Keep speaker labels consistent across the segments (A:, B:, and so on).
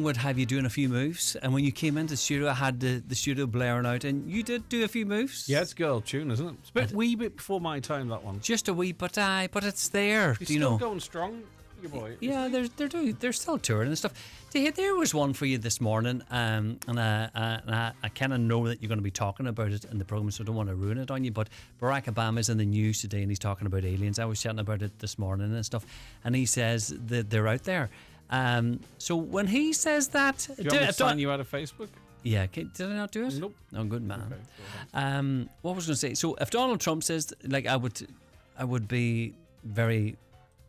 A: would have you doing a few moves, and when you came into the studio I had the studio blaring out, and you did do a few moves.
B: Yeah, it's a girl tune, isn't it? It's a wee bit before my time, that one.
A: Just a wee, but it's there.
B: He's still going strong, your boy.
A: Yeah, they're still touring and stuff. There was one for you this morning, and I kind of know that you're going to be talking about it in the programme, so I don't want to ruin it on you, but Barack Obama's in the news today and he's talking about aliens. I was chatting about it this morning and stuff, and he says that they're out there. So when he says that,
B: do you want me to sign you out of Facebook?
A: Yeah, did I not do it?
B: Nope.
A: Oh, good man.
B: Okay,
A: what was I going to say? So if Donald Trump says, like, I would be very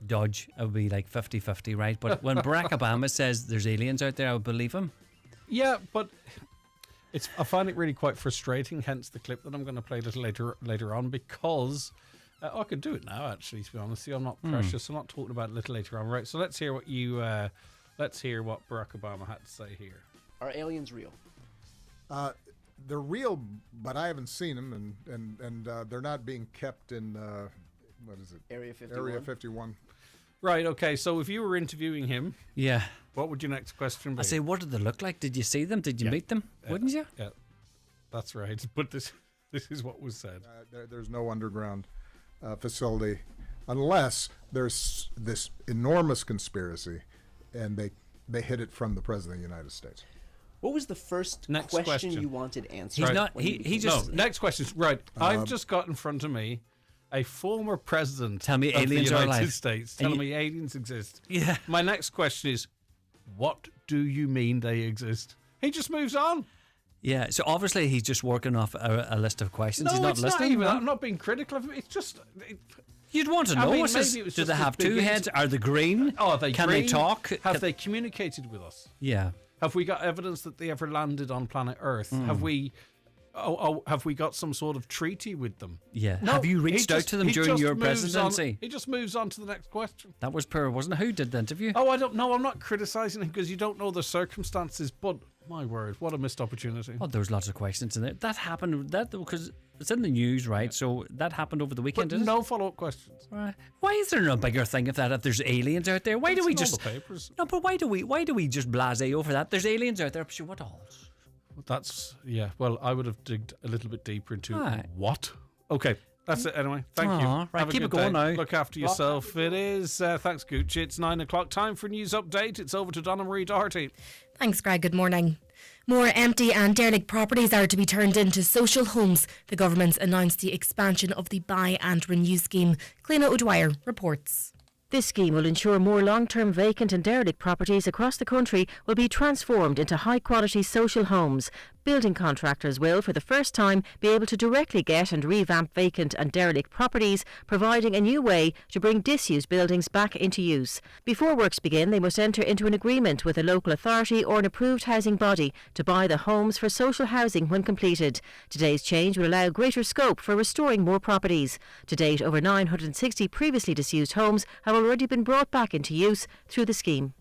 A: dodge. I would be like 50-50, right? But when Barack Obama says there's aliens out there, I would believe him.
B: Yeah, but I find it really quite frustrating. Hence the clip that I'm going to play a little later on, because. I could do it now, actually, to be honest with you. I'm not precious. I'm not talking about it a little later on. Right, so let's hear what let's hear what Barack Obama had to say here.
C: Are aliens real?
D: They're real, but I haven't seen them, and they're not being kept in, what is it?
C: Area 51.
D: Area 51.
B: Right, okay, so if you were interviewing him,
A: yeah,
B: what would your next question be?
A: I say, what did they look like? Did you see them? Did you meet them? Wouldn't you?
B: Yeah, that's right. But this is what was said.
D: There's no underground facility unless there's this enormous conspiracy and they hit it from the President of the United States.
C: What was the first question you wanted answered?
A: He's not. He just.
B: Next question. Right. I've just got in front of me a former president
A: of the
B: United States telling me aliens exist.
A: Yeah.
B: My next question is, what do you mean they exist? He just moves on.
A: Yeah, so obviously he's just working off a list of questions.
B: No,
A: he's not
B: it's
A: listening.
B: Not even, I'm not being critical of him. It's just...
A: You'd want to know. Do they have two heads? Are they green?
B: Oh, are they
A: Can
B: green?
A: They talk?
B: Have they communicated with us?
A: Yeah.
B: Have we got evidence that they ever landed on planet Earth? Have we... have we got some sort of treaty with them?
A: Yeah.
B: No,
A: have you reached out to them during your presidency?
B: He just moves on to the next question.
A: That was per, wasn't it? Who did the interview?
B: Oh, I don't know. I'm not criticising him because you don't know the circumstances, but my word, what a missed opportunity.
A: Oh, there was lots of questions in there. That happened, because it's in the news, right? Yeah. So that happened over the weekend,
B: but no follow-up questions.
A: Right. Why is there no bigger thing if there's aliens out there? Why do we just...
B: All the papers.
A: No, but why do we just blasé over that? There's aliens out there, sure, what else?
B: That's, yeah, well, I would have digged a little bit deeper into what? Okay, that's it anyway. Thank you.
A: Right,
B: have
A: keep it going now.
B: Look after yourself. It is. Thanks, Gucci. It's 9 o'clock. Time for news update. It's over to Donna Marie Doherty.
E: Thanks, Greg. Good morning. More empty and derelict properties are to be turned into social homes. The government's announced the expansion of the Buy and Renew scheme. Clena O'Dwyer reports.
F: This scheme will ensure more long-term vacant and derelict properties across the country will be transformed into high-quality social homes. Building contractors will, for the first time, be able to directly get and revamp vacant and derelict properties, providing a new way to bring disused buildings back into use. Before works begin, they must enter into an agreement with a local authority or an approved housing body to buy the homes for social housing when completed. Today's change will allow greater scope for restoring more properties. To date, over 960 previously disused homes have already been brought back into use through the scheme.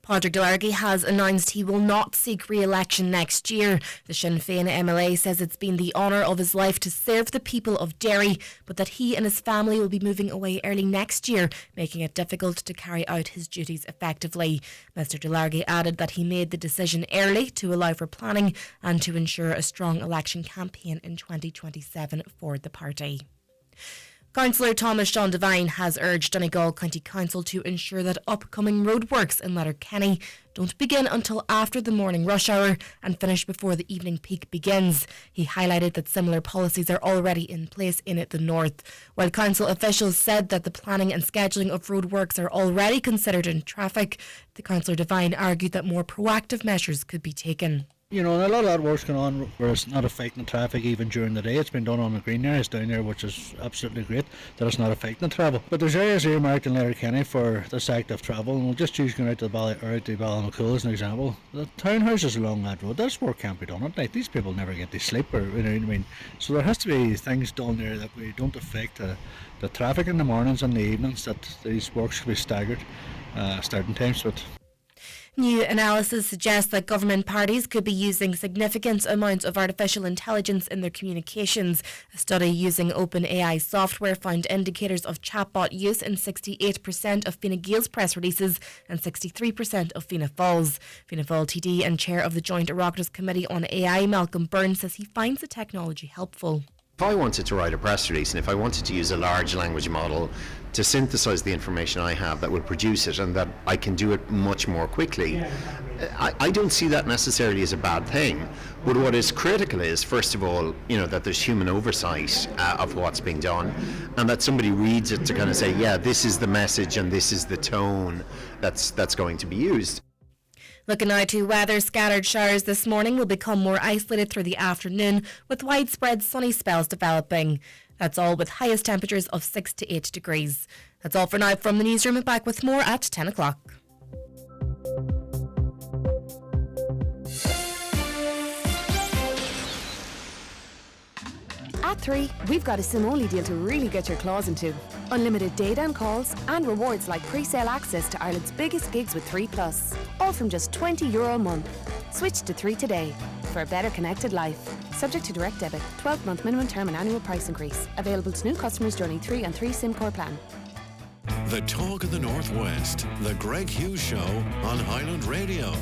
E: Padraig Delargy has announced he will not seek re-election next year. The Sinn Féin MLA says it's been the honour of his life to serve the people of Derry, but that he and his family will be moving away early next year, making it difficult to carry out his duties effectively. Mr Delargy added that he made the decision early to allow for planning and to ensure a strong election campaign in 2027 for the party. Councillor Thomas John Devine has urged Donegal County Council to ensure that upcoming roadworks in Letterkenny don't begin until after the morning rush hour and finish before the evening peak begins. He highlighted that similar policies are already in place in the north. While council officials said that the planning and scheduling of roadworks are already considered in traffic, the Councillor Devine argued that more proactive measures could be taken.
G: You know, and a lot of that work's going on where it's not affecting traffic even during the day. It's been done on the green areas down there, which is absolutely great that it's not affecting travel. But there's areas earmarked in Letterkenny for this active travel, and we'll just choose going out to Ballinaccool as an example. The townhouses along that road, that's work can't be done at night. These people never get to sleep, or you know what I mean. So there has to be things done there that we don't affect the traffic in the mornings and the evenings. That these works should be staggered starting times, but.
E: New analysis suggests that government parties could be using significant amounts of artificial intelligence in their communications. A study using OpenAI software found indicators of chatbot use in 68% of Fianna Gael's press releases and 63% of Fianna Fáil's. Fianna Fáil TD and chair of the Joint Oireachtas Committee on AI, Malcolm Byrne, says he finds the technology helpful.
H: If I wanted to write a press release and if I wanted to use a large language model to synthesize the information I have that will produce it and that I can do it much more quickly, I don't see that necessarily as a bad thing. But what is critical is, first of all, that there's human oversight of what's being done, and that somebody reads it to kind of say, yeah, this is the message and this is the tone that's going to be used.
E: Looking now to weather, scattered showers this morning will become more isolated through the afternoon, with widespread sunny spells developing. That's all, with highest temperatures of 6 to 8 degrees. That's all for now from the newsroom, and back with more at 10 o'clock.
I: At 3, we've got a SIM-only deal to really get your claws into. Unlimited data and calls, and rewards like pre-sale access to Ireland's biggest gigs with 3 Plus. All from just €20 a month. Switch to 3 today for a better connected life. Subject to direct debit, 12-month minimum term and annual price increase. Available to new customers joining 3 and 3 SIM core plan.
J: The talk of the Northwest, the Greg Hughes Show on Highland Radio.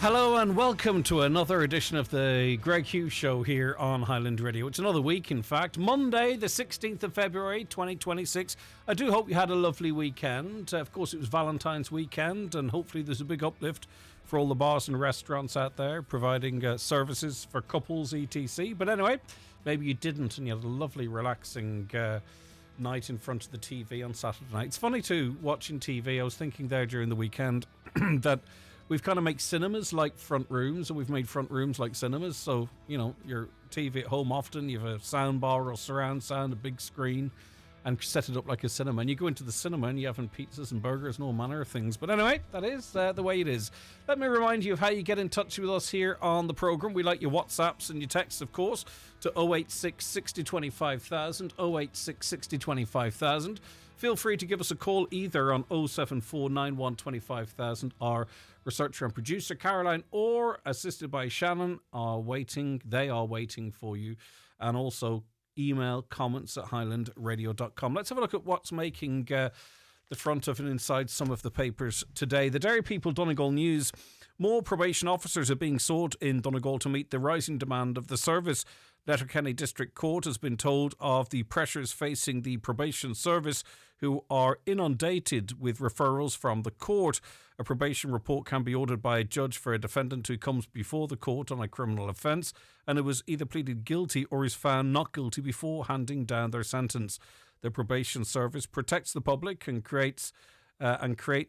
B: Hello and welcome to another edition of the Greg Hughes Show here on Highland Radio. It's another week, in fact, Monday the 16th of February 2026. I do hope you had a lovely weekend. Of course, it was Valentine's weekend, and hopefully there's a big uplift for all the bars and restaurants out there providing services for couples, etc. But anyway, maybe you didn't and you had a lovely relaxing night in front of the TV on Saturday night. It's funny too, watching TV. I was thinking there during the weekend that we've kind of made cinemas like front rooms, and we've made front rooms like cinemas. So, your TV at home often, you have a sound bar or surround sound, a big screen, and set it up like a cinema. And you go into the cinema and you're having pizzas and burgers and all manner of things. But anyway, that is the way it is. Let me remind you of how you get in touch with us here on the programme. We like your WhatsApps and your texts, of course, to 086 60 25,000, 086 60 25,000. Feel free to give us a call either on 07491 25,000. Our researcher and producer Caroline, or assisted by Shannon, they are waiting for you. And also email comments at highlandradio.com. Let's have a look at what's making the front of and inside some of the papers today. The Derry People Donegal News. More probation officers are being sought in Donegal to meet the rising demand of the service. Letterkenny District Court has been told of the pressures facing the probation service, who are inundated with referrals from the court. A probation report can be ordered by a judge for a defendant who comes before the court on a criminal offence and who was either pleaded guilty or is found not guilty before handing down their sentence. The probation service protects the public and creates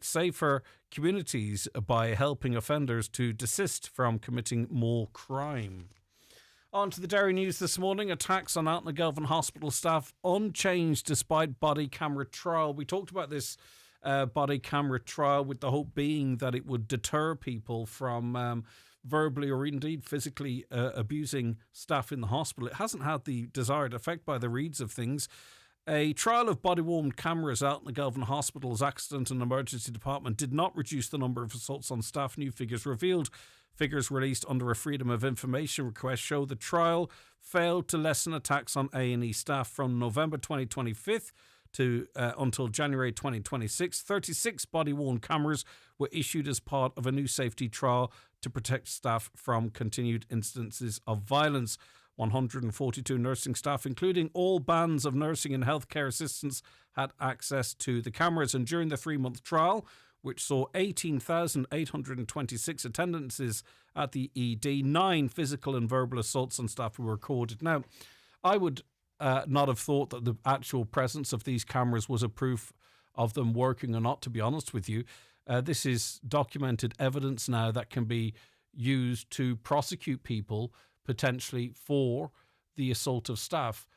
B: safer communities by helping offenders to desist from committing more crime. On to the Derry News this morning. Attacks on Altnagelvin Hospital staff unchanged despite body camera trial. We talked about this body camera trial with the hope being that it would deter people from verbally or indeed physically abusing staff in the hospital. It hasn't had the desired effect by the reads of things. A trial of body-worn cameras out in the Galvin Hospital's Accident and Emergency Department did not reduce the number of assaults on staff. New figures revealed. Figures released under a Freedom of Information request show the trial failed to lessen attacks on A&E staff from November 2025 to until January 2026. 36 body-worn cameras were issued as part of a new safety trial to protect staff from continued instances of violence. 142 nursing staff, including all bands of nursing and healthcare assistants, had access to the cameras. And during the 3-month trial, which saw 18,826 attendances at the ED, 9 physical and verbal assaults on staff were recorded. Now, I would not have thought that the actual presence of these cameras was a proof of them working or not, to be honest with you. This is documented evidence now that can be used to prosecute people potentially for the assault of staff.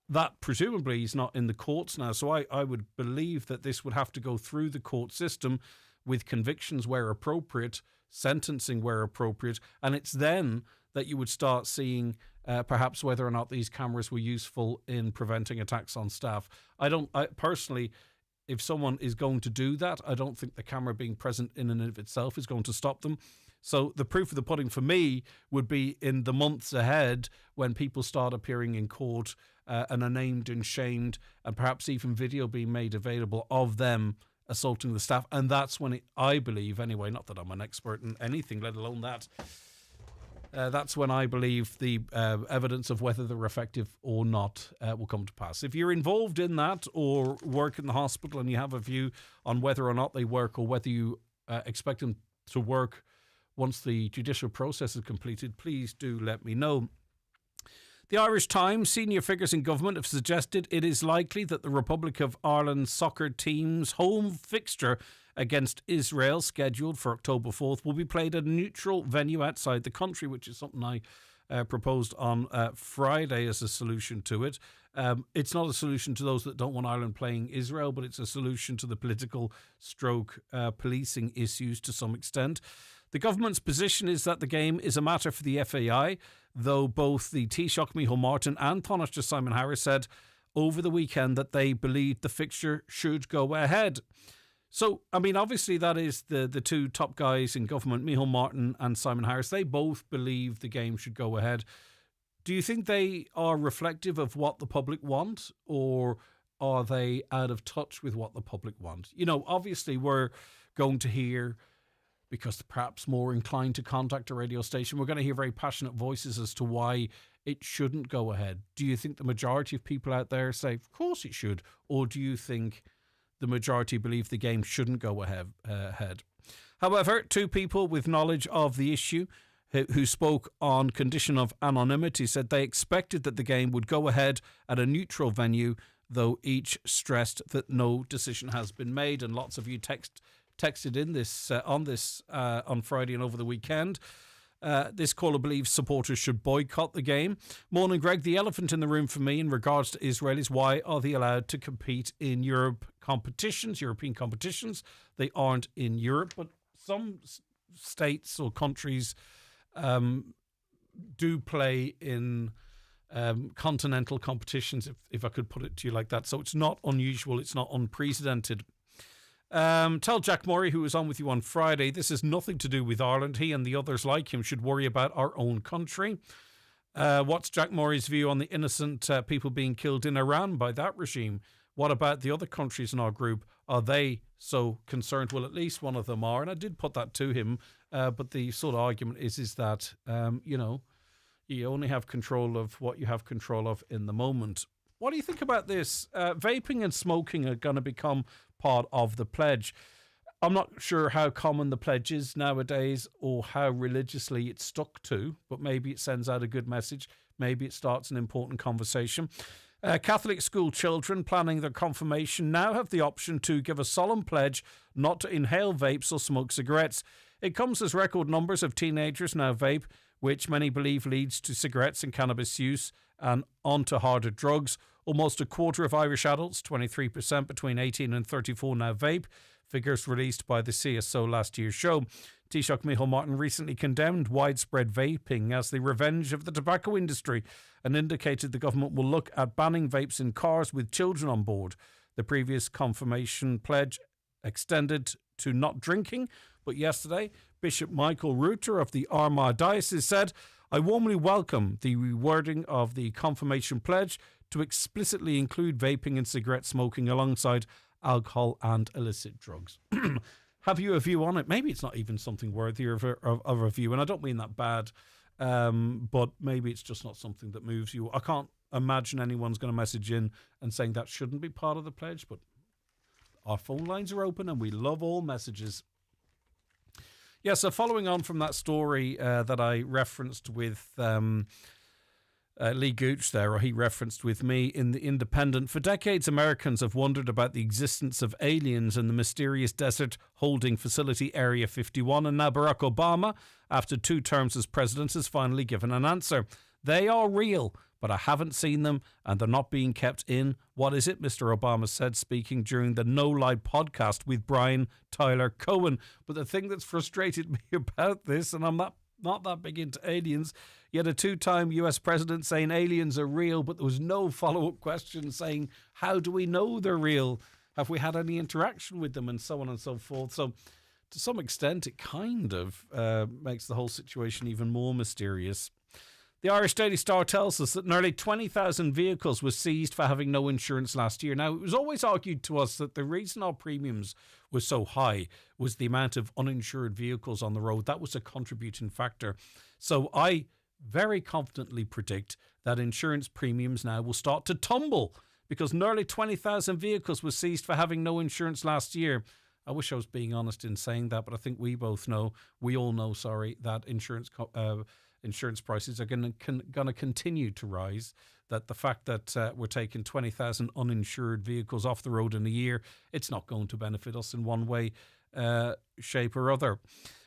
B: That presumably is not in the courts now, so I would believe that this would have to go through the court system with convictions where appropriate, sentencing where appropriate, and it's then that you would start seeing perhaps whether or not these cameras were useful in preventing attacks on staff. I personally, if someone is going to do that, I don't think the camera being present in and of itself is going to stop them. So the proof of the pudding for me would be in the months ahead when people start appearing in court and are named and shamed, and perhaps even video being made available of them assaulting the staff. And that's when I believe, anyway, not that I'm an expert in anything, let alone that, that's when I believe the evidence of whether they're effective or not will come to pass. If you're involved in that or work in the hospital and you have a view on whether or not they work, or whether you expect them to work once the judicial process is completed, please do let me know. The Irish Times, senior figures in government have suggested it is likely that the Republic of Ireland soccer team's home fixture against Israel, scheduled for October 4th, will be played at a neutral venue outside the country, which is something I proposed on Friday as a solution to it. It's not a solution to those that don't want Ireland playing Israel, but it's a solution to the political policing issues to some extent. The government's position is that the game is a matter for the FAI, though both the Taoiseach Micheál Martin and Taoiseach Simon Harris said over the weekend that they believed the fixture should go ahead. So, I mean, obviously that is the two top guys in government, Micheál Martin and Simon Harris. They both believe the game should go ahead. Do you think they are reflective of what the public want, or are they out of touch with what the public want? You know, obviously we're going to hear, because they're perhaps more inclined to contact a radio station, we're going to hear very passionate voices as to why it shouldn't go ahead. Do you think the majority of people out there say, of course it should? Or do you think the majority believe the game shouldn't go ahead? However, two people with knowledge of the issue who spoke on condition of anonymity said they expected that the game would go ahead at a neutral venue, though each stressed that no decision has been made. And lots of you texted in this on Friday and over the weekend. This caller believes supporters should boycott the game. Morning, Greg. The elephant in the room for me in regards to Israel is, why are they allowed to compete in European competitions? They aren't in Europe, but some states or countries do play in continental competitions, if I could put it to you like that. So it's not unusual. It's not unprecedented. Tell Jack Murray, who was on with you on Friday, this has nothing to do with Ireland. He and the others like him should worry about our own country. What's Jack Murray's view on the innocent people being killed in Iran by that regime? What about the other countries in our group? Are they so concerned? Well, at least one of them are. And I did put that to him. But the sort of argument is that, you only have control of what you have control of in the moment. What do you think about this? Vaping and smoking are going to become part of the pledge. I'm not sure how common the pledge is nowadays or how religiously it's stuck to, but maybe it sends out a good message. Maybe it starts an important conversation. Catholic school children planning their confirmation now have the option to give a solemn pledge not to inhale vapes or smoke cigarettes. It comes as record numbers of teenagers now vape, which many believe leads to cigarettes and cannabis use and onto harder drugs. Almost a quarter of Irish adults, 23% between 18 and 34, now vape. Figures released by the CSO last year show. Taoiseach Micheál Martin recently condemned widespread vaping as the revenge of the tobacco industry and indicated the government will look at banning vapes in cars with children on board. The previous confirmation pledge extended to not drinking, but yesterday, Bishop Michael Reuter of the Armagh Diocese said, I warmly welcome the rewording of the confirmation pledge to explicitly include vaping and cigarette smoking alongside alcohol and illicit drugs. Have you a view on it? Maybe it's not even something worthy of a view, and I don't mean that bad, but maybe it's just not something that moves you. I can't imagine anyone's going to message in and saying that shouldn't be part of the pledge, but our phone lines are open and we love all messages. Yeah, so following on from that story that I referenced with Lee Gooch there, or he referenced with me in The Independent, for decades Americans have wondered about the existence of aliens in the mysterious desert holding facility Area 51, and now Barack Obama, after 2 terms as president, has finally given an answer. They are real, but I haven't seen them and they're not being kept in. What is it? Mr. Obama said, speaking during the No Lie podcast with Brian Tyler Cohen. But the thing that's frustrated me about this, and I'm not that big into aliens, yet a 2-time US president saying aliens are real, but there was no follow-up question saying, how do we know they're real? Have we had any interaction with them, and so on and so forth? So to some extent, it kind of makes the whole situation even more mysterious. The Irish Daily Star tells us that nearly 20,000 vehicles were seized for having no insurance last year. Now, it was always argued to us that the reason our premiums were so high was the amount of uninsured vehicles on the road. That was a contributing factor. So I very confidently predict that insurance premiums now will start to tumble because nearly 20,000 vehicles were seized for having no insurance last year. I wish I was being honest in saying that, but I think we all know, that insurance prices are going to continue to rise, that the fact that we're taking 20,000 uninsured vehicles off the road in a year, it's not going to benefit us in one way, shape or other.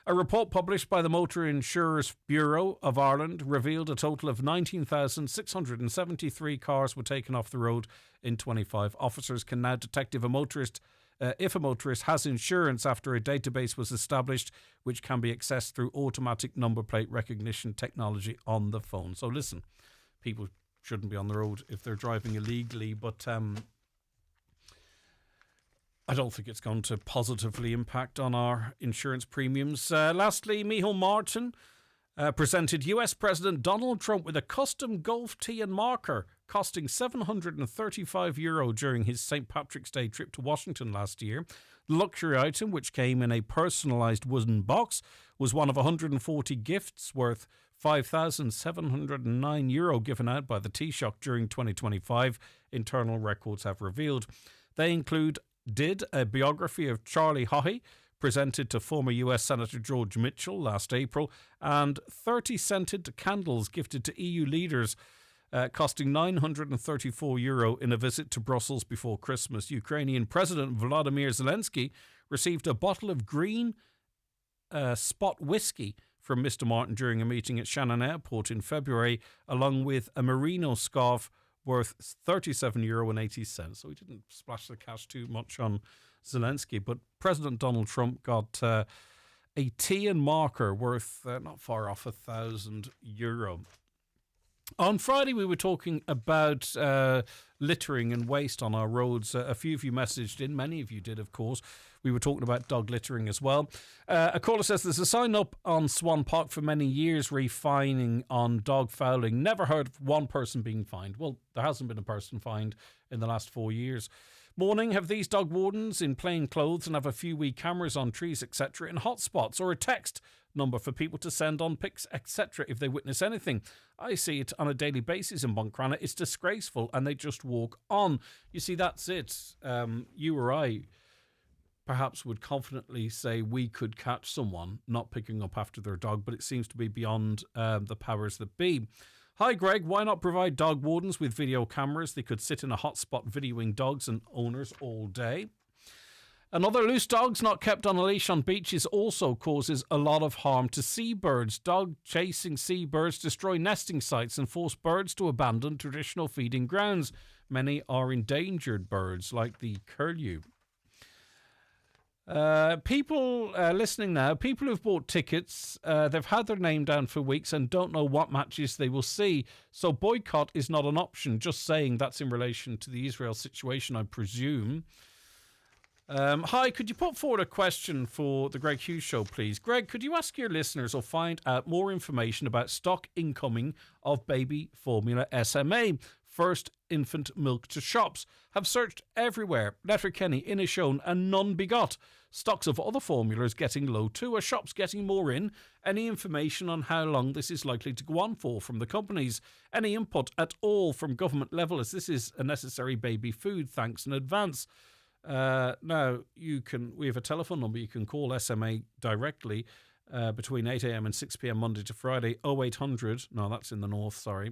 B: A report published by the Motor Insurers Bureau of Ireland revealed a total of 19,673 cars were taken off the road in 25. Officers can now detect if a motorist has insurance after a database was established, which can be accessed through automatic number plate recognition technology on the phone. So listen, people shouldn't be on the road if they're driving illegally, but I don't think it's going to positively impact on our insurance premiums. Lastly, Micheál Martin presented US President Donald Trump with a custom golf tee and marker costing €735 during his St. Patrick's Day trip to Washington last year. The luxury item, which came in a personalised wooden box, was one of 140 gifts worth €5,709 given out by the Taoiseach during 2025, internal records have revealed. They include a biography of Charlie Haughey, presented to former US Senator George Mitchell last April, and 30 scented candles gifted to EU leaders, costing €934 in a visit to Brussels before Christmas. Ukrainian President Volodymyr Zelensky received a bottle of green spot whiskey from Mr. Martin during a meeting at Shannon Airport in February, along with a merino scarf worth €37.80. So he didn't splash the cash too much on Zelensky, but President Donald Trump got a tea and marker worth not far off €1,000. On Friday, we were talking about littering and waste on our roads. A few of you messaged in. Many of you did, of course. We were talking about dog littering as well. A caller says there's a sign up on Swan Park for many years re-fining on dog fouling. Never heard of one person being fined. Well, there hasn't been a person fined in the last 4 years. Morning, have these dog wardens in plain clothes and have a few wee cameras on trees, etc. in hotspots, or a text number for people to send on pics, etc. if they witness anything. I see it on a daily basis in Buncrana. It's disgraceful and they just walk on. You see, that's it. You or I perhaps would confidently say we could catch someone not picking up after their dog, but it seems to be beyond the powers that be. Hi Greg, why not provide dog wardens with video cameras? They could sit in a hotspot videoing dogs and owners all day. Another, loose dogs not kept on a leash on beaches also causes a lot of harm to seabirds. Dog chasing seabirds destroy nesting sites and force birds to abandon traditional feeding grounds. Many are endangered birds like the curlew. People listening now, people who've bought tickets, they've had their name down for weeks and don't know what matches they will see. So boycott is not an option. Just saying, that's in relation to the Israel situation, I presume. Hi, could you put forward a question for the Greg Hughes Show, please? Greg, could you ask your listeners or find out more information about stock incoming of baby formula SMA? First infant milk to shops. Have searched everywhere. Letterkenny, Inishowen and none be got. Stocks of other formulas getting low too. Are shops getting more in? Any information on how long this is likely to go on for from the companies? Any input at all from government level, as this is a necessary baby food? Thanks in advance. Now, we have a telephone number. You can call SMA directly between 8 a.m. and 6 p.m. Monday to Friday. 0800, no, that's in the north, sorry.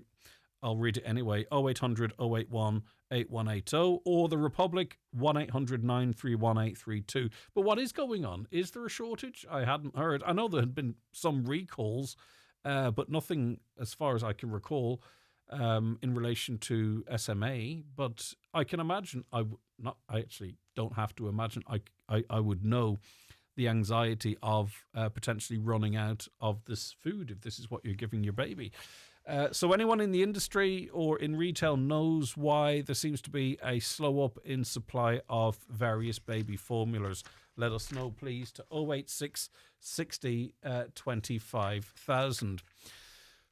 B: I'll read it anyway. 0800 081 8180, or the Republic 1800 931 832. But what is going on? Is there a shortage? I hadn't heard. I know there had been some recalls, but nothing as far as I can recall in relation to SMA. But I can imagine, I actually don't have to imagine, I would know the anxiety of potentially running out of this food if this is what you're giving your baby. So anyone in the industry or in retail knows why there seems to be a slow up in supply of various baby formulas. Let us know, please, to 086 60 25,000.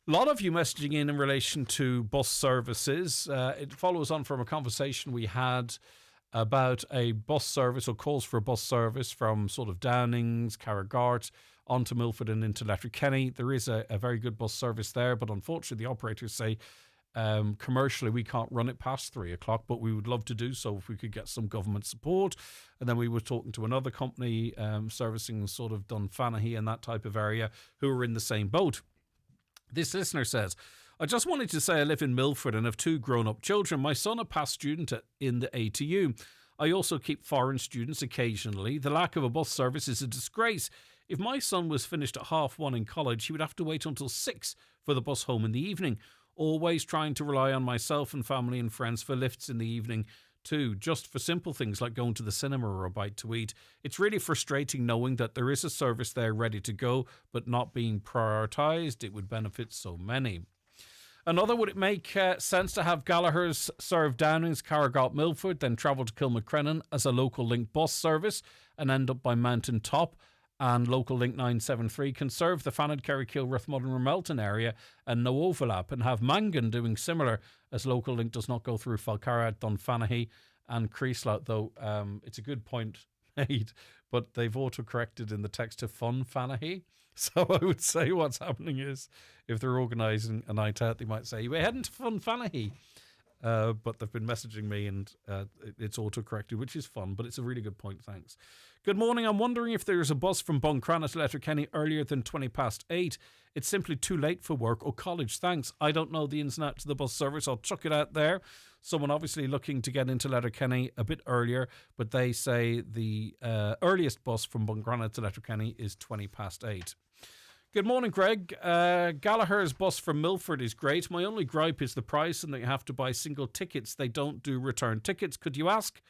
B: A lot of you messaging in relation to bus services. It follows on from a conversation we had about a bus service or calls for a bus service from sort of Downings, Carragart, onto Milford and into Letterkenny. There is a very good bus service there, but unfortunately the operators say commercially we can't run it past 3 o'clock, but we would love to do so if we could get some government support. And then we were talking to another company servicing sort of Dunfanaghy and that type of area who are in the same boat. This listener says, I just wanted to say I live in Milford and have 2 grown-up children. My son, a past student in the ATU. I also keep foreign students occasionally. The lack of a bus service is a disgrace. If my son was finished at 1:30 in college, he would have to wait until 6 for the bus home in the evening. Always trying to rely on myself and family and friends for lifts in the evening too, just for simple things like going to the cinema or a bite to eat. It's really frustrating knowing that there is a service there ready to go, but not being prioritised. It would benefit so many. Another, would it make sense to have Gallagher's serve Downings, Carragart, Milford, then travel to Kilmacrennan as a local link bus service and end up by Mountain Top? And local link 973 can serve the Fanad, Kerrykill, Rathmullen, Ramelton area and no overlap, and have Mangan doing similar, as local link does not go through Falcarragh, Dunfanaghy and Creeslout, though it's a good point made, but they've auto-corrected in the text to Funfanaghy. So I would say what's happening is if they're organising a night out, they might say, we're heading to Funfanaghy. But they've been messaging me and it's auto-corrected, which is fun, but it's a really good point, thanks. Good morning, I'm wondering if there's a bus from Buncrana to Letterkenny earlier than 8:20. It's simply too late for work or college, thanks. I don't know the ins and outs of the bus service, I'll chuck it out there. Someone obviously looking to get into Letterkenny a bit earlier, but they say the earliest bus from Buncrana to Letterkenny is 8:20. Good morning, Greg. Gallagher's bus from Milford is great. My only gripe is the price and that you have to buy single tickets. They don't do return tickets. Could you ask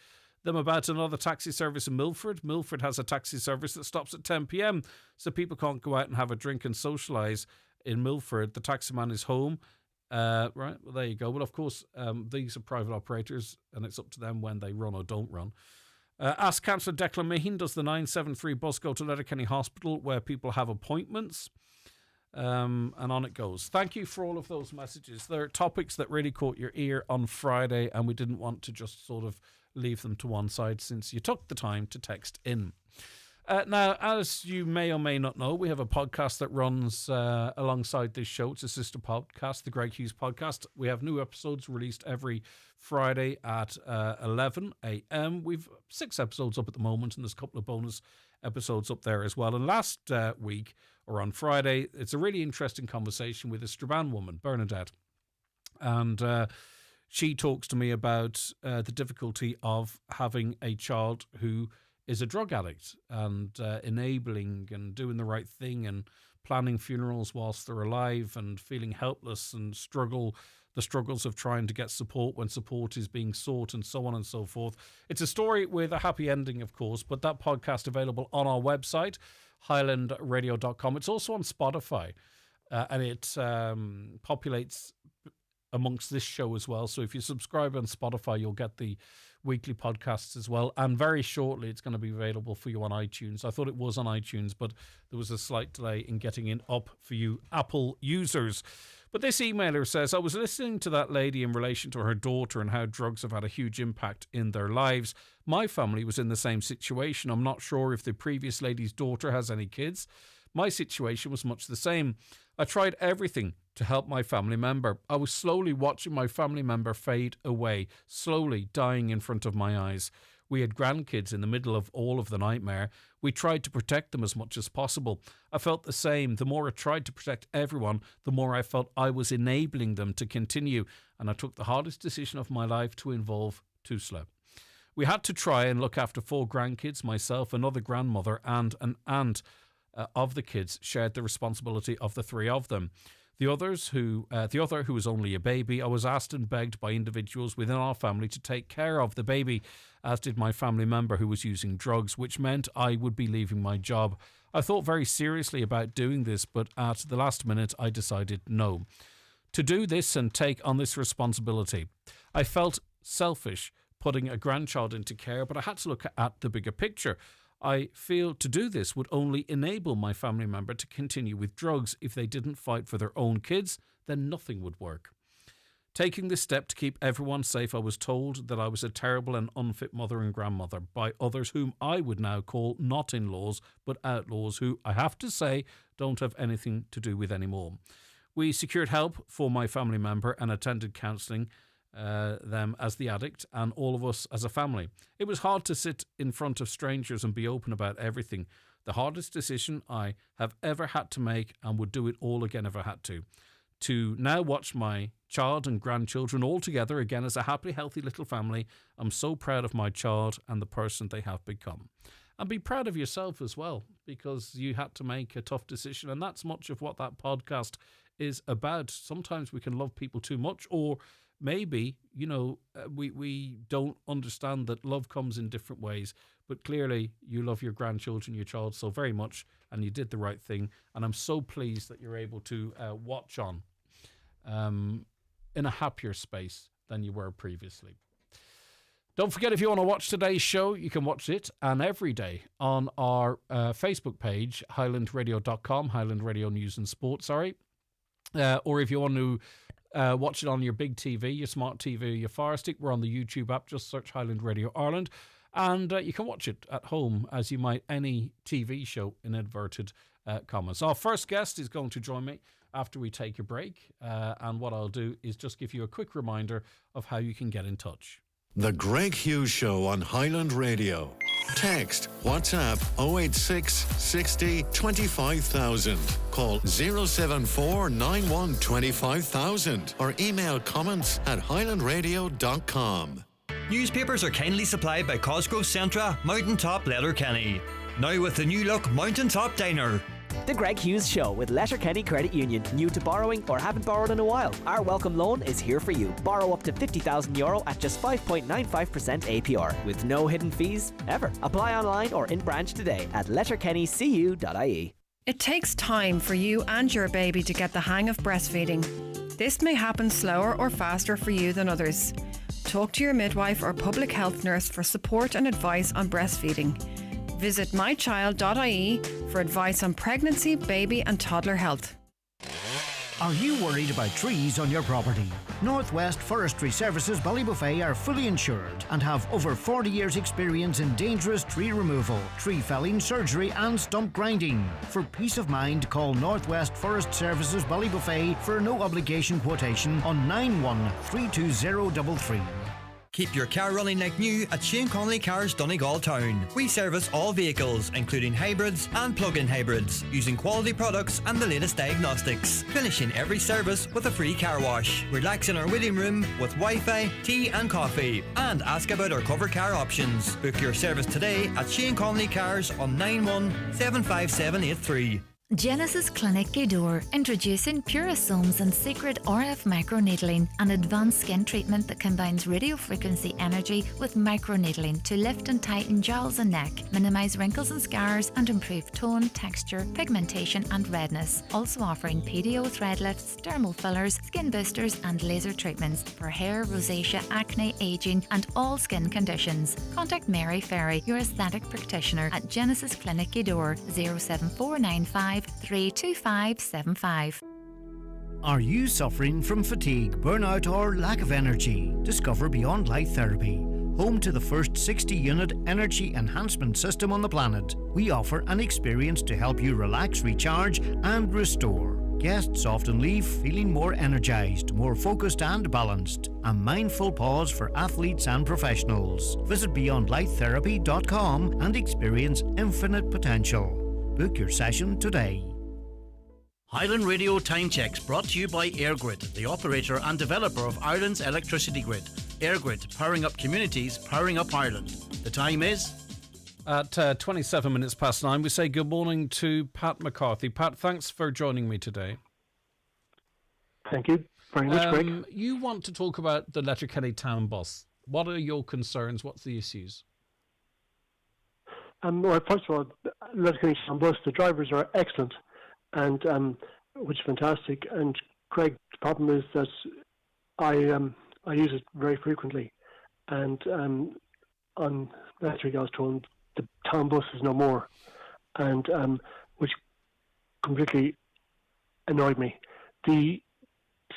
B: them about another taxi service in Milford? Milford has a taxi service that stops at 10 p.m, so people can't go out and have a drink and socialise in Milford. The taxi man is home. Right, well, there you go. Well, of course, these are private operators and it's up to them when they run or don't run. Ask Councillor Declan Maheen, does the 973 bus go to Letterkenny Hospital where people have appointments? And on it goes. Thank you for all of those messages. They're topics that really caught your ear on Friday and we didn't want to just sort of leave them to one side since you took the time to text in. Now, as you may or may not know, we have a podcast that runs alongside this show. It's a sister podcast, the Greg Hughes Podcast. We have new episodes released every Friday at 11 a.m. We've 6 episodes up at the moment, and there's a couple of bonus episodes up there as well. And last week, or on Friday, it's a really interesting conversation with a Strabane woman, Bernadette. And she talks to me about the difficulty of having a child who is a drug addict and enabling and doing the right thing and planning funerals whilst they're alive and feeling helpless and the struggles of trying to get support when support is being sought and so on and so forth. It's a story with a happy ending, of course, but that podcast available on our website, highlandradio.com. It's also on Spotify and it populates amongst this show as well. So if you subscribe on Spotify, you'll get the weekly podcasts as well. And very shortly, it's going to be available for you on iTunes. I thought it was on iTunes, but there was a slight delay in getting it up for you Apple users. But this emailer says, I was listening to that lady in relation to her daughter and how drugs have had a huge impact in their lives. My family was in the same situation. I'm not sure if the previous lady's daughter has any kids. My situation was much the same. I tried everything to help my family member. I was slowly watching my family member fade away, slowly dying in front of my eyes. We had grandkids in the middle of all of the nightmare. We tried to protect them as much as possible. I felt the same. The more I tried to protect everyone, the more I felt I was enabling them to continue. And I took the hardest decision of my life to involve Tusla. We had to try and look after 4 grandkids, myself, another grandmother and an aunt of the kids shared the responsibility of the 3 of them. The other, who was only a baby, I was asked and begged by individuals within our family to take care of the baby, as did my family member who was using drugs, which meant I would be leaving my job. I thought very seriously about doing this, but at the last minute I decided no. to do this and take on this responsibility. I felt selfish putting a grandchild into care, but I had to look at the bigger picture. I feel to do this would only enable my family member to continue with drugs. If they didn't fight for their own kids, then nothing would work. Taking this step to keep everyone safe, I was told that I was a terrible and unfit mother and grandmother by others whom I would now call not in-laws, but outlaws, who I have to say don't have anything to do with anymore. We secured help for my family member and attended counselling them as the addict and all of us as a family. It was hard to sit in front of strangers and be open about everything. The hardest decision I have ever had to make, and would do it all again if I had to. To now watch my child and grandchildren all together again as a happy, healthy little family. I'm so proud of my child and the person they have become. And be proud of yourself as well, because you had to make a tough decision. And that's much of what that podcast is about. Sometimes we can love people too much, or maybe, we don't understand that love comes in different ways. But clearly you love your grandchildren, your child so very much, and you did the right thing. And I'm so pleased that you're able to watch on in a happier space than you were previously. Don't forget, if you want to watch today's show, you can watch it and every day on our Facebook page, highlandradio.com, Highland Radio News and Sport, or if you want to watch it on your big TV, your smart TV, or your Fire Stick, we're on the YouTube app. Just search Highland Radio Ireland, and you can watch it at home as you might any TV show, in inverted commas. Our first guest is going to join me after we take a break, and what I'll do is just give you a quick reminder of how you can get in touch.
J: The Greg Hughes Show on Highland Radio. Text WhatsApp 086 60 25000. Call 074 91 25000 or email comments at highlandradio.com.
K: Newspapers are kindly supplied by Cosgrove Centra, Mountaintop Letterkenny. Now with the new look Mountaintop Diner.
L: The Greg Hughes Show with Letterkenny Credit Union. New to borrowing or haven't borrowed in a while? Our welcome loan is here for you. Borrow up to €50,000 at just 5.95% APR with no hidden fees ever. Apply online or in branch today at letterkennycu.ie.
M: It takes time for you and your baby to get the hang of breastfeeding. This may happen slower or faster for you than others. Talk to your midwife or public health nurse for support and advice on breastfeeding. Visit mychild.ie for advice on pregnancy, baby and toddler health.
N: Are you worried about trees on your property? Northwest Forestry Services Ballybuffet are fully insured and have over 40 years experience in dangerous tree removal, tree felling, surgery and stump grinding. For peace of mind, call Northwest Forest Services Ballybuffet for a no obligation quotation on 913233.
K: Keep your car running like new at Shane Connolly Cars Donegal Town. We service all vehicles, including hybrids and plug-in hybrids, using quality products and the latest diagnostics. Finishing every service with a free car wash. Relax in our waiting room with Wi-Fi, tea and coffee. And ask about our cover car options. Book your service today at Shane Connolly Cars on 9175783.
O: Genesis Clinic Gudor, introducing Purasomes and Secret RF Microneedling, an advanced skin treatment that combines radiofrequency energy with microneedling to lift and tighten jowls and neck, minimise wrinkles and scars, and improve tone, texture, pigmentation and redness. Also offering PDO thread lifts, dermal fillers, skin boosters and laser treatments for hair, rosacea, acne, ageing and all skin conditions. Contact Mary Ferry, your aesthetic practitioner, at Genesis Clinic Gudor, 07495 32575.
N: Are you suffering from fatigue, burnout or lack of energy? Discover Beyond Light Therapy, home to the first 60-unit energy enhancement system on the planet. We offer an experience to help you relax, recharge and restore. Guests often leave feeling more energized, more focused and balanced. A mindful pause for athletes and professionals. Visit beyondlighttherapy.com and experience infinite potential. Book your session today.
P: Highland Radio Time Checks brought to you by EirGrid, the operator and developer of Ireland's electricity grid. EirGrid, powering up communities, powering up Ireland. The time is
B: at 27 minutes past 9. We say good morning to Pat McCarthy. Pat, thanks for joining me today.
Q: Thank you very much, Greg.
B: You want to talk about the Letterkenny Town Bus. What are your concerns? What's the issues?
Q: Well, first of all, Letterkenny Town Bus, the drivers are excellent, and which is fantastic. And Craig, the problem is that I use it very frequently, and on last week I was told the town bus is no more, and which completely annoyed me.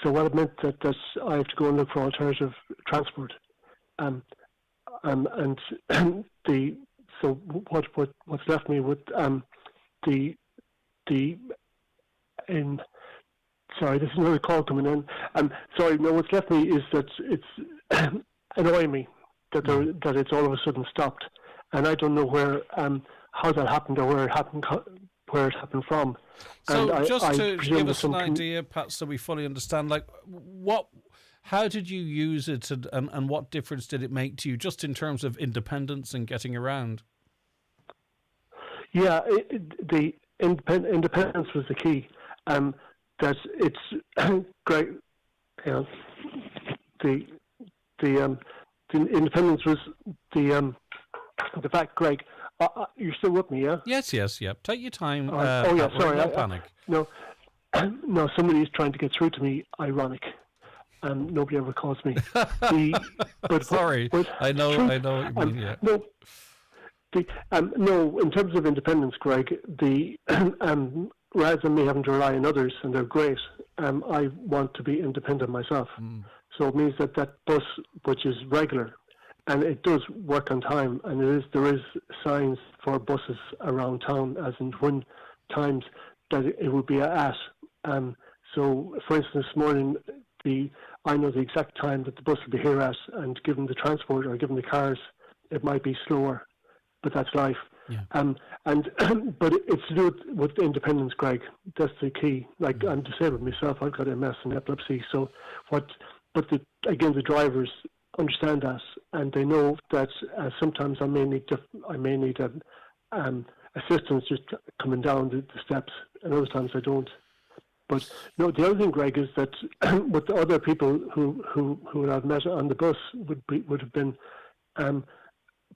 Q: So what it meant that I have to go and look for alternative transport, and so what's left me with sorry, this is another call coming in. Sorry, no, what's left me is that it's annoying me that it's all of a sudden stopped, and I don't know where how that happened or where it happened from.
B: So
Q: and
B: just to give us an
Q: something-
B: idea, Pat, so we fully understand, like how did you use it, and what difference did it make to you, just in terms of independence and getting around?
Q: Yeah, the independence was the key. That it's great. You know, the independence was the fact, Greg. You're still with me, yeah?
B: Yes, yeah. Take your time.
Q: Oh yeah, sorry.
B: No panic.
Q: No, somebody's trying to get through to me. Ironic. Nobody ever calls me.
B: Sorry, I know what you mean. Yeah.
Q: No, in terms of independence, Greg, rather than me having to rely on others, and they're great, I want to be independent myself. So it means that bus, which is regular, and it does work on time, and there is signs for buses around town, as in when times that it will be at. So, for instance, this morning, I know the exact time that the bus will be here at, and given the transport or given the cars, it might be slower, but that's life.
B: Yeah.
Q: But it's to do with independence, Greg. That's the key. Like, I'm disabled myself. I've got MS and epilepsy. So again, the drivers understand that, and they know that sometimes I may need assistance just coming down the steps, and other times I don't. But no, the other thing, Greg, is that with the other people who I've met on the bus would have been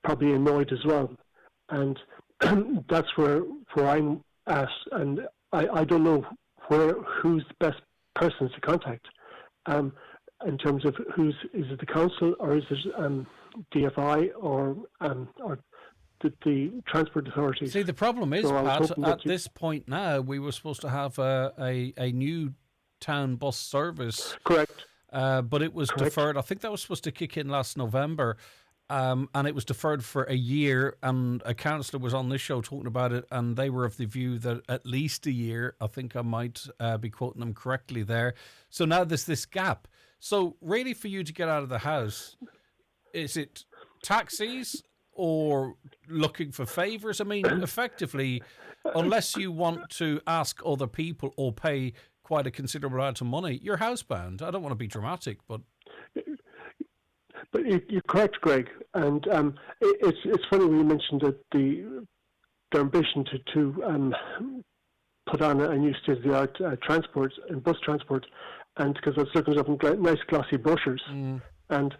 Q: probably annoyed as well, and that's where I'm at, and I don't know who's the best persons to contact. In terms of is it the council, or is it DFI or the transport authorities?
B: See, the problem is,
Q: So I was
B: Pat,
Q: hoping that
B: at this point now, we were supposed to have a new town bus service.
Q: Correct.
B: But it was deferred. I think that was supposed to kick in last November. And it was deferred for a year, and a councillor was on this show talking about it, and they were of the view that at least a year. I think I might be quoting them correctly there. So now there's this gap. So really, for you to get out of the house, is it taxis or looking for favours? I mean, effectively, unless you want to ask other people or pay quite a considerable amount of money, you're housebound. I don't want to be dramatic, but...
Q: But you're correct, Greg, and it's funny when you mentioned that their ambition to put on a new state-of-the-art transport and bus transport, and because I was looking up in nice glossy brochures, and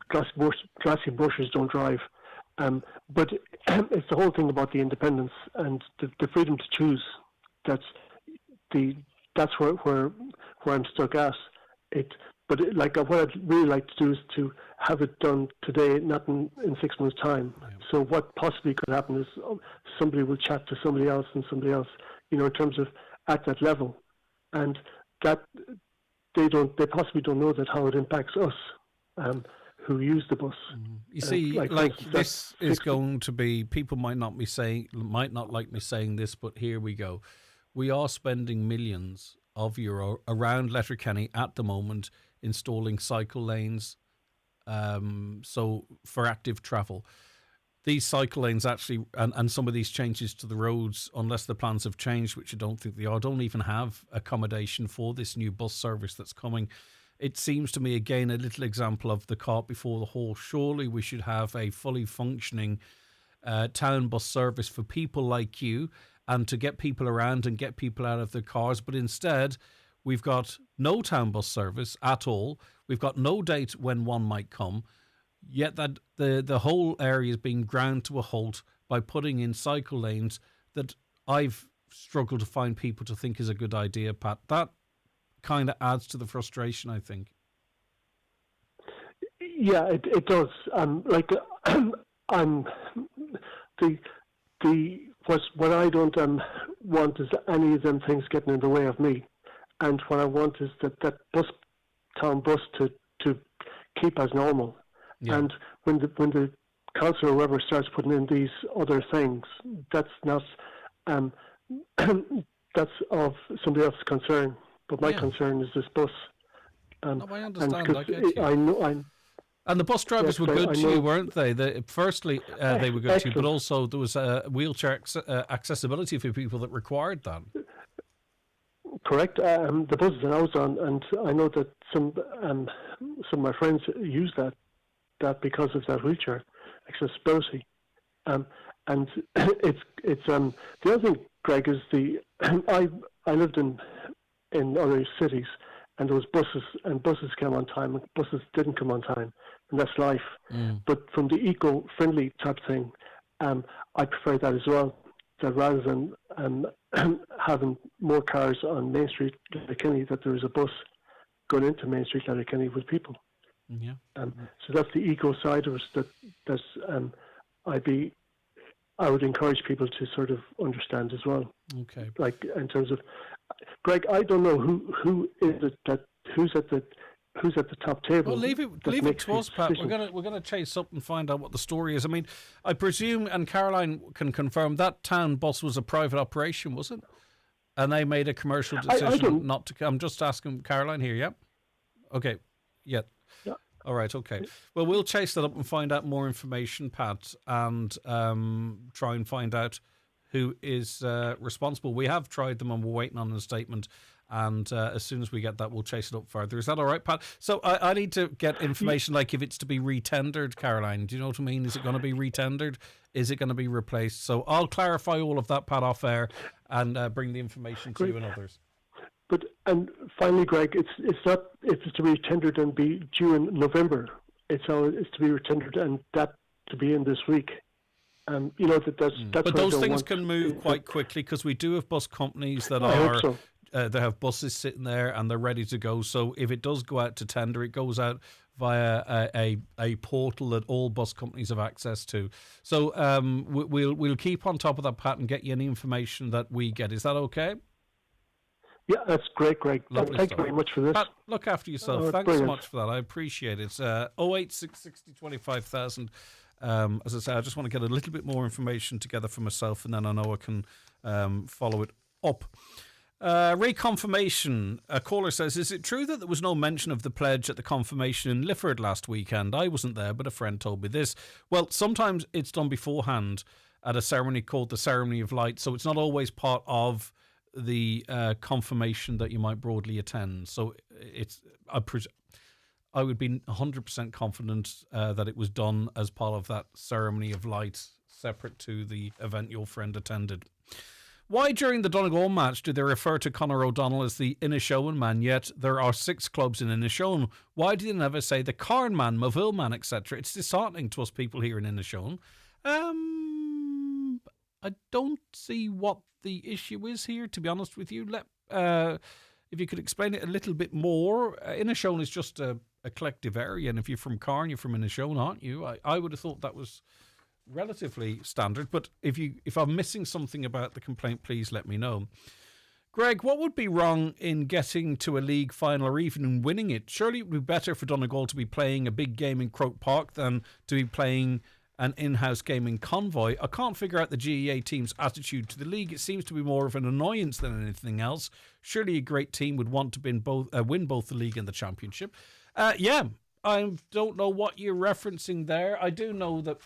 Q: glossy brochures don't drive, but it's the whole thing about the independence and the freedom to choose. That's where I'm stuck at it. But what I'd really like to do is to have it done today, not in 6 months' time. Yeah. So what possibly could happen is somebody will chat to somebody else and somebody else, in terms of at that level, and that they possibly don't know that how it impacts us who use the bus.
B: You see, this is going to be, people might not like me saying this, but here we go. We are spending millions of euro around Letterkenny at the moment installing cycle lanes, so for active travel. These cycle lanes actually, and some of these changes to the roads, unless the plans have changed, which I don't think they are, don't even have accommodation for this new bus service that's coming. It seems to me, again, a little example of the cart before the horse. Surely we should have a fully functioning town bus service for people like you, and to get people around and get people out of their cars. But instead, we've got no town bus service at all. We've got no date when one might come. Yet that the whole area is being ground to a halt by putting in cycle lanes that I've struggled to find people to think is a good idea, Pat. That kind of adds to the frustration, I think.
Q: Yeah, it does. What I don't want is any of them things getting in the way of me, and what I want is that town bus to keep as normal.
B: Yeah.
Q: And when the council or whoever starts putting in these other things, that's not that's of somebody else's concern. But my concern is this bus.
B: No, I understand. I get you.
Q: I know.
B: And the bus drivers were good to you, weren't they? Firstly, they were good to you, but also there was wheelchair accessibility for people that required that.
Q: Correct. The buses that I was on, and I know that some of my friends use that because of that wheelchair accessibility. And it's the other thing, Greg, is I lived in other cities, and there was buses, and buses came on time, and buses didn't come on time, and that's life. But from the eco-friendly type thing, I prefer that as well. That rather than having more cars on Main Street, Letterkenny, that there is a bus going into Main Street, Letterkenny with people.
B: Yeah.
Q: So that's the eco side of it. I would encourage people to sort of understand as well.
B: Okay.
Q: Like in terms of, Greg, I don't know who's at the top table.
B: Well, leave it to us, Pat. We're gonna chase up and find out what the story is. I mean, I presume, and Caroline can confirm, that town bus was a private operation, was it? And they made a commercial decision not to. I'm just asking Caroline here. Yeah. Okay. Yeah. All right, okay. Well, we'll chase that up and find out more information, Pat, and try and find out who is responsible. We have tried them and we're waiting on a statement, and as soon as we get that, we'll chase it up further. Is that all right, Pat? So I need to get information, like if it's to be retendered, Caroline. Do you know what I mean? Is it going to be retendered? Is it going to be replaced? So I'll clarify all of that, Pat, off air, and bring the information to you and others.
Q: And finally, Greg, it's not if it's to be tendered and be due in November. It's to be retendered and that to be in this week. That's.
B: But those things can move quite quickly, because we do have bus companies that are they have buses sitting there and they're ready to go. So if it does go out to tender, it goes out via a portal that all bus companies have access to. So we'll keep on top of that, Pat, and get you any information that we get. Is that okay?
Q: Yeah, that's great, Greg. Thank you very much for this.
B: Pat, look after yourself. Thanks so much for that. I appreciate it. 08660 25,000. As I say, I just want to get a little bit more information together for myself, and then I know I can follow it up. Reconfirmation. A caller says, is it true that there was no mention of the pledge at the confirmation in Lifford last weekend? I wasn't there, but a friend told me this. Well, sometimes it's done beforehand at a ceremony called the Ceremony of Light, so it's not always part of the confirmation that you might broadly attend. So I would be 100% confident that it was done as part of that Ceremony of Light, separate to the event your friend attended. Why during the Donegal match do they refer to Conor O'Donnell as the Inishowen man, yet there are 6 clubs in Inishowen? Why do they never say the Carn man, Moville man, etc.? It's disheartening to us people here in Inishowen. I don't see what the issue is here, to be honest with you. If you could explain it a little bit more. Inishowen is just a collective area, and if you're from Carn, you're from Inishowen, aren't you? I would have thought that was relatively standard, but if I'm missing something about the complaint, please let me know. Greg, what would be wrong in getting to a league final or even winning it? Surely it would be better for Donegal to be playing a big game in Croke Park than to be playing an in-house game in Convoy. I can't figure out the GEA team's attitude to the league. It seems to be more of an annoyance than anything else. Surely a great team would want to win both the league and the championship. I don't know what you're referencing there. I do know that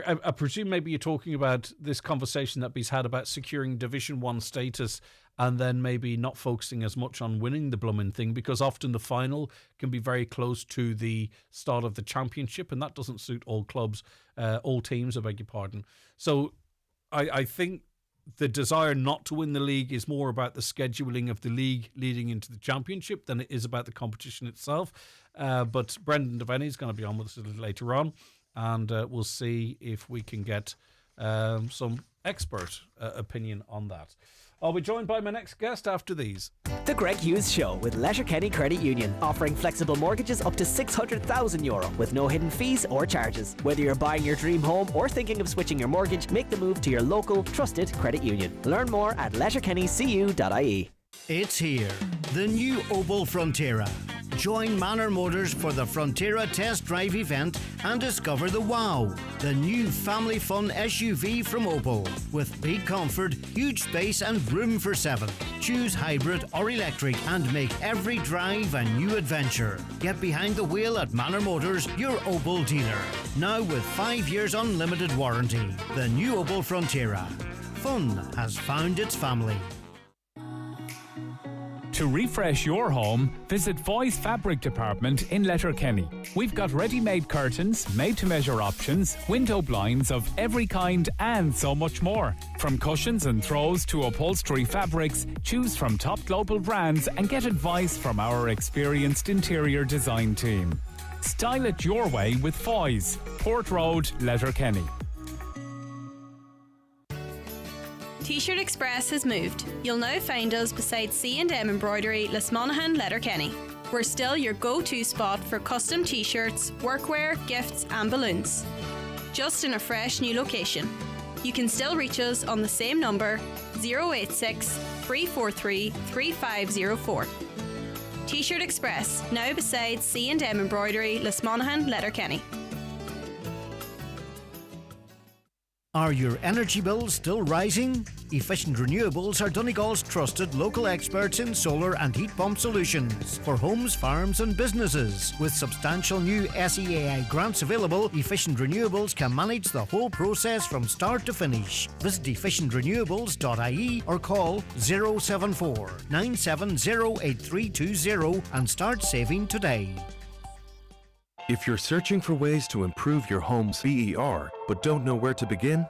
B: I presume maybe you're talking about this conversation that he's had about securing Division 1 status and then maybe not focusing as much on winning the blooming thing, because often the final can be very close to the start of the championship, and that doesn't suit all clubs, all teams, I beg your pardon. So I think the desire not to win the league is more about the scheduling of the league leading into the championship than it is about the competition itself. But Brendan Devaney is going to be on with us a little later on, and we'll see if we can get some expert opinion on that. I'll be joined by my next guest after these.
L: The Greg Hughes Show with Letterkenny Credit Union, offering flexible mortgages up to €600,000 with no hidden fees or charges. Whether you're buying your dream home or thinking of switching your mortgage, make the move to your local, trusted credit union. Learn more at letterkennycu.ie.
N: It's here, the new Opel Frontera. Join Manor Motors for the Frontera test drive event and discover the wow, the new family fun SUV from Opel. With big comfort, huge space and room for 7. Choose hybrid or electric and make every drive a new adventure. Get behind the wheel at Manor Motors, your Opel dealer. Now with 5 years unlimited warranty. The new Opel Frontera. Fun has found its family.
R: To refresh your home, visit Foy's Fabric Department in Letterkenny. We've got ready-made curtains, made-to-measure options, window blinds of every kind and so much more. From cushions and throws to upholstery fabrics, choose from top global brands and get advice from our experienced interior design team. Style it your way with Foy's, Port Road, Letterkenny.
S: T-Shirt Express has moved. You'll now find us beside C&M Embroidery, Lismonaghan, Letterkenny. We're still your go-to spot for custom T-shirts, workwear, gifts and balloons. Just in a fresh new location. You can still reach us on the same number, 086 343 3504. T-Shirt Express, now beside C&M Embroidery, Lismonaghan, Letterkenny.
N: Are your energy bills still rising? Efficient Renewables are Donegal's trusted local experts in solar and heat pump solutions for homes, farms and businesses. With substantial new SEAI grants available, Efficient Renewables can manage the whole process from start to finish. Visit efficientrenewables.ie or call 074 970 8320 and start saving today.
T: If you're searching for ways to improve your home's BER but don't know where to begin,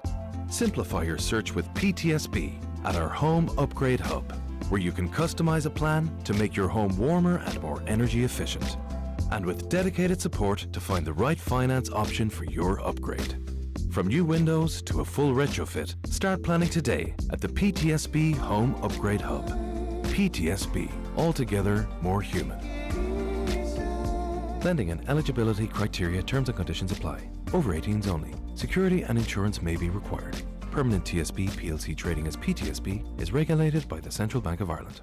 T: simplify your search with PTSB at our Home Upgrade Hub, where you can customize a plan to make your home warmer and more energy efficient, and with dedicated support to find the right finance option for your upgrade. From new windows to a full retrofit, start planning today at the PTSB Home Upgrade Hub. PTSB, altogether more human. Lending and eligibility criteria, terms and conditions apply. Over 18s only. Security and insurance may be required. Permanent TSB PLC trading as PTSB is regulated by the Central Bank of Ireland.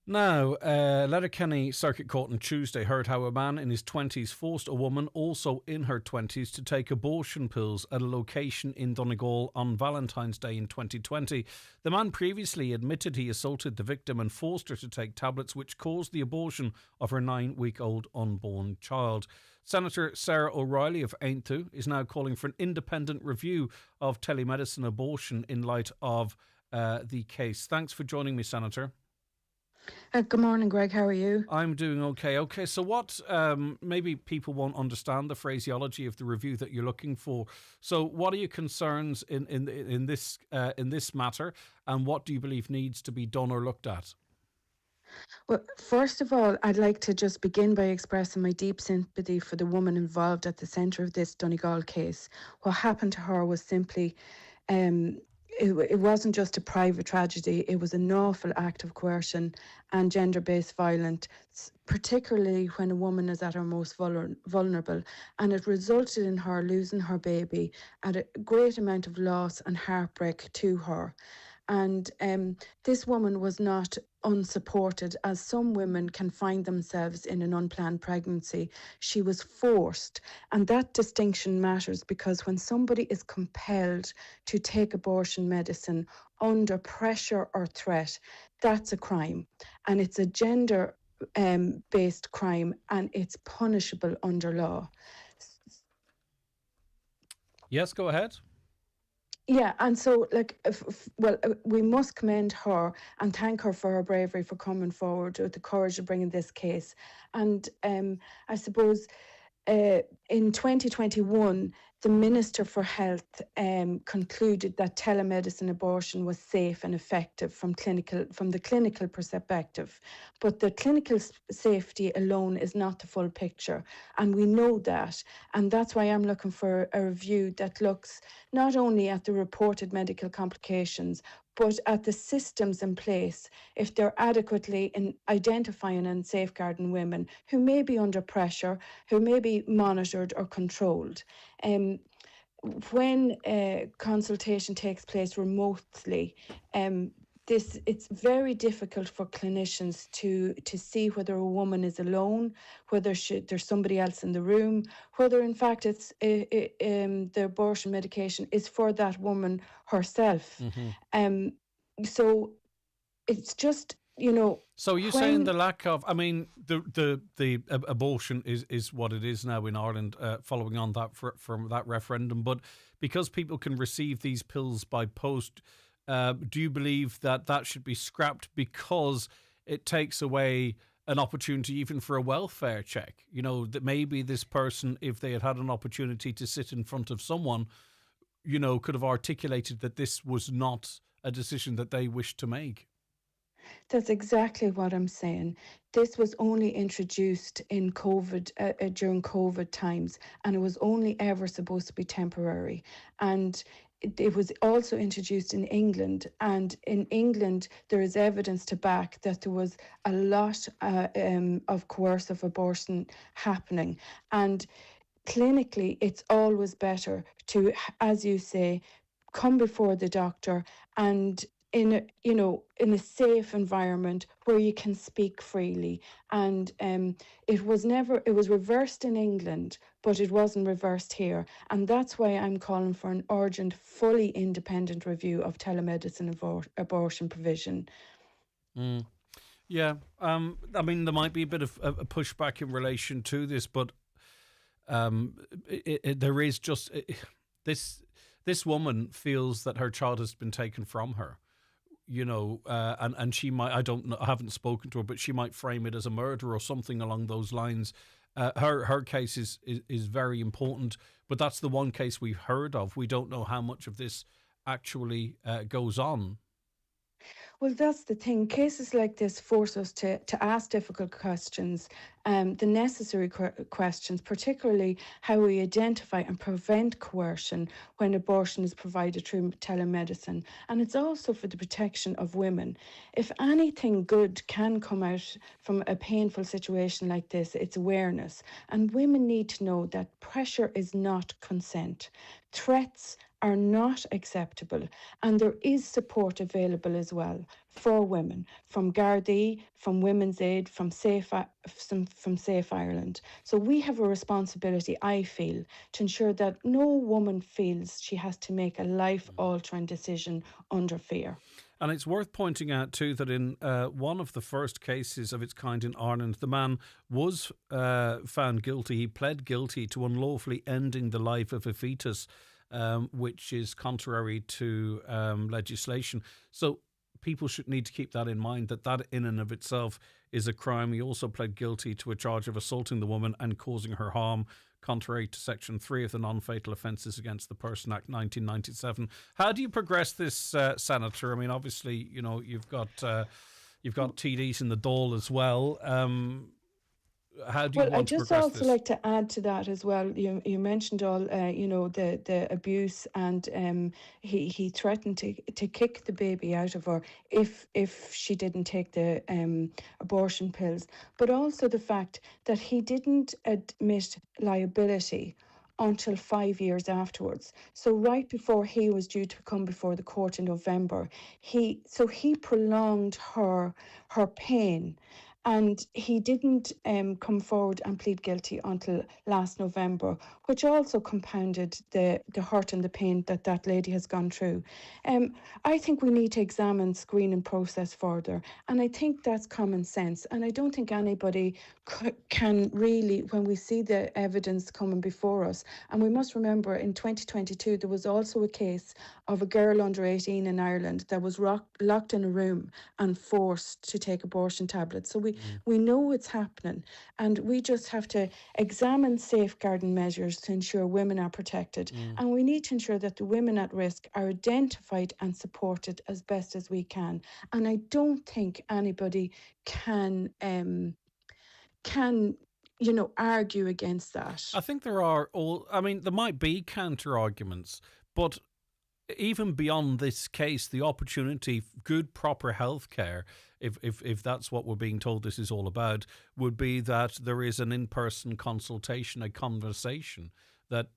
B: Now, Letterkenny Circuit Court on Tuesday heard how a man in his 20s forced a woman also in her 20s to take abortion pills at a location in Donegal on Valentine's Day in 2020. The man previously admitted he assaulted the victim and forced her to take tablets which caused the abortion of her 9-week-old unborn child. Senator Sarah O'Reilly of Aintu is now calling for an independent review of telemedicine abortion in light of the case. Thanks for joining me, Senator.
U: Good morning, Greg. How are you?
B: I'm doing okay. Okay, so what, maybe people won't understand the phraseology of the review that you're looking for. So what are your concerns in this matter, and what do you believe needs to be done or looked at?
U: Well, first of all, I'd like to just begin by expressing my deep sympathy for the woman involved at the centre of this Donegal case. What happened to her was simply... It wasn't just a private tragedy, it was an awful act of coercion and gender-based violence, particularly when a woman is at her most vulnerable. And it resulted in her losing her baby at a great amount of loss and heartbreak to her. And this woman was not unsupported, as some women can find themselves in an unplanned pregnancy. She was forced, and that distinction matters, because when somebody is compelled to take abortion medicine under pressure or threat, that's a crime, and it's a gender based crime, and it's punishable under law.
B: Yes, go ahead.
U: Yeah, and so, we must commend her and thank her for her bravery for coming forward with the courage of bringing this case. And I suppose in 2021, the Minister for Health concluded that telemedicine abortion was safe and effective from the clinical perspective. But the clinical safety alone is not the full picture, and we know that. And that's why I'm looking for a review that looks not only at the reported medical complications, but at the systems in place, if they're adequately in identifying and safeguarding women who may be under pressure, who may be monitored or controlled. When consultation takes place remotely, it's very difficult for clinicians to see whether a woman is alone, whether there's somebody else in the room, whether in fact the abortion medication is for that woman herself. So it's just,
B: So you're saying the lack of, I mean, the abortion is what it is now in Ireland, following on that from that referendum. But because people can receive these pills by post, do you believe that should be scrapped because it takes away an opportunity even for a welfare check? That maybe this person, if they had an opportunity to sit in front of someone, could have articulated that this was not a decision that they wished to make.
U: That's exactly what I'm saying. This was only introduced in COVID, during COVID times, and it was only ever supposed to be temporary. And it was also introduced in England, and in England there is evidence to back that there was a lot of coercive abortion happening. And clinically, it's always better to, as you say, come before the doctor and in a safe environment where you can speak freely. And it was reversed in England, but it wasn't reversed here. And that's why I'm calling for an urgent, fully independent review of telemedicine abortion provision.
B: Yeah. I mean, there might be a bit of a pushback in relation to this, but there is just this woman feels that her child has been taken from her. And she might, I don't know, I haven't spoken to her, but she might frame it as a murder or something along those lines. Her case is very important, but that's the one case we've heard of. We don't know how much of this actually goes on.
U: Well, that's the thing. Cases like this force us to ask difficult questions, the necessary questions, particularly how we identify and prevent coercion when abortion is provided through telemedicine. And it's also for the protection of women. If anything good can come out from a painful situation like this, it's awareness. And women need to know that pressure is not consent. Threats are not acceptable, and there is support available as well for women from Gardaí, from Women's Aid, from Safe Ireland. So we have a responsibility, I feel, to ensure that no woman feels she has to make a life-altering decision under fear.
B: And it's worth pointing out too that in one of the first cases of its kind in Ireland, the man was found guilty. He pled guilty to unlawfully ending the life of a fetus, which is contrary to legislation. So people should need to keep that in mind, that in and of itself is a crime. He also pled guilty to a charge of assaulting the woman and causing her harm, contrary to Section 3 of the Non-Fatal Offences Against the Person Act 1997. How do you progress this, Senator? I mean, obviously, you've got TDs in the Dáil as well. How do you want to progress this?
U: I'd just also like to add to that as well. You mentioned all, the abuse, and he threatened to kick the baby out of her if she didn't take the abortion pills. But also the fact that he didn't admit liability until 5 years afterwards. So right before he was due to come before the court in November, he prolonged her pain. And he didn't come forward and plead guilty until last November, which also compounded the hurt and the pain that lady has gone through. I think we need to examine screening process further, and I think that's common sense. And I don't think anybody can really, when we see the evidence coming before us, and we must remember in 2022 there was also a case of a girl under 18 in Ireland that was locked in a room and forced to take abortion tablets. So We know it's happening, and we just have to examine safeguarding measures to ensure women are protected. And we need to ensure that the women at risk are identified and supported as best as we can. And I don't think anybody can argue against that.
B: I think there might be counter arguments, but even beyond this case, the opportunity, good, proper healthcare, if that's what we're being told this is all about, would be that there is an in-person consultation, a conversation that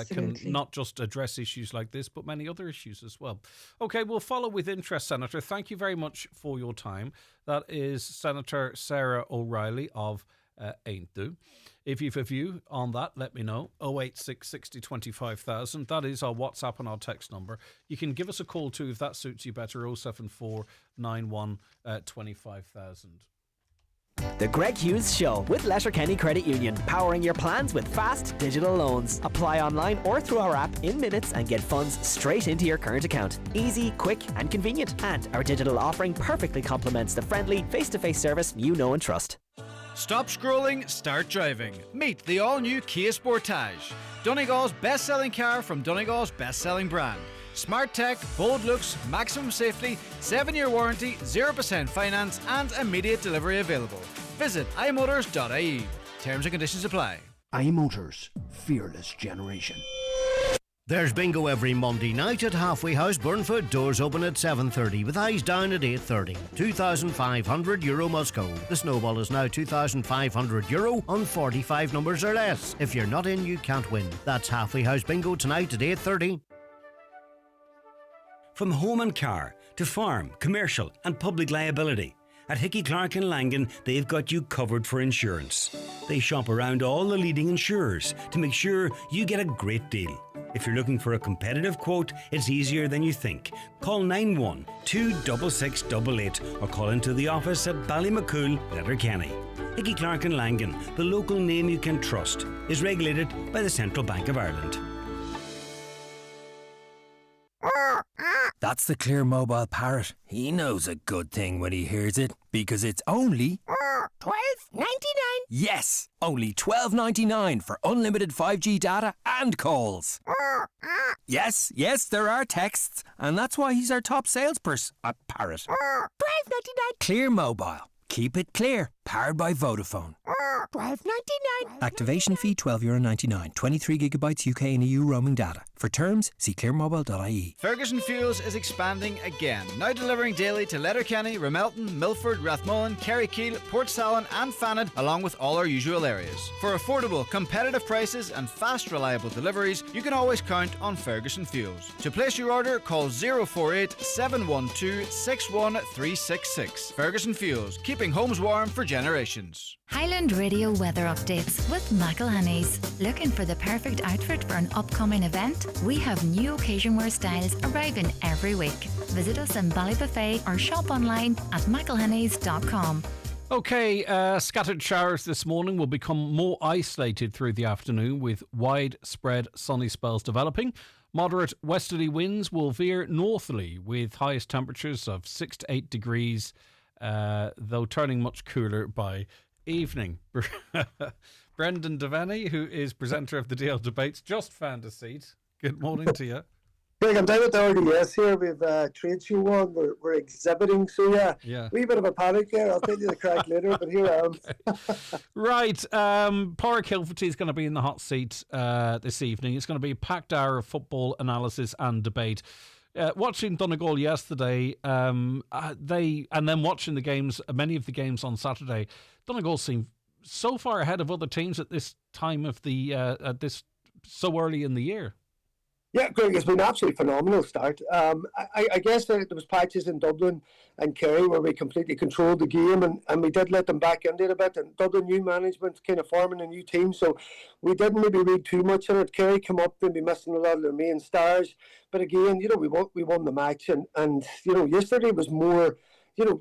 B: can not just address issues like this, but many other issues as well. Okay, we'll follow with interest, Senator. Thank you very much for your time. That is Senator Sarah O'Reilly of Aintu. If you've a view on that, let me know. 086 60 25,000. That is our WhatsApp and our text number. You can give us a call too if that suits you better. 074 91 25,000.
L: The Greg Hughes Show with Letterkenny Credit Union, powering your plans with fast digital loans. Apply online or through our app in minutes and get funds straight into your current account. Easy, quick and convenient. And our digital offering perfectly complements the friendly face-to-face service you know and trust.
D: Stop scrolling, start driving. Meet the all-new Kia Sportage, Donegal's best-selling car from Donegal's best-selling brand. Smart tech, bold looks, maximum safety, 7-year warranty, 0% finance and immediate delivery available. Visit imotors.ie. Terms and conditions apply.
V: iMotors, fearless generation.
N: There's bingo every Monday night at Halfway House, Burnfoot. Doors open at 7:30 with eyes down at 8:30. €2,500 must go. The snowball is now €2,500 on 45 numbers or less. If you're not in, you can't win. That's Halfway House bingo tonight at 8:30.
W: From home and car to farm, commercial and public liability, at Hickey Clark and Langan, they've got you covered for insurance. They shop around all the leading insurers to make sure you get a great deal. If you're looking for a competitive quote, it's easier than you think. Call 91-26688 or call into the office at Ballymacool, Letterkenny. Hickey Clark and Langan, the local name you can trust, is regulated by the Central Bank of Ireland.
X: That's the Clear Mobile Parrot. He knows a good thing when he hears it, because it's only
Y: $12.99.
X: Yes, only $12.99 for unlimited 5G data and calls. Yes, there are texts, and that's why he's our top salesperson at Parrot.
Y: $12.99.
X: Clear Mobile. Keep it clear. Powered by Vodafone.
Y: $12.99.
X: Activation fee €12.99. 23 gigabytes UK and EU roaming data. For terms, see clearmobile.ie.
D: Ferguson Fuels is expanding again, now delivering daily to Letterkenny, Ramelton, Milford, Rathmullen, Kerrykeele, Port Salon and Fanad, along with all our usual areas. For affordable, competitive prices and fast, reliable deliveries, you can always count on Ferguson Fuels. To place your order, call 048 712 61366. Ferguson Fuels, keeping homes warm for generations.
O: Highland Radio weather updates with McElhenney's. Looking for the perfect outfit for an upcoming event? We have new occasion wear styles arriving every week. Visit us in Ballybuffet or shop online at mcelhenneys.com.
B: Okay, scattered showers this morning will become more isolated through the afternoon with widespread sunny spells developing. Moderate westerly winds will veer northerly with highest temperatures of 6 to 8 degrees, though turning much cooler by evening. Brendan Devaney, who is presenter of the DL Debates, just found a seat. Good morning to you.
Z: Greg, I'm down at the RDS here. We've trade show on. We're exhibiting, so yeah. Wee bit of a panic here. I'll tell you the crack later, but here I am.
B: Right, Pádraig Kilferty is going to be in the hot seat this evening. It's going to be a packed hour of football analysis and debate. Watching Donegal yesterday, and then watching the games, many of the games on Saturday, Donegal seem so far ahead of other teams at this time of the so early in the year.
Z: Yeah, Greg, it's been an absolutely phenomenal start. I guess there was patches in Dublin and Kerry where we completely controlled the game, and we did let them back into it a bit. And Dublin, new management, kind of forming a new team, so we didn't maybe read too much in it. Kerry come up, maybe missing a lot of their main stars, but again, we won the match, and yesterday was more.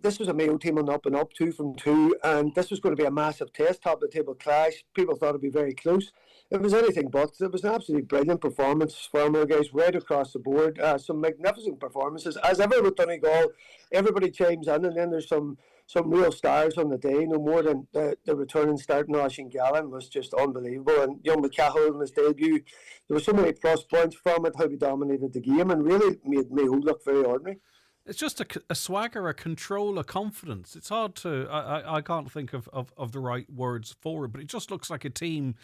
Z: This was a Mayo team on up and up, 2 from 2, and this was going to be a massive test, top of the table clash. People thought it'd be very close. it was anything but. It was an absolutely brilliant performance from our guys right across the board. Some magnificent performances. As ever with Donegal, everybody chimes in, and then there's some real stars on the day, no more than the returning start, Oisín Gallen was just unbelievable. And young McCahill in his debut, there were so many plus points from it, how he dominated the game and really made Mayo look very ordinary.
B: It's just a swagger, a control, a confidence. It's hard to, I can't think of the right words for it, but it just looks like a team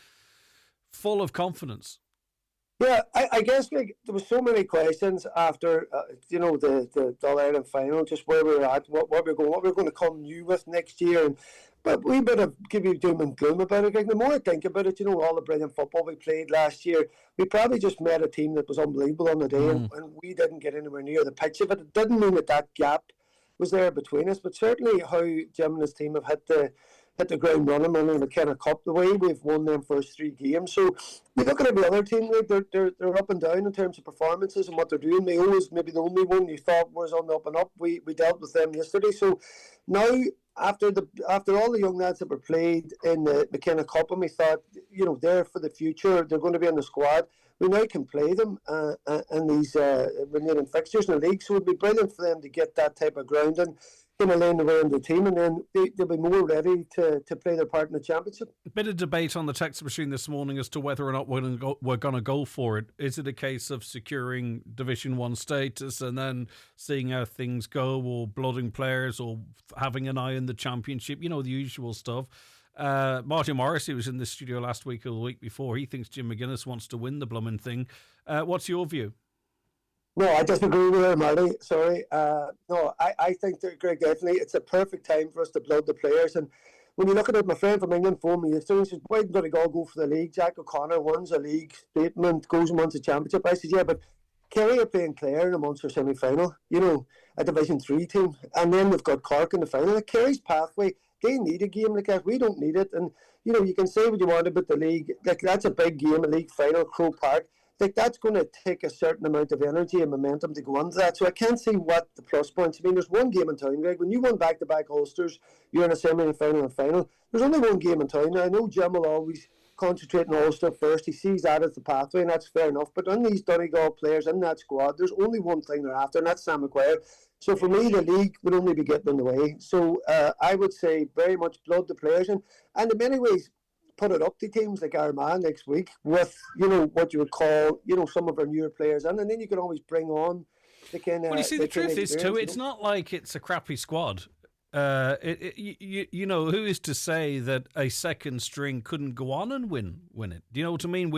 B: full of confidence.
Z: Yeah, I guess like, there were so many questions after the All-Ireland final, just where we were at, what we're going to come new with next year, but we bit of give you doom and gloom about it. Like, the more I think about it, all the brilliant football we played last year, we probably just met a team that was unbelievable on the day, and we didn't get anywhere near the pitch of it. It didn't mean that gap was there between us, but certainly how Jim and his team have hit the ground running in the McKenna Cup, the way we've won them first 3 games. So we look at every other team, they're up and down in terms of performances and what they're doing. Mayo is maybe the only one you thought was on the up and up. We dealt with them yesterday. So now, after all the young lads that were played in the McKenna Cup, and we thought, they're for the future, they're going to be in the squad, we now can play them in these remaining fixtures in the league. So it would be brilliant for them to get that type of grounding, laying around the team, and then they'll be more ready to play their part in the championship.
B: A bit of debate on the text machine this morning as to whether or not we're going to go for it. Is it a case of securing Division 1 status and then seeing how things go, or blooding players, or having an eye in the championship? The usual stuff. Martin Morrissey was in the studio last week or the week before. He thinks Jim McGuinness wants to win the blooming thing. What's your view?
Z: No, I disagree with her, Marty. Sorry. No, I think that, Greg, definitely it's a perfect time for us to blood the players. And when you look at it, my friend from England phoned me yesterday and said, why didn't Donegal go for the league? Jack O'Connor wins a league statement, goes and wins a championship. I said, yeah, but Kerry are playing Clare in a Munster semi-final, a Division 3 team. And then we've got Cork in the final. Like, Kerry's pathway, they need a game like that. We don't need it. And, you can say what you want about the league. Like, that's a big game, a league final, Croke Park. Like, that's going to take a certain amount of energy and momentum to go into that. So I can't see what the plus points. I mean, there's one game in town, Greg. When you won back-to-back Ulsters, you're in a semi-final and final. There's only one game in town. Now, I know Jim will always concentrate on Ulster first. He sees that as the pathway, and that's fair enough. But on these Donegal players in that squad, there's only one thing they're after, and that's Sam Maguire. So for me, the league would only be getting in the way. So I would say very much blood the players. And in many ways, put it up to teams like Armagh next week with, what you would call, some of our newer players in, and then you can always bring on the kind of...
B: Well, you see, the truth is, too, it's not like it's a crappy squad. Who is to say that a second string couldn't go on and win it? Do you know what I mean?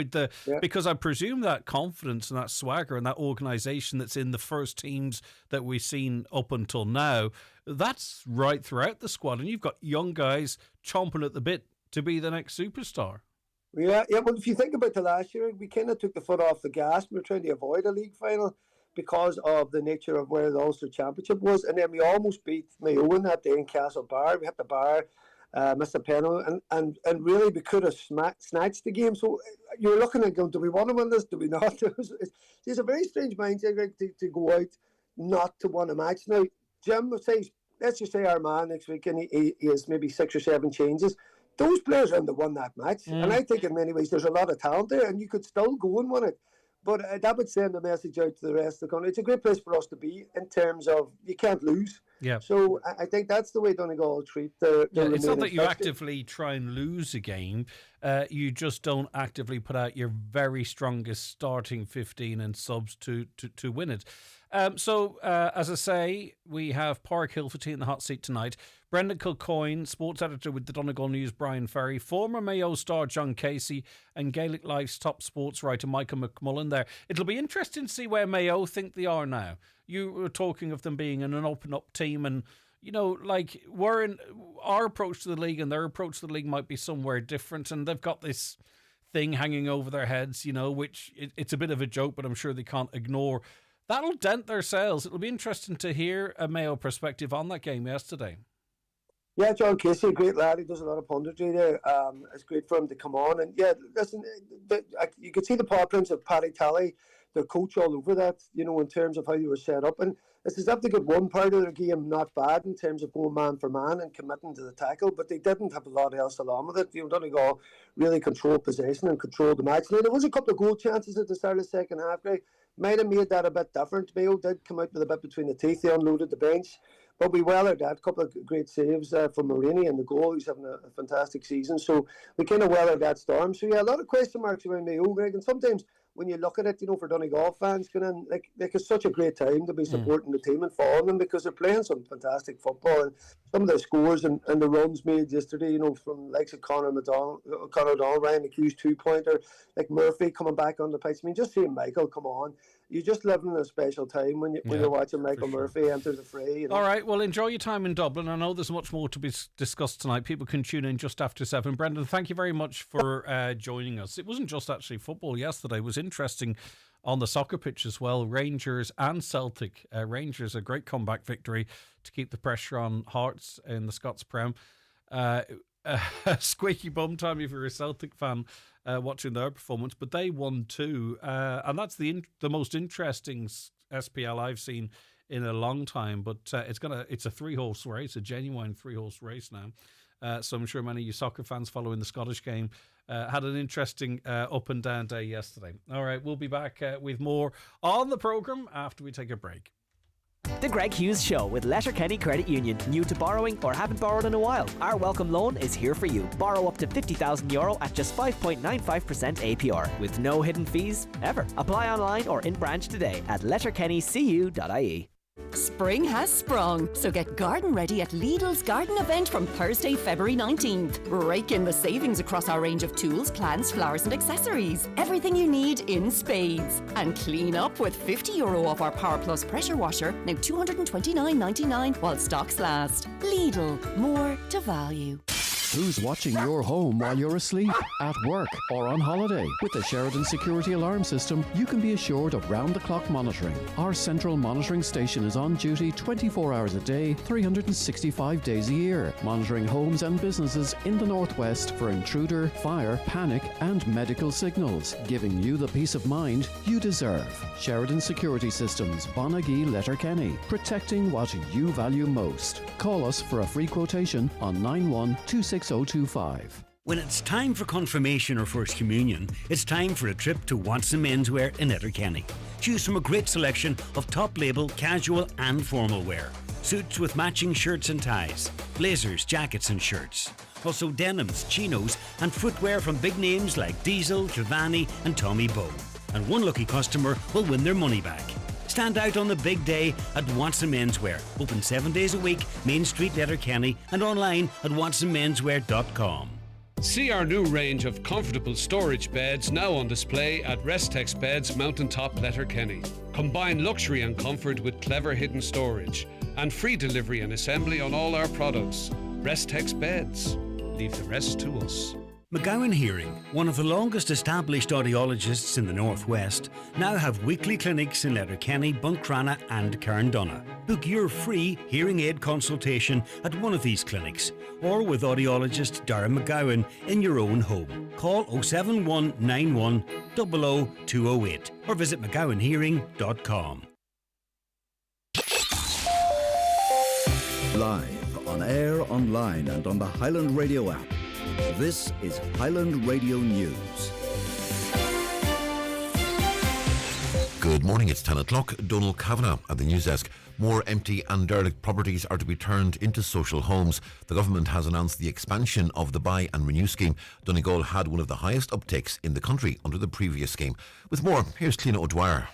B: Because I presume that confidence and that swagger and that organisation that's in the first teams that we've seen up until now, that's right throughout the squad, and you've got young guys chomping at the bit to be the next superstar.
Z: Yeah. Well, if you think about the last year, we kind of took the foot off the gas. We were trying to avoid a league final because of the nature of where the Ulster Championship was, and then we almost beat Mayo in that day in Castlebar. We hit the bar, missed a penalty, and really we could have snatched the game. So you're looking at going, do we want to win this? Do we not? It's a very strange mindset, Greg, to go out not to win a match. Now, Jim says, let's just say Armagh next week, and he has maybe 6 or 7 changes. Those players are in the won that match. And I think in many ways there's a lot of talent there, and you could still go and win it. But that would send a message out to the rest of the country. It's a great place for us to be in terms of you can't lose.
B: Yeah.
Z: So I think that's the way Donegal treat their
B: it's not that you actively try and lose a game. You just don't actively put out your very strongest starting 15 and subs to win it. So, as I say, we have Pádraig Hilferty in the hot seat tonight. Brendan Kilcoyne, sports editor with the Donegal News, Brian Ferry, former Mayo star John Casey, and Gaelic Life's top sports writer Michael McMullen there. It'll be interesting to see where Mayo think they are now. You were talking of them being an open-up team, and, our approach to the league and their approach to the league might be somewhere different, and they've got this thing hanging over their heads, which it's a bit of a joke, but I'm sure they can't ignore. That'll dent their sales. It'll be interesting to hear a Mayo perspective on that game yesterday.
Z: Yeah, John Casey, a great lad. He does a lot of punditry there. It's great for him to come on. And yeah, listen, you could see the paw prints of Paddy Talley, their coach, all over that, in terms of how they were set up. And it's as if they got one part of their game not bad in terms of going man for man and committing to the tackle, but they didn't have a lot else along with it. Donegal really controlled possession and controlled the match. Now, there was a couple of goal chances at the start of the second half, Greg. Might have made that a bit different. Mayo did come out with a bit between the teeth. They unloaded the bench. But we weathered that. A couple of great saves from Marini in the goal. He's having a fantastic season. So we kind of weathered that storm. So, yeah, a lot of question marks around Mayo, Greg. And sometimes when you look at it, for Donegal fans, like it's such a great time to be supporting the team and following them because they're playing some fantastic football. And some of the scores and the runs made yesterday, from likes of Conor O'Donnell, Ryan McHugh's 2-pointer, like Murphy coming back on the pitch. I mean, just seeing Michael come on. You're just living in a special time when you're watching Michael Murphy enter the fray.
B: All right, well, enjoy your time in Dublin. I know there's much more to be discussed tonight. People can tune in just after 7. Brendan, thank you very much for joining us. It wasn't just actually football yesterday. It was interesting on the soccer pitch as well. Rangers and Celtic. Rangers, a great comeback victory to keep the pressure on Hearts in the Scots Prem. Squeaky bum time if you're a Celtic fan watching their performance, but they won too, and that's the most interesting SPL I've seen in a long time. But it's a 3-horse race, a genuine 3-horse race now. So I'm sure many of you soccer fans following the Scottish game had an interesting up and down day yesterday. All right, we'll be back with more on the programme after we take a break.
L: The Greg Hughes Show with Letterkenny Credit Union. New to borrowing or haven't borrowed in a while? Our welcome loan is here for you. Borrow up to €50,000 at just 5.95% APR with no hidden fees ever. Apply online or in branch today at letterkennycu.ie.
A: Spring has sprung, so get garden ready at Lidl's garden event from Thursday, February 19th. Rake in the savings across our range of tools, plants, flowers and accessories. Everything you need in spades. And clean up with €50 off our Power Plus pressure washer, now $229.99 while stocks last. Lidl, more to value.
V: Who's watching your home while you're asleep, at work, or on holiday? With the Sheridan Security Alarm System, you can be assured of round-the-clock monitoring. Our central monitoring station is on duty 24 hours a day, 365 days a year, monitoring homes and businesses in the northwest for intruder, fire, panic, and medical signals, giving you the peace of mind you deserve. Sheridan Security Systems, Bonagee, Letterkenny, protecting what you value most. Call us for a free quotation on 9126. 6025.
W: When it's time for confirmation or first communion, it's time for a trip to Watson Menswear in Letterkenny. Choose from a great selection of top label, casual and formal wear. Suits with matching shirts and ties, blazers, jackets and shirts. Also denims, chinos and footwear from big names like Diesel, Giovanni and Tommy Bow. And one lucky customer will win their money back. Stand out on the big day at Watson Menswear. Open 7 days a week, Main Street, Letterkenny, and online at watsonmenswear.com.
C: See our new range of comfortable storage beds now on display at Restex Beds, Mountaintop, Letterkenny. Combine luxury and comfort with clever hidden storage and free delivery and assembly on all our products. Restex Beds. Leave the rest to us.
W: McGowan Hearing, one of the longest established audiologists in the Northwest, now have weekly clinics in Letterkenny, Buncrana and Carndonagh. Book your free hearing aid consultation at one of these clinics or with audiologist Darren McGowan in your own home. Call 07191 00208 or visit mcgowanhearing.com.
E: Live, on air, online and on the Highland Radio app. This is Highland Radio News.
F: Good morning, it's 10 o'clock. Donal Kavanagh at the news desk. More empty and derelict properties are to be turned into social homes. The government has announced the expansion of the Buy and Renew scheme. Donegal had one of the highest uptakes in the country under the previous scheme. With more, here's Cliona O'Dwyer.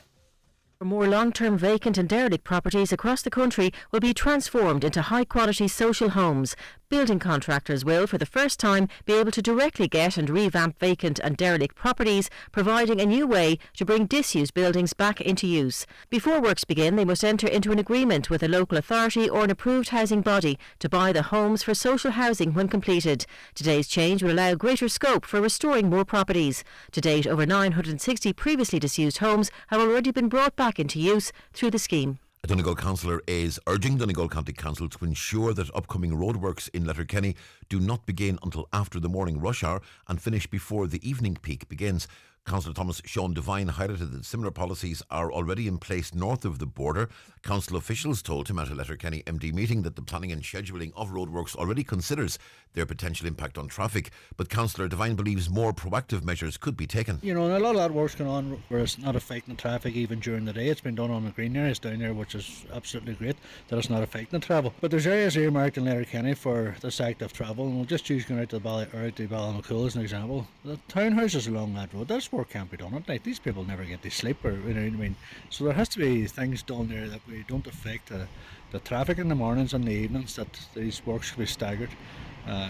G: More long-term vacant and derelict properties across the country will be transformed into high-quality social homes. Building contractors will, for the first time, be able to directly get and revamp vacant and derelict properties, providing a new way to bring disused buildings back into use. Before works begin, they must enter into an agreement with a local authority or an approved housing body to buy the homes for social housing when completed. Today's change will allow greater scope for restoring more properties. To date, over 960 previously disused homes have already been brought back into use through the scheme.
F: A Donegal councillor is urging Donegal County Council to ensure that upcoming roadworks in Letterkenny do not begin until after the morning rush hour and finish before the evening peak begins. Councillor Thomas Sean Devine highlighted that similar policies are already in place north of the border. Council officials told him at a Letterkenny MD meeting that the planning and scheduling of roadworks already considers their potential impact on traffic, but Councillor Devine believes more proactive measures could be taken.
H: You know, and a lot of that work's going on where it's not affecting traffic even during the day. It's been done on the green areas down there, which is absolutely great that it's not affecting the travel. But there's areas earmarked in Letterkenny for this active travel, and we'll just choose going out to Ballinacule as an example. The townhouses along that road, that's work can't be done at night. These people never get to sleep, or you know what I mean. So there has to be things done there that we don't affect the traffic in the mornings and the evenings. That these works should be staggered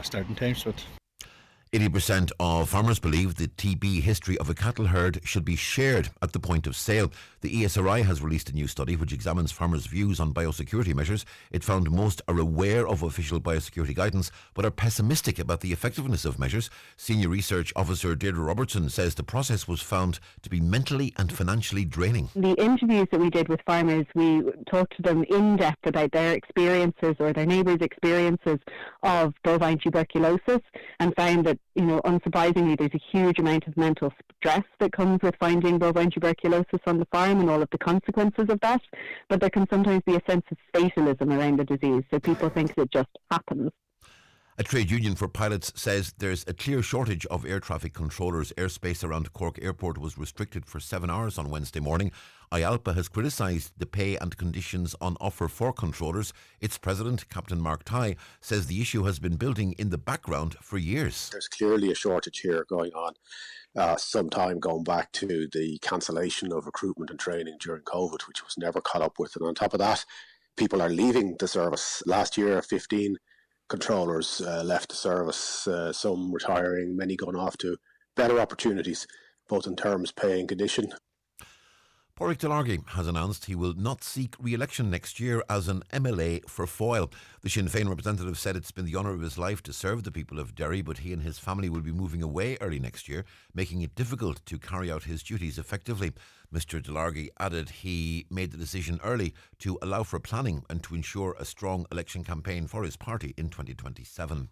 H: starting times. But
F: 80% of farmers believe the TB history of a cattle herd should be shared at the point of sale. The ESRI has released a new study which examines farmers' views on biosecurity measures. It found most are aware of official biosecurity guidance but are pessimistic about the effectiveness of measures. Senior Research Officer Deirdre Robertson says the process was found to be mentally and financially draining.
I: The interviews that we did with farmers, we talked to them in depth about their experiences or their neighbours' experiences of bovine tuberculosis, and found that, you know, unsurprisingly, there's a huge amount of mental stress that comes with finding bovine tuberculosis on the farm and all of the consequences of that. But there can sometimes be a sense of fatalism around the disease, so people think it just happens.
F: A trade union for pilots says there's a clear shortage of air traffic controllers. Airspace around Cork Airport was restricted for 7 hours on Wednesday morning. IALPA has criticised the pay and conditions on offer for controllers. Its president, Captain Mark Tighe, says the issue has been building in the background for years.
J: There's clearly a shortage here going on. Some time going back to the cancellation of recruitment and training during COVID, which was never caught up with. And on top of that, people are leaving the service. Last year, 15 controllers left the service, some retiring, many going off to better opportunities, both in terms of pay and condition.
F: Pádraig Delargy has announced he will not seek re-election next year as an MLA for Foyle. The Sinn Féin representative said it's been the honour of his life to serve the people of Derry, but he and his family will be moving away early next year, making it difficult to carry out his duties effectively. Mr Delargy added he made the decision early to allow for planning and to ensure a strong election campaign for his party in 2027.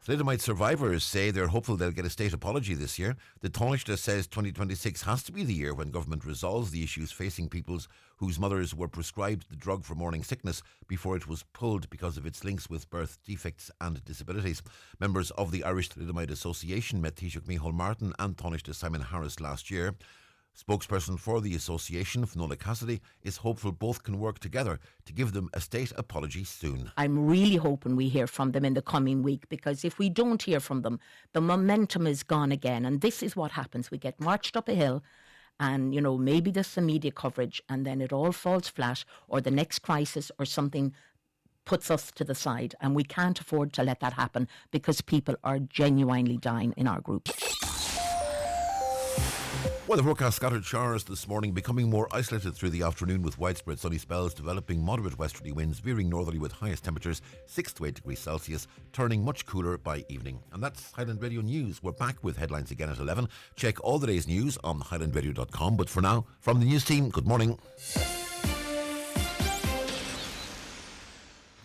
F: Thalidomide survivors say they're hopeful they'll get a state apology this year. The Taoiseach says 2026 has to be the year when government resolves the issues facing peoples whose mothers were prescribed the drug for morning sickness before it was pulled because of its links with birth defects and disabilities. Members of the Irish Thalidomide Association met Taoiseach Micheál Martin and Taoiseach Simon Harris last year. Spokesperson for the association, Finola Cassidy, is hopeful both can work together to give them a state apology soon.
K: I'm really hoping we hear from them in the coming week, because if we don't hear from them, the momentum is gone again. And this is what happens. We get marched up a hill and, you know, maybe there's some media coverage and then it all falls flat, or the next crisis or something puts us to the side. And we can't afford to let that happen, because people are genuinely dying in our group.
F: Weather forecast: scattered showers this morning, becoming more isolated through the afternoon with widespread sunny spells, developing moderate westerly winds, veering northerly with highest temperatures 6 to 8 degrees Celsius, turning much cooler by evening. And that's Highland Radio News. We're back with headlines again at 11. Check all the day's news on highlandradio.com. But for now, from the news team, good morning.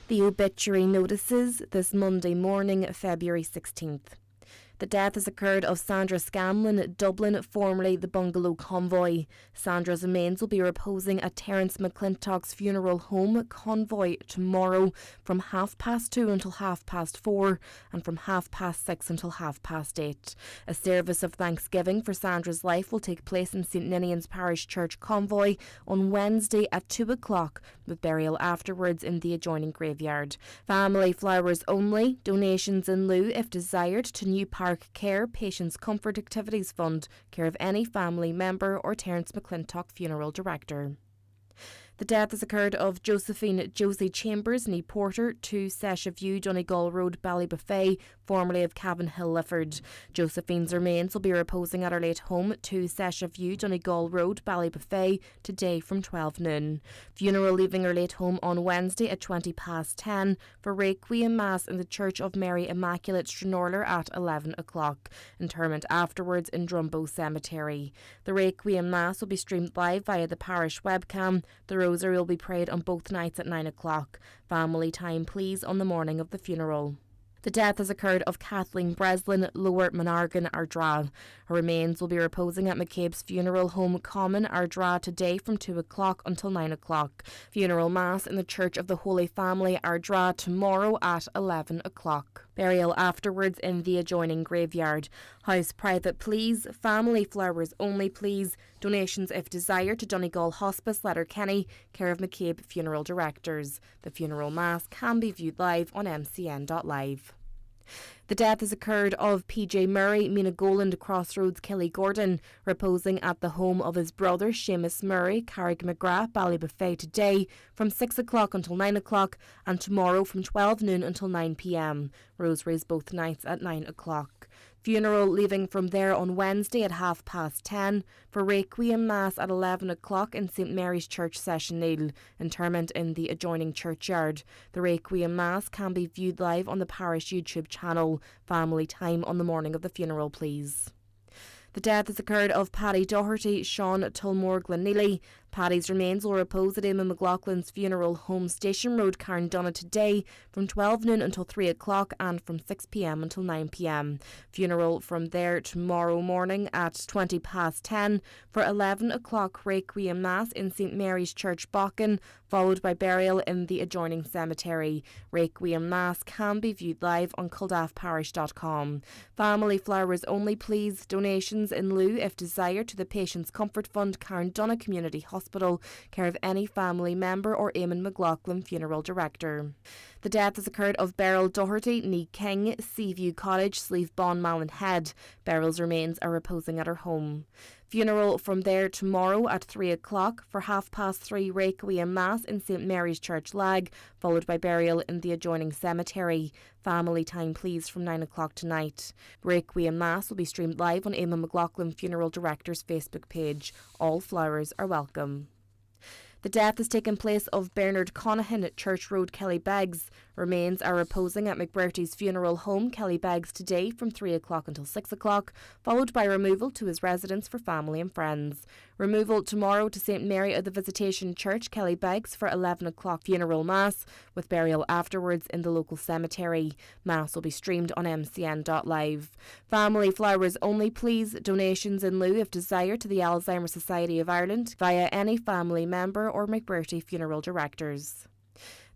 M: The obituary notices this Monday morning, February 16th. The death has occurred of Sandra Scanlon, Dublin, formerly the Bungalow Convoy. Sandra's remains will be reposing at Terence McClintock's funeral home, Convoy, tomorrow from 2:30 until 4:30 and from 6:30 until 8:30. A service of thanksgiving for Sandra's life will take place in St Ninian's Parish Church, Convoy, on Wednesday at 2 o'clock, with burial afterwards in the adjoining graveyard. Family flowers only, donations in lieu if desired to New Park Care Patients Comfort Activities Fund, care of any family member or Terence McClintock Funeral Director. The death has occurred of Josephine Josie Chambers, née Porter, 2 Sesha View, Donegal Road, Ballybuffet, formerly of Cavan Hill, Lifford. Josephine's remains will be reposing at her late home, 2 Sesha View, Donegal Road, Ballybuffet, today from 12 noon. Funeral leaving her late home on Wednesday at 10:20 for Requiem Mass in the Church of Mary Immaculate, Stranorlar at 11 o'clock. Interment afterwards in Drumbo Cemetery. The Requiem Mass will be streamed live via the parish webcam. The Rosary will be prayed on both nights at 9 o'clock. Family time, please, on the morning of the funeral. The death has occurred of Kathleen Breslin, Lower Monargan, Ardra. Her remains will be reposing at McCabe's Funeral Home Common, Ardra, today from 2 o'clock until 9 o'clock. Funeral Mass in the Church of the Holy Family, Ardra, tomorrow at 11 o'clock. Burial afterwards in the adjoining graveyard. House private please, family flowers only please. Donations if desired to Donegal Hospice, Letterkenny, care of McCabe Funeral Directors. The funeral mass can be viewed live on mcn.live. The death has occurred of PJ Murray, Mina Goland, Crossroads, Killy-Gordon, reposing at the home of his brother Seamus Murray, Carrick McGrath, Ballybuffet today from 6 o'clock until 9 o'clock and tomorrow from 12 noon until 9 p.m. Rosaries both nights at 9 o'clock. Funeral leaving from there on Wednesday at 10:30 for Requiem Mass at 11 o'clock in St Mary's Church, Session interment in the adjoining churchyard. The Requiem Mass can be viewed live on the parish YouTube channel. Family time on the morning of the funeral, please. The death has occurred of Paddy Doherty, Sean Tulmore Glenealy. Paddy's remains will repose at Eamon McLaughlin's Funeral Home, Station Road, Carndonagh today from 12 noon until 3 o'clock and from 6 p.m. until 9 p.m. Funeral from there tomorrow morning at 10:20 for 11 o'clock Requiem Mass in St Mary's Church, Bocken, followed by burial in the adjoining cemetery. Requiem Mass can be viewed live on culdaffparish.com. Family flowers only please. Donations in lieu if desired to the Patients Comfort Fund, Carndonagh Community Hospital, care of any family member or Eamon McLaughlin Funeral Director. The death has occurred of Beryl Doherty, Nee King, Seaview Cottage, Slieve Bon, Malin Head. Beryl's remains are reposing at her home. Funeral from there tomorrow at 3 o'clock for 3:30 Requiem Mass in St Mary's Church, Lag, followed by burial in the adjoining cemetery. Family time please from 9 o'clock tonight. Requiem Mass will be streamed live on Eamon McLaughlin Funeral Director's Facebook page. All flowers are welcome. The death has taken place of Bernard Conahan at Church Road, Kellybegs. Remains are reposing at McBurty's Funeral Home, Kellybegs, today from 3 o'clock until 6 o'clock, followed by removal to his residence for family and friends. Removal tomorrow to St Mary of the Visitation Church, Kellybegs, for 11 o'clock funeral mass, with burial afterwards in the local cemetery. Mass will be streamed on mcn.live. Family flowers only please. Donations in lieu if desired to the Alzheimer's Society of Ireland via any family member or McBurty Funeral Directors.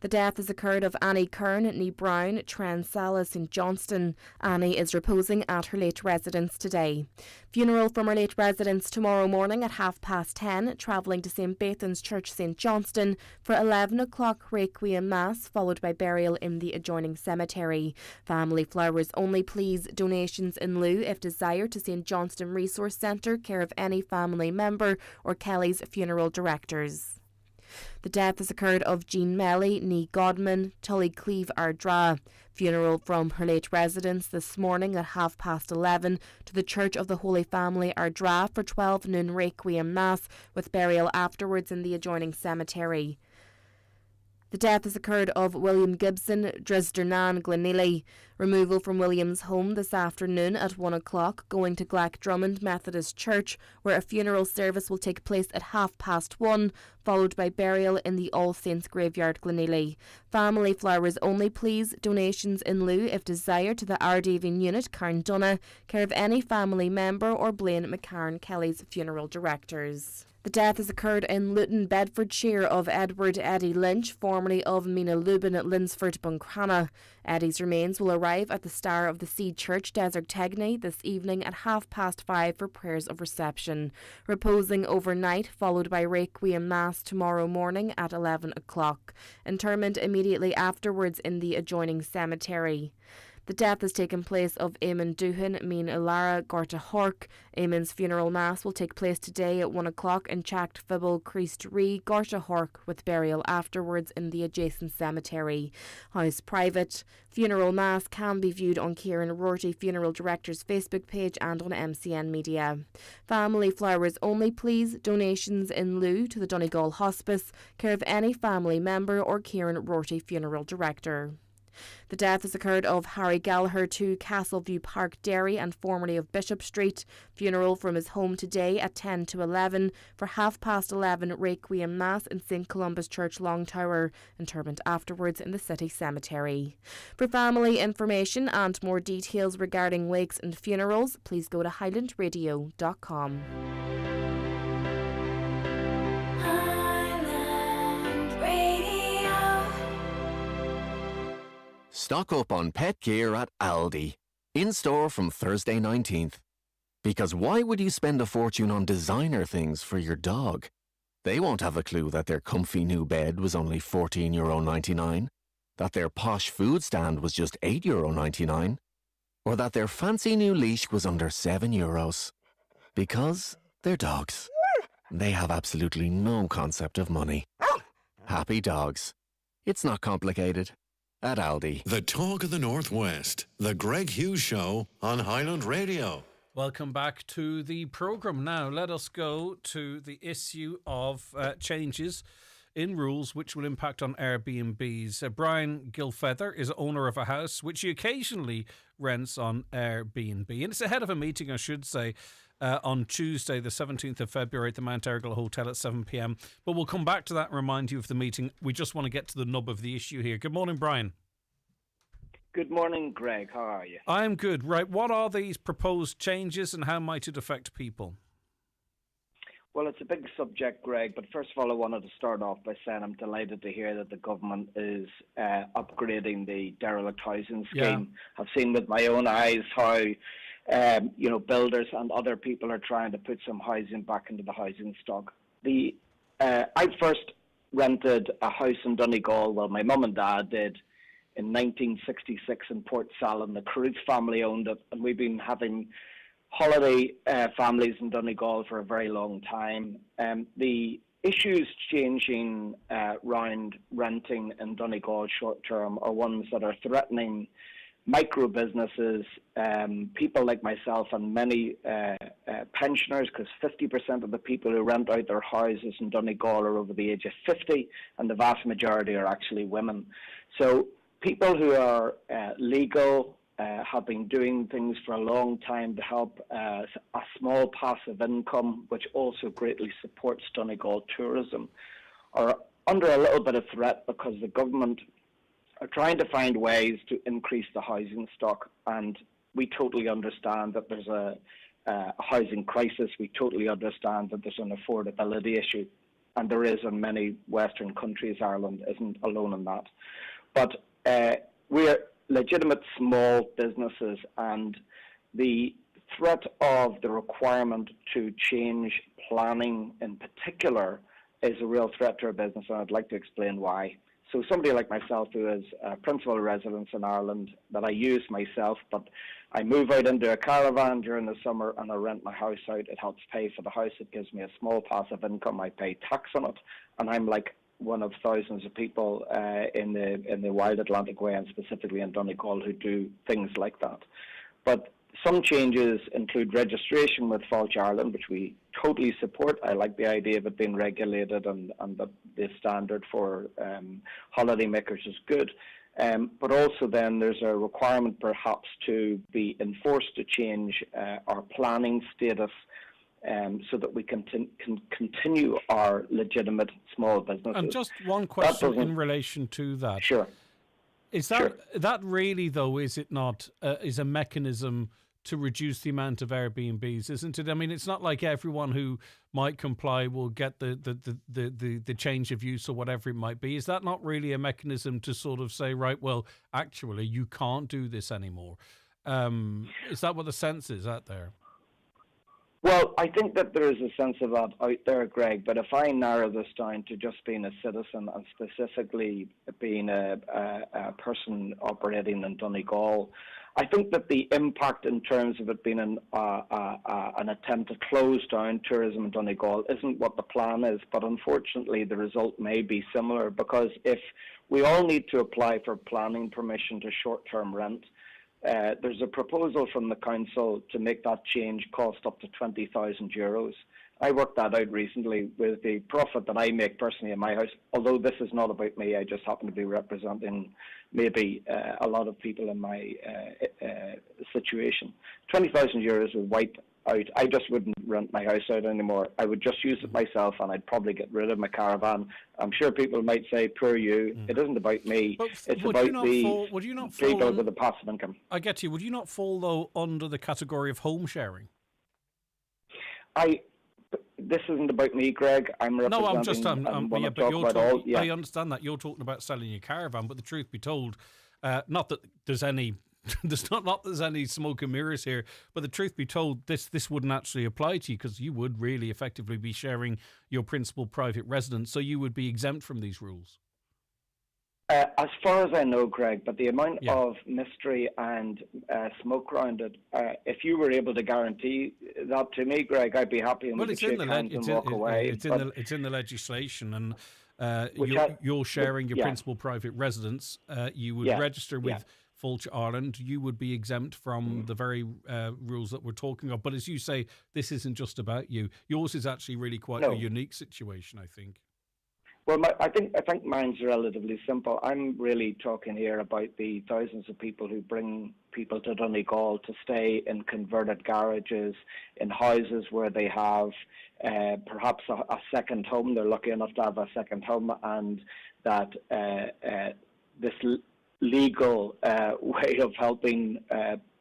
M: The death has occurred of Annie Kern, Nee Brown, Transala, St Johnston. Annie is reposing at her late residence today. Funeral from her late residence tomorrow morning at 10:30, travelling to St Bathan's Church, St Johnston, for 11 o'clock Requiem Mass, followed by burial in the adjoining cemetery. Family flowers only please. Donations in lieu if desired to St Johnston Resource Centre, care of any family member or Kelly's Funeral Directors. The death has occurred of Jean Melly, Nee Godman, Tully Cleave, Ardra. Funeral from her late residence this morning at 11:30 to the Church of the Holy Family, Ardra, for 12 noon Requiem Mass, with burial afterwards in the adjoining cemetery. The death has occurred of William Gibson, Drisdernan, Glenealy. Removal from William's home this afternoon at 1 o'clock, going to Glack Methodist Church, where a funeral service will take place at 1:30, followed by burial in the All Saints Graveyard, Glenealy. Family flowers only please. Donations in lieu if desired to the Ardavon Unit, Carndonagh, care of any family member or Blaine McCarn, Kelly's Funeral Directors. The death has occurred in Luton, Bedfordshire, of Edward Eddie Lynch, formerly of Mina Lubin at Linsford, Buncrana. Eddie's remains will arrive at the Star of the Sea Church, Desert Tegney, this evening at 5:30 for prayers of reception. Reposing overnight, followed by Requiem Mass tomorrow morning at 11 o'clock. Interment immediately afterwards in the adjoining cemetery. The death has taken place of Eamon Doohan, Mean Ilara, Gorta Hork. Eamon's funeral mass will take place today at 1 o'clock in Chacht Fibble, Creast Ree, Gorta Hork, with burial afterwards in the adjacent cemetery. House private. Funeral mass can be viewed on Kieran Rorty Funeral Director's Facebook page and on MCN Media. Family flowers only please. Donations in lieu to the Donegal Hospice, care of any family member or Kieran Rorty Funeral Director. The death has occurred of Harry Gallagher, 2 Castleview Park, Derry, and formerly of Bishop Street. Funeral from his home today at 10 to 11. For 11:30, Requiem Mass in St Columba's Church, Long Tower. Interment afterwards in the city cemetery. For family information and more details regarding wakes and funerals, please go to highlandradio.com.
P: Stock up on pet gear at Aldi. In store from Thursday 19th. Because why would you spend a fortune on designer things for your dog? They won't have a clue that their comfy new bed was only €14.99, that their posh food stand was just €8.99, or that their fancy new leash was under €7. Because they're dogs. They have absolutely no concept of money. Happy dogs. It's not complicated. At Aldi.
Q: The talk of the Northwest, the Greg Hughes Show on Highland Radio.
B: Welcome back to the programme. Now, let us go to the issue of changes in rules which will impact on Airbnbs. Brian Gilfeather is owner of a house which he occasionally rents on Airbnb. And it's ahead of a meeting, I should say, on Tuesday, the 17th of February at the Mount Ergal Hotel at 7 p.m. But we'll come back to that and remind you of the meeting. We just want to get to the nub of the issue here. Good morning, Brian.
R: Good morning, Greg. How are you?
B: I'm good. Right, what are these proposed changes and how might it affect people?
R: Well, it's a big subject, Greg, but first of all, I wanted to start off by saying I'm delighted to hear that the government is upgrading the derelict housing scheme.
B: Yeah.
R: I've seen with my own eyes how builders and other people are trying to put some housing back into the housing stock. I first rented a house in Donegal, well, my mum and dad did, in 1966 in Port Salin. The Carruth family owned it, and we've been having holiday families in Donegal for a very long time. The issues changing around renting in Donegal short term are ones that are threatening micro businesses, people like myself and many pensioners, because 50% of the people who rent out their houses in Donegal are over the age of 50, and the vast majority are actually women. So people who are legal, have been doing things for a long time to help a small passive income, which also greatly supports Donegal tourism, are under a little bit of threat because the government are trying to find ways to increase the housing stock. And we totally understand that there's a housing crisis. We totally understand that there's an affordability issue. And there is in many Western countries. Ireland isn't alone in that. But we're legitimate small businesses, and the threat of the requirement to change planning in particular is a real threat to our business, and I'd like to explain why. So somebody like myself who is a principal residence in Ireland that I use myself, but I move out into a caravan during the summer and I rent my house out. It helps pay for the house. It gives me a small passive income. I pay tax on it, and I'm like one of thousands of people in the wild Atlantic Way and specifically in Donegal who do things like that. But some changes include registration with Fáilte Ireland, which we totally support. I like the idea of it being regulated and the standard for holidaymakers is good. But also then there's a requirement perhaps to be enforced to change our planning status so that we can continue our legitimate small businesses.
B: And just one question in relation to that.
R: Sure.
B: Is that really, though, is it not, is a mechanism to reduce the amount of Airbnbs, isn't it? I mean, it's not like everyone who might comply will get the change of use or whatever it might be. Is that not really a mechanism to sort of say, right, well, actually, you can't do this anymore? Is that what the sense is out there?
R: Well, I think that there is a sense of that out there, Greg, but if I narrow this down to just being a citizen and specifically being a person operating in Donegal, I think that the impact in terms of it being an attempt to close down tourism in Donegal isn't what the plan is, but unfortunately the result may be similar, because if we all need to apply for planning permission to short-term rent, there's a proposal from the council to make that change cost up to €20,000, I worked that out recently with the profit that I make personally in my house. Although this is not about me, I just happen to be representing maybe a lot of people in my situation. 20,000 euros would wipe out. I just wouldn't rent my house out anymore. I would just use it myself, and I'd probably get rid of my caravan. I'm sure people might say, "Poor you." It isn't about me. It's about the people with a passive income.
B: I get you. Would you not fall though under the category of home sharing?
R: This isn't about me, Greg. I'm representing.
B: No, I'm just.
R: I
B: understand that you're talking about selling your caravan, but the truth be told, not that there's any. There's any smoke and mirrors here, but the truth be told, this wouldn't actually apply to you because you would really effectively be sharing your principal private residence, so you would be exempt from these rules.
R: As far as I know, Greg, but the amount of mystery and smoke around it, if you were able to guarantee that to me, Greg, I'd be happy and we could shake hands and walk away.
B: It's in the legislation, and you're sharing your principal private residence. You would register with Fulch Ireland, you would be exempt from the very rules that we're talking of. But as you say, this isn't just about you. Yours is actually really quite a unique situation, I think.
R: Well, I think mine's relatively simple. I'm really talking here about the thousands of people who bring people to Donegal to stay in converted garages, in houses where they have perhaps a second home. They're lucky enough to have a second home, and that this legal way of helping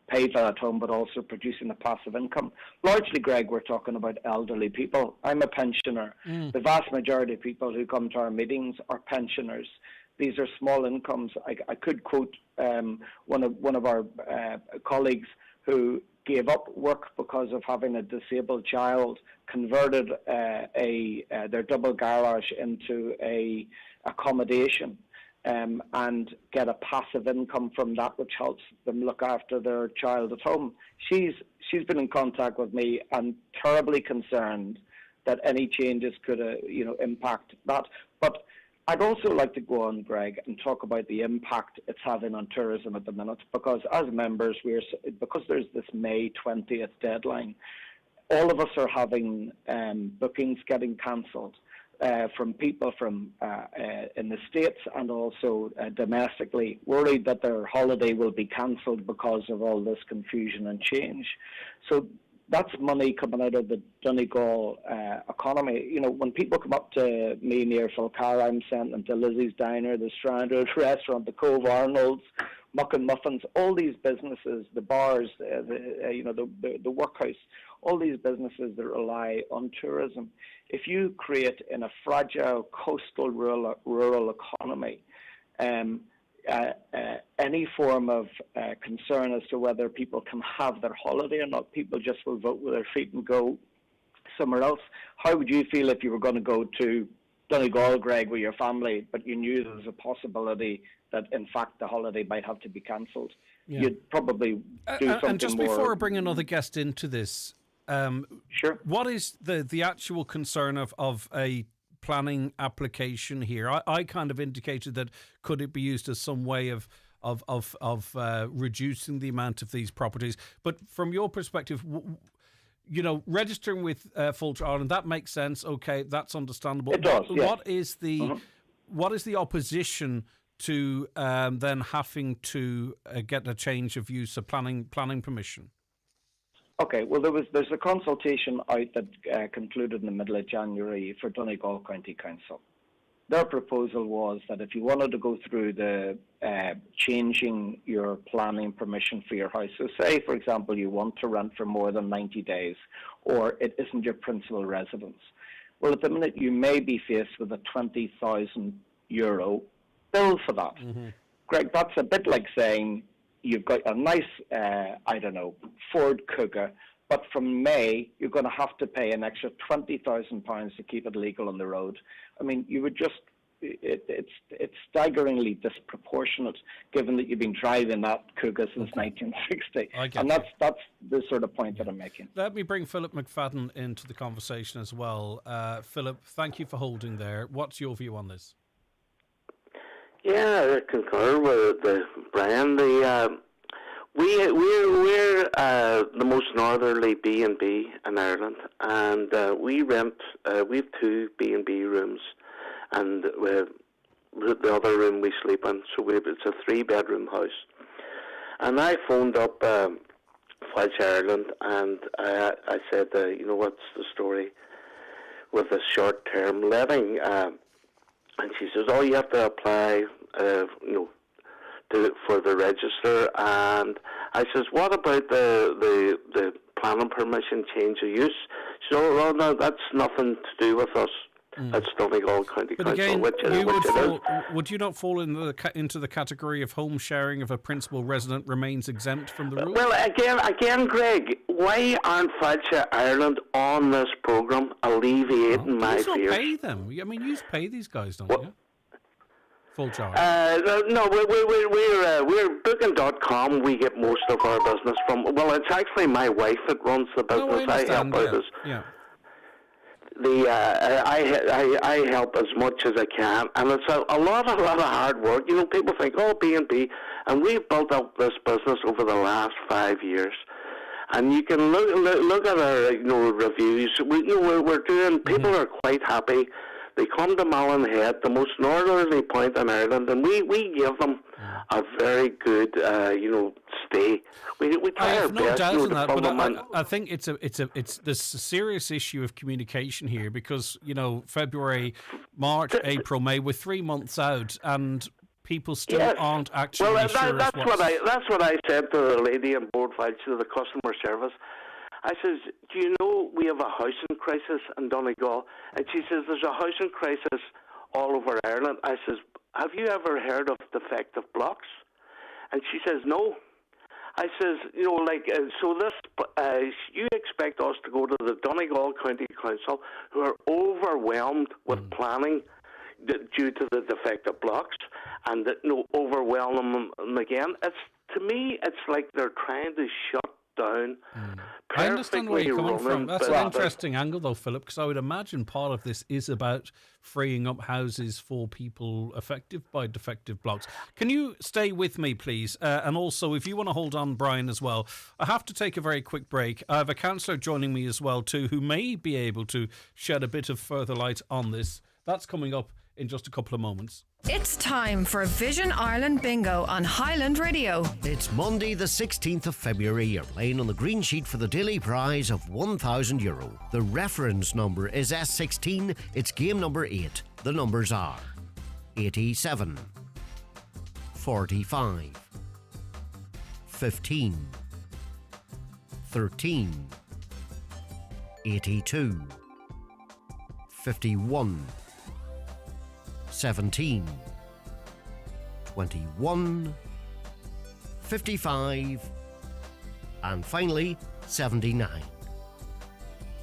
R: pay for that home, but also producing a passive income. Largely, Greg, we're talking about elderly people. I'm a pensioner. The vast majority of people who come to our meetings are pensioners. These are small incomes. I could quote one of our colleagues who gave up work because of having a disabled child, converted their double garage into a accommodation. And get a passive income from that, which helps them look after their child at home. She's been in contact with me and terribly concerned that any changes could impact that. But I'd also like to go on, Greg, and talk about the impact it's having on tourism at the minute, because as members, because there's this May 20th deadline, all of us are having bookings getting cancelled. From people from in the States and also domestically, worried that their holiday will be cancelled because of all this confusion and change. So that's money coming out of the Donegal economy. You know, when people come up to me near Falcara, I'm sending them to Lizzie's Diner, the Stranded Restaurant, the Cove Arnold's, Muck and Muffins, all these businesses, the bars, the workhouse, all these businesses that rely on tourism. If you create in a fragile coastal rural economy any form of concern as to whether people can have their holiday or not, people just will vote with their feet and go somewhere else. How would you feel if you were going to go to Donegal, Greg, with your family, but you knew there was a possibility that, in fact, the holiday might have to be cancelled? Yeah. You'd probably do something
B: and just
R: more.
B: Before I bring another guest into this,
R: sure.
B: What is the actual concern of a planning application here? I kind of indicated that could it be used as some way of reducing the amount of these properties, but from your perspective, you know, registering with Fulch Ireland, that makes sense. Okay, that's understandable.
R: It does. Yeah.
B: What is the opposition to then having to get a change of use of planning permission?
R: Okay, well, there's a consultation out that concluded in the middle of January for Donegal County Council. Their proposal was that if you wanted to go through the changing your planning permission for your house, so say, for example, you want to rent for more than 90 days, or it isn't your principal residence. Well, at the minute, you may be faced with a €20,000 bill for that. Mm-hmm. Greg, that's a bit like saying you've got a nice, Ford Cougar, but from May, you're going to have to pay an extra £20,000 to keep it legal on the road. I mean, you would just, it's staggeringly disproportionate, given that you've been driving that Cougar since 1960. And that's the sort of point that I'm making.
B: Let me bring Philip McFadden into the conversation as well. Philip, thank you for holding there. What's your view on this?
N: Yeah, I concur with Brian. We're the most northerly B&B in Ireland, and we rent. We have 2 B&B rooms, and the other room we sleep in. So it's a 3-bedroom house. And I phoned up Fudge Ireland, and I said, what's the story with the short-term letting? And she says, you have to apply, for the register. And I says, what about the planning permission change of use? She said, well, no, that's nothing to do with us. That's Donegal County
B: But
N: Council,
B: again,
N: which
B: would you not fall into the category of home sharing if a principal resident remains exempt from the rules?
N: Well, again, Greg, why aren't Fudge Ireland on this programme alleviating my fears?
B: You pay them. I mean, you pay these guys, don't you? Full charge.
N: No, we're Booking.com. We get most of our business from. Well, it's actually my wife that runs the business. I help out as.
B: Yeah.
N: I help as much as I can, and it's a lot of hard work. People think, B&B, and we've built up this business over the last 5 years. And you can look at our reviews. We're doing. People are quite happy. They come to Mallinhead, the most northerly point in Ireland, and we give them a very good stay. We try
B: I
N: our
B: have no
N: best.
B: doubt in that,
N: from
B: but
N: them
B: I think it's there's a serious issue of communication here because February, March, April, May, we're 3 months out, and people still aren't actually sure.
N: That's what I said to the lady on board file to the customer service. I says, do you know we have a housing crisis in Donegal? And she says, there's a housing crisis all over Ireland. I says, have you ever heard of defective blocks? And she says, no. I says, so this, you expect us to go to the Donegal County Council, who are overwhelmed with planning due to the defective blocks, and overwhelm them again. To me, it's like they're trying to shut down.
B: I understand where you're coming from. That's an
N: business.
B: interesting angle, though, Philip, because I would imagine part of this is about freeing up houses for people affected by defective blocks. Can you stay with me, please? And also, if you want to hold on, Brian, as well, I have to take a very quick break. I have a councillor joining me as well, too, who may be able to shed a bit of further light on this. That's coming up in just a couple of moments.
S: It's time for Vision Ireland Bingo on Highland Radio.
T: It's Monday the 16th of February. You're playing on the green sheet for the daily prize of €1,000. The reference number is S16. It's game number 8. The numbers are 87, 45, 15, 13, 82, 51, 17, 21, 55, and finally 79.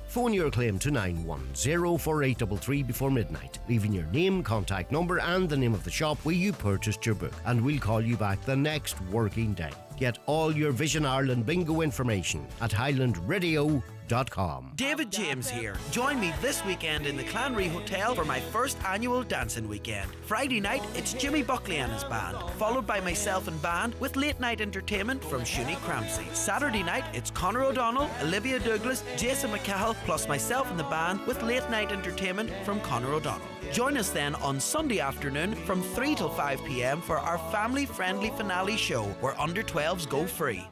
T: Phone your claim to 9104833 before midnight, leaving your name, contact number and the name of the shop where you purchased your book, and we'll call you back the next working day. Get all your Vision Ireland bingo information at highlandradio.com.
U: David James here. Join me this weekend in the Clanry Hotel for my first annual dancing weekend. Friday night, it's Jimmy Buckley and his band, followed by myself and band with late night entertainment from Shuni Crampsey. Saturday night, it's Conor O'Donnell, Olivia Douglas, Jason McCahill, plus myself and the band with late night entertainment from Conor O'Donnell. Join us then on Sunday afternoon from 3 till 5 p.m. for our family-friendly finale show where under 12s go free.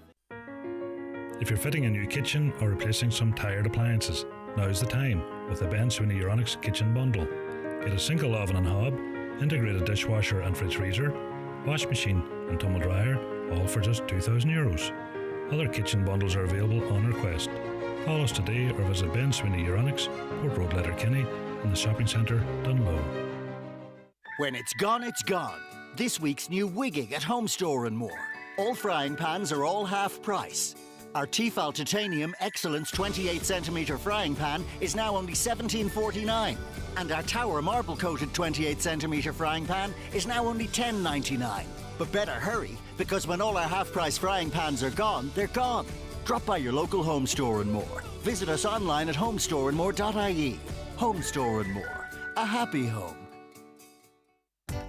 X: If you're fitting a new kitchen or replacing some tired appliances, now's the time with the Ben Sweeney Euronics Kitchen Bundle. Get a single oven and hob, integrated dishwasher and fridge freezer, wash machine and tumble dryer, all for just €2,000. Other kitchen bundles are available on request. Call us today or visit Ben Sweeney Euronics, Port Road, Letterkenny, in the shopping centre, Dunlow.
Y: When it's gone, it's gone. This week's new wigging at Home Store and more. All frying pans are all half price. Our Tefal Titanium Excellence 28cm frying pan is now only $17.49. And our Tower Marble Coated 28cm frying pan is now only $10.99. But better hurry, because when all our half-price frying pans are gone, they're gone. Drop by your local Home Store and more. Visit us online at homestoreandmore.ie. Home Store and More. A happy home.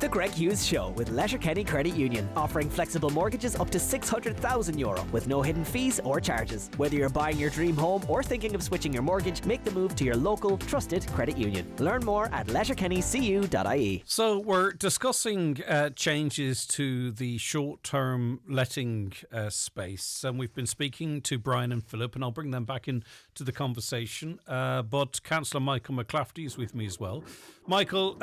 A: The Greg Hughes Show with Letterkenny Credit Union, offering flexible mortgages up to €600,000 with no hidden fees or charges. Whether you're buying your dream home or thinking of switching your mortgage, make the move to your local, trusted credit union. Learn more at letterkennycu.ie.
B: So we're discussing changes to the short-term letting space, and we've been speaking to Brian and Philip, and I'll bring them back into the conversation. But Councillor Michael McClafferty is with me as well. Michael,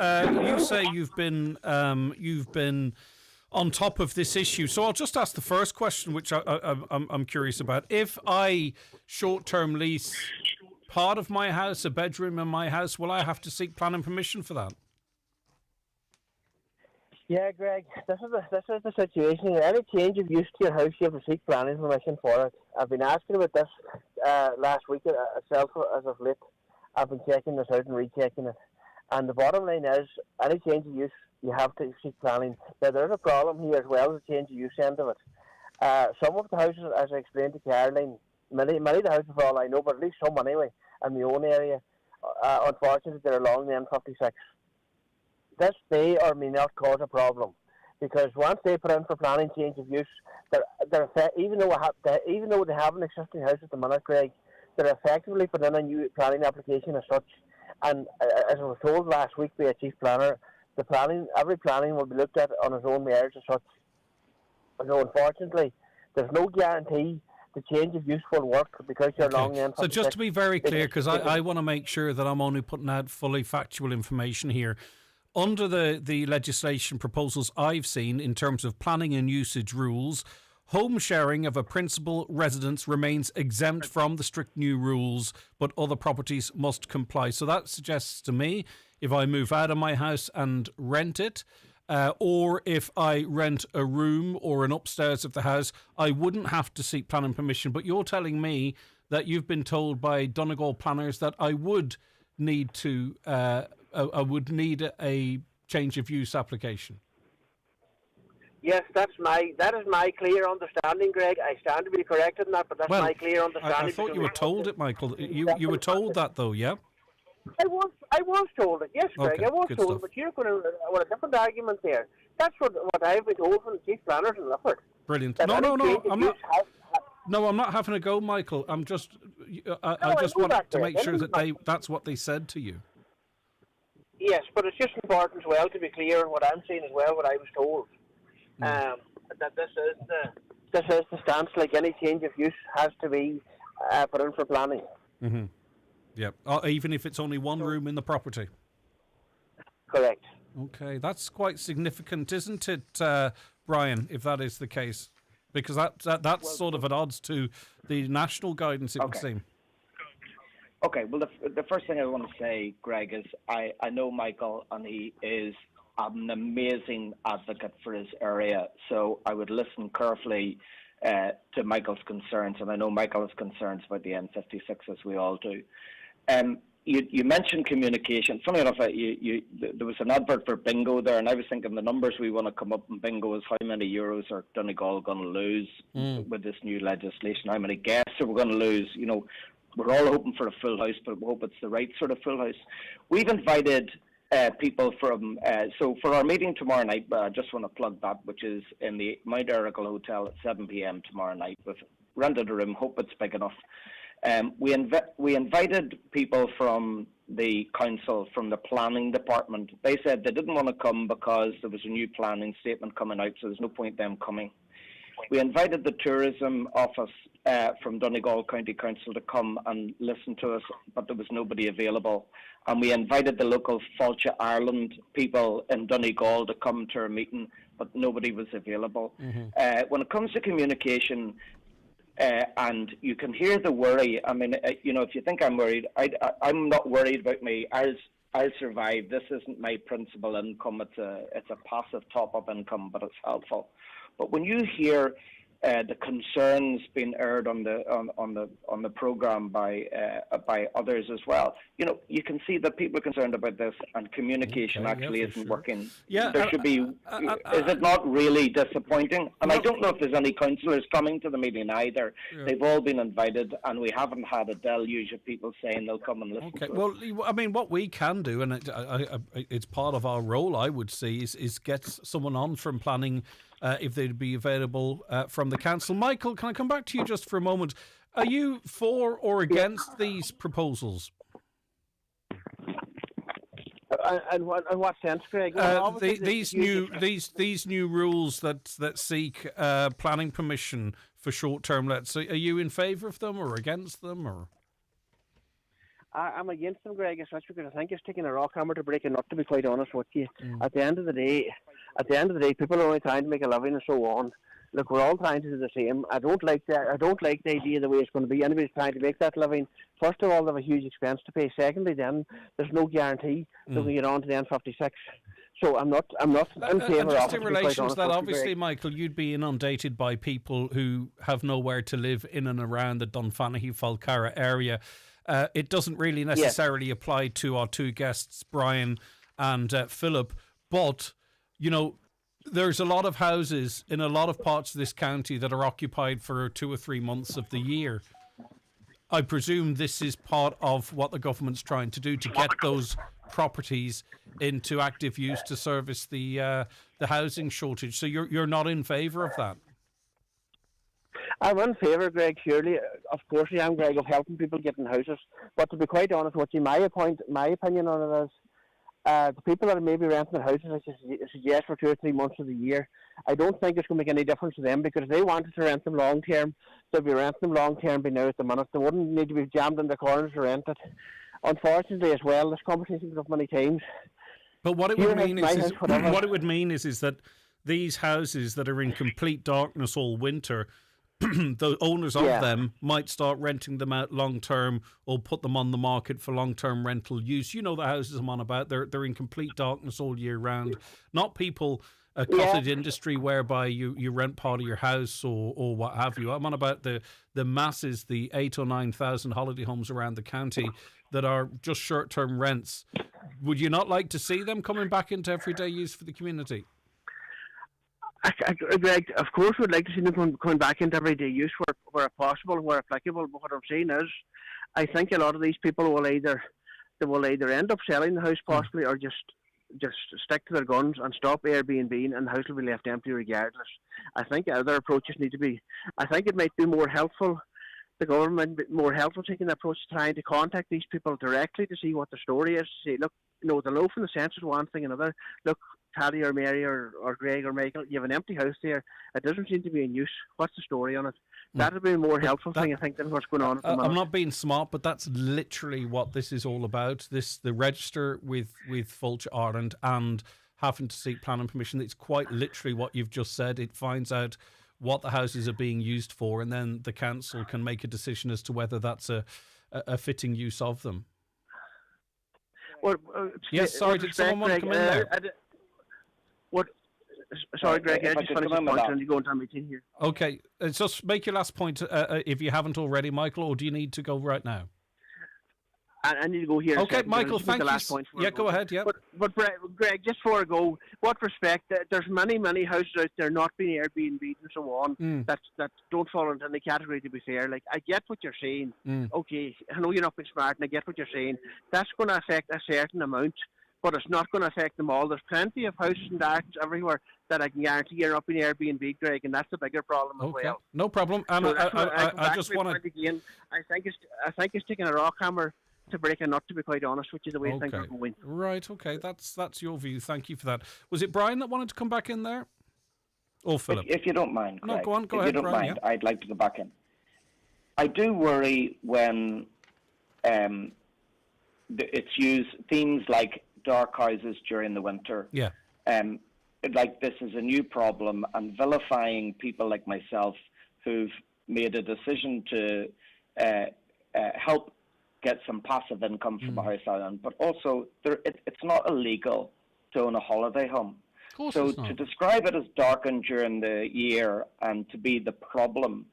B: you say you've been on top of this issue. So I'll just ask the first question, which I'm curious about. If I short-term lease part of my house, a bedroom in my house, will I have to seek planning permission for that?
D: Yeah, Greg, this is the situation. Any change of use to your house, you have to seek planning permission for it. I've been asking about this last week itself as of late. I've been checking this out and rechecking it. And the bottom line is, any change of use, you have to seek planning. Now, there's a problem here as well as the change of use end of it. Some of the houses, as I explained to Caroline, many of the houses, for all I know, but at least some anyway, in my own area, unfortunately, they're along the N56. This may or may not cause a problem, because once they put in for planning change of use, even though they have an existing house at the minute, Greg, they're effectively putting in a new planning application as such. And as I was told last week by a chief planner, every planning will be looked at on its own merits as such. So unfortunately, there's no guarantee the change of use will work because you're along the N56.
B: So just to be very clear, because I want to make sure that I'm only putting out fully factual information here. Under the legislation proposals I've seen in terms of planning and usage rules, home sharing of a principal residence remains exempt from the strict new rules, but other properties must comply. So that suggests to me, if I move out of my house and rent it, or if I rent a room or an upstairs of the house, I wouldn't have to seek planning permission. But you're telling me that you've been told by Donegal planners that I would need a change of use application.
D: Yes, that is my clear understanding, Greg. I stand to be corrected in that, but that's my clear understanding.
B: I thought you were told it, Michael. You were told that, though, yeah?
D: I was told it, yes, Greg.
B: Okay,
D: I was
B: good
D: told
B: stuff.
D: it, but you're going to with a different argument there. That's what I've been told from the chief planners in Lifford.
B: Brilliant.
D: That
B: No,
D: any change of
B: I'm
D: use
B: not. No, I'm not having a go, Michael. I'm just. I just
D: know
B: want
D: that,
B: to
D: Greg.
B: make sure that that's what they said to you.
D: Yes, but it's just important as well to be clear on what I'm saying as well, what I was told. That this is the stance. Like any change of use has to be put in for planning.
B: Mm-hmm. Yeah, even if it's only one room in the property.
D: Correct.
B: Okay, that's quite significant, isn't it, Brian? If that is the case, because that's sort of at odds to the national guidance, it would seem.
R: Okay, well, the first thing I want to say, Greg, is I know Michael, and he is an amazing advocate for his area. So I would listen carefully to Michael's concerns, and I know Michael has concerns about the N56, as we all do. You mentioned communication. Funny enough, there was an advert for bingo there, and I was thinking the numbers we want to come up in bingo is how many euros are Donegal going to lose with this new legislation, how many guests are we going to lose. You know, we're all hoping for a full house, but we hope it's the right sort of full house. We've invited people from, so for our meeting tomorrow night, I just want to plug that, which is in the Mount Erical Hotel at 7 p.m. tomorrow night. We've rented a room, hope it's big enough. We invited people from the council, from the planning department. They said they didn't want to come because there was a new planning statement coming out, so there's no point them coming. We invited the tourism office from Donegal County Council to come and listen to us, but there was nobody available. And we invited the local Fáilte Ireland people in Donegal to come to our meeting, but nobody was available. Mm-hmm. When it comes to communication, and you can hear the worry. I mean, if you think I'm worried, I'm not worried about me. I'll survive. This isn't my principal income. It's a passive top-up income, but it's helpful. But when you hear the concerns being aired on the program by others as well. You know, you can see that people are concerned about this, and communication isn't working.
B: Yeah,
R: there should be. Is it not really disappointing? And I don't know if there's any councillors coming to the meeting either.
B: Yeah.
R: They've all been invited, and we haven't had a deluge of people saying they'll come and listen.
B: Okay.
R: To
B: Well,
R: us.
B: I mean, what we can do, and it's part of our role, I would say, is get someone on from planning. If they'd be available from the council. Michael, can I come back to you just for a moment? Are you for or against these proposals?
D: In what sense, Greg?
B: These new rules that seek planning permission for short-term lets. Are you in favour of them or against them, or?
D: I'm against them, Greg, especially because I think it's taking a rock hammer to break a nut, to be quite honest with you. At the end of the day, people are only trying to make a living and so on. Look, we're all trying to do the same. I don't like the idea of the way it's going to be. Anybody's trying to make that living. First of all, they have a huge expense to pay. Secondly, then there's no guarantee that we get on to the N56. So I'm not in favour of it.
B: Just in relation to that, obviously, Michael, you'd be inundated by people who have nowhere to live in and around the Dunfanaghy-Falcarra area. It doesn't really necessarily apply to our two guests, Brian and Philip, but, you know, there's a lot of houses in a lot of parts of this county that are occupied for 2 or 3 months of the year. I presume this is part of what the government's trying to do to get those properties into active use to service the housing shortage. So you're not in favour of that?
D: I'm in favour, Greg, surely. Of course I am, Greg, of helping people get in houses. But to be quite honest with you, my opinion on it is the people that are maybe renting their houses, I suggest, for 2 or 3 months of the year, I don't think it's going to make any difference to them, because if they wanted to rent them long term, they'll be renting them long term by now at the minute. They wouldn't need to be jammed in the corners to rent it. Unfortunately, as well, this conversation comes up many times.
B: But what it would mean is that these houses that are in complete darkness all winter, the owners of them might start renting them out long term or put them on the market for long term rental use. You know the houses I'm on about. They're in complete darkness all year round. Not people, a cottage industry whereby you rent part of your house or what have you. I'm on about the masses, the 8,000 or 9,000 holiday homes around the county that are just short term rents. Would you not like to see them coming back into everyday use for the community?
D: Greg, of course we'd like to see them coming back into everyday use where possible, where applicable. But what I'm saying is, I think a lot of these people will either end up selling the house possibly, or just stick to their guns and stop Airbnb, and the house will be left empty regardless. I think other approaches need to be. I think it might be more helpful. The government more helpful taking the approach to trying to contact these people directly to see what the story is. To say, look, the loaf and the census is one thing, another. Look, Paddy or Mary or Greg or Michael, you have an empty house there. It doesn't seem to be in use. What's the story on it? That would be a more helpful thing, I think, than what's going on at the moment.
B: I'm not being smart, but that's literally what this is all about. The register with Fulch Ireland and having to seek planning permission. It's quite literally what you've just said. It finds out what the houses are being used for, and then the council can make a decision as to whether that's a fitting use of them.
D: Well,
B: yes, sorry, did someone want to come in there?
D: Sorry, Greg, I just finished the point and you go into a meeting here.
B: Okay, just make your last point if you haven't already, Michael, or do you need to go right now?
D: I need to go here.
B: Okay, Michael, thank you. Go ahead, yeah.
D: But Greg, just before I go, what respect, there's many houses out there not being Airbnb and so on that don't fall into any category, to be fair. Like, I get what you're saying. Okay, I know you're not being smart and I get what you're saying. That's going to affect a certain amount, but it's not going to affect them all. There's plenty of houses and gardens everywhere that I can guarantee you're not being Airbnb, Greg, and that's a bigger problem as well.
B: No problem. And
D: so
B: I just want to...
D: Again, I think it's taking a rock hammer to break a nut, to be quite honest with you, the way things are going.
B: Right, okay, that's your view. Thank you for that. Was it Brian that wanted to come back in there? Or Philip?
R: If you don't mind, Greg.
B: No, go on, go ahead,
R: If you don't
B: Brian,
R: mind, I'd like to go back in. I do worry when it's used, themes like dark houses during the winter.
B: Yeah.
R: Like this is a new problem, and vilifying people like myself who've made a decision to help get some passive income from a house island, but also it's not illegal to own a holiday home. So to describe it as darkened during the year and to be the problem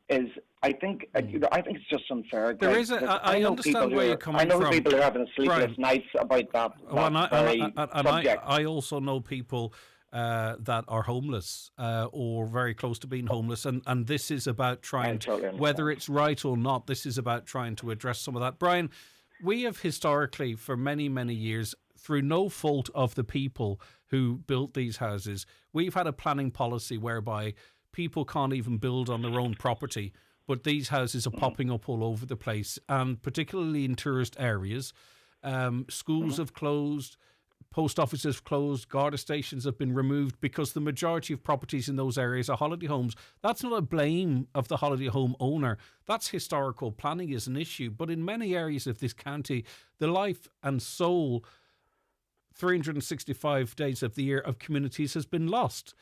R: is, I think it's just unfair.
B: There
R: Greg,
B: is a,
R: because
B: I understand where you're coming from.
R: I know people who are having sleepless nights about that subject.
B: I also know people that are homeless or very close to being homeless, and this is about trying, whether it's right or not, this is about trying to address some of that. Brian, we have historically, for many, many years, through no fault of the people who built these houses, we've had a planning policy whereby people can't even build on their own property, but these houses are popping up all over the place, and particularly in tourist areas. Schools have closed, post offices have closed, Garda stations have been removed because the majority of properties in those areas are holiday homes. That's not a blame of the holiday home owner. That's historical planning is an issue. But in many areas of this county, the life and soul 365 days of the year of communities has been lost.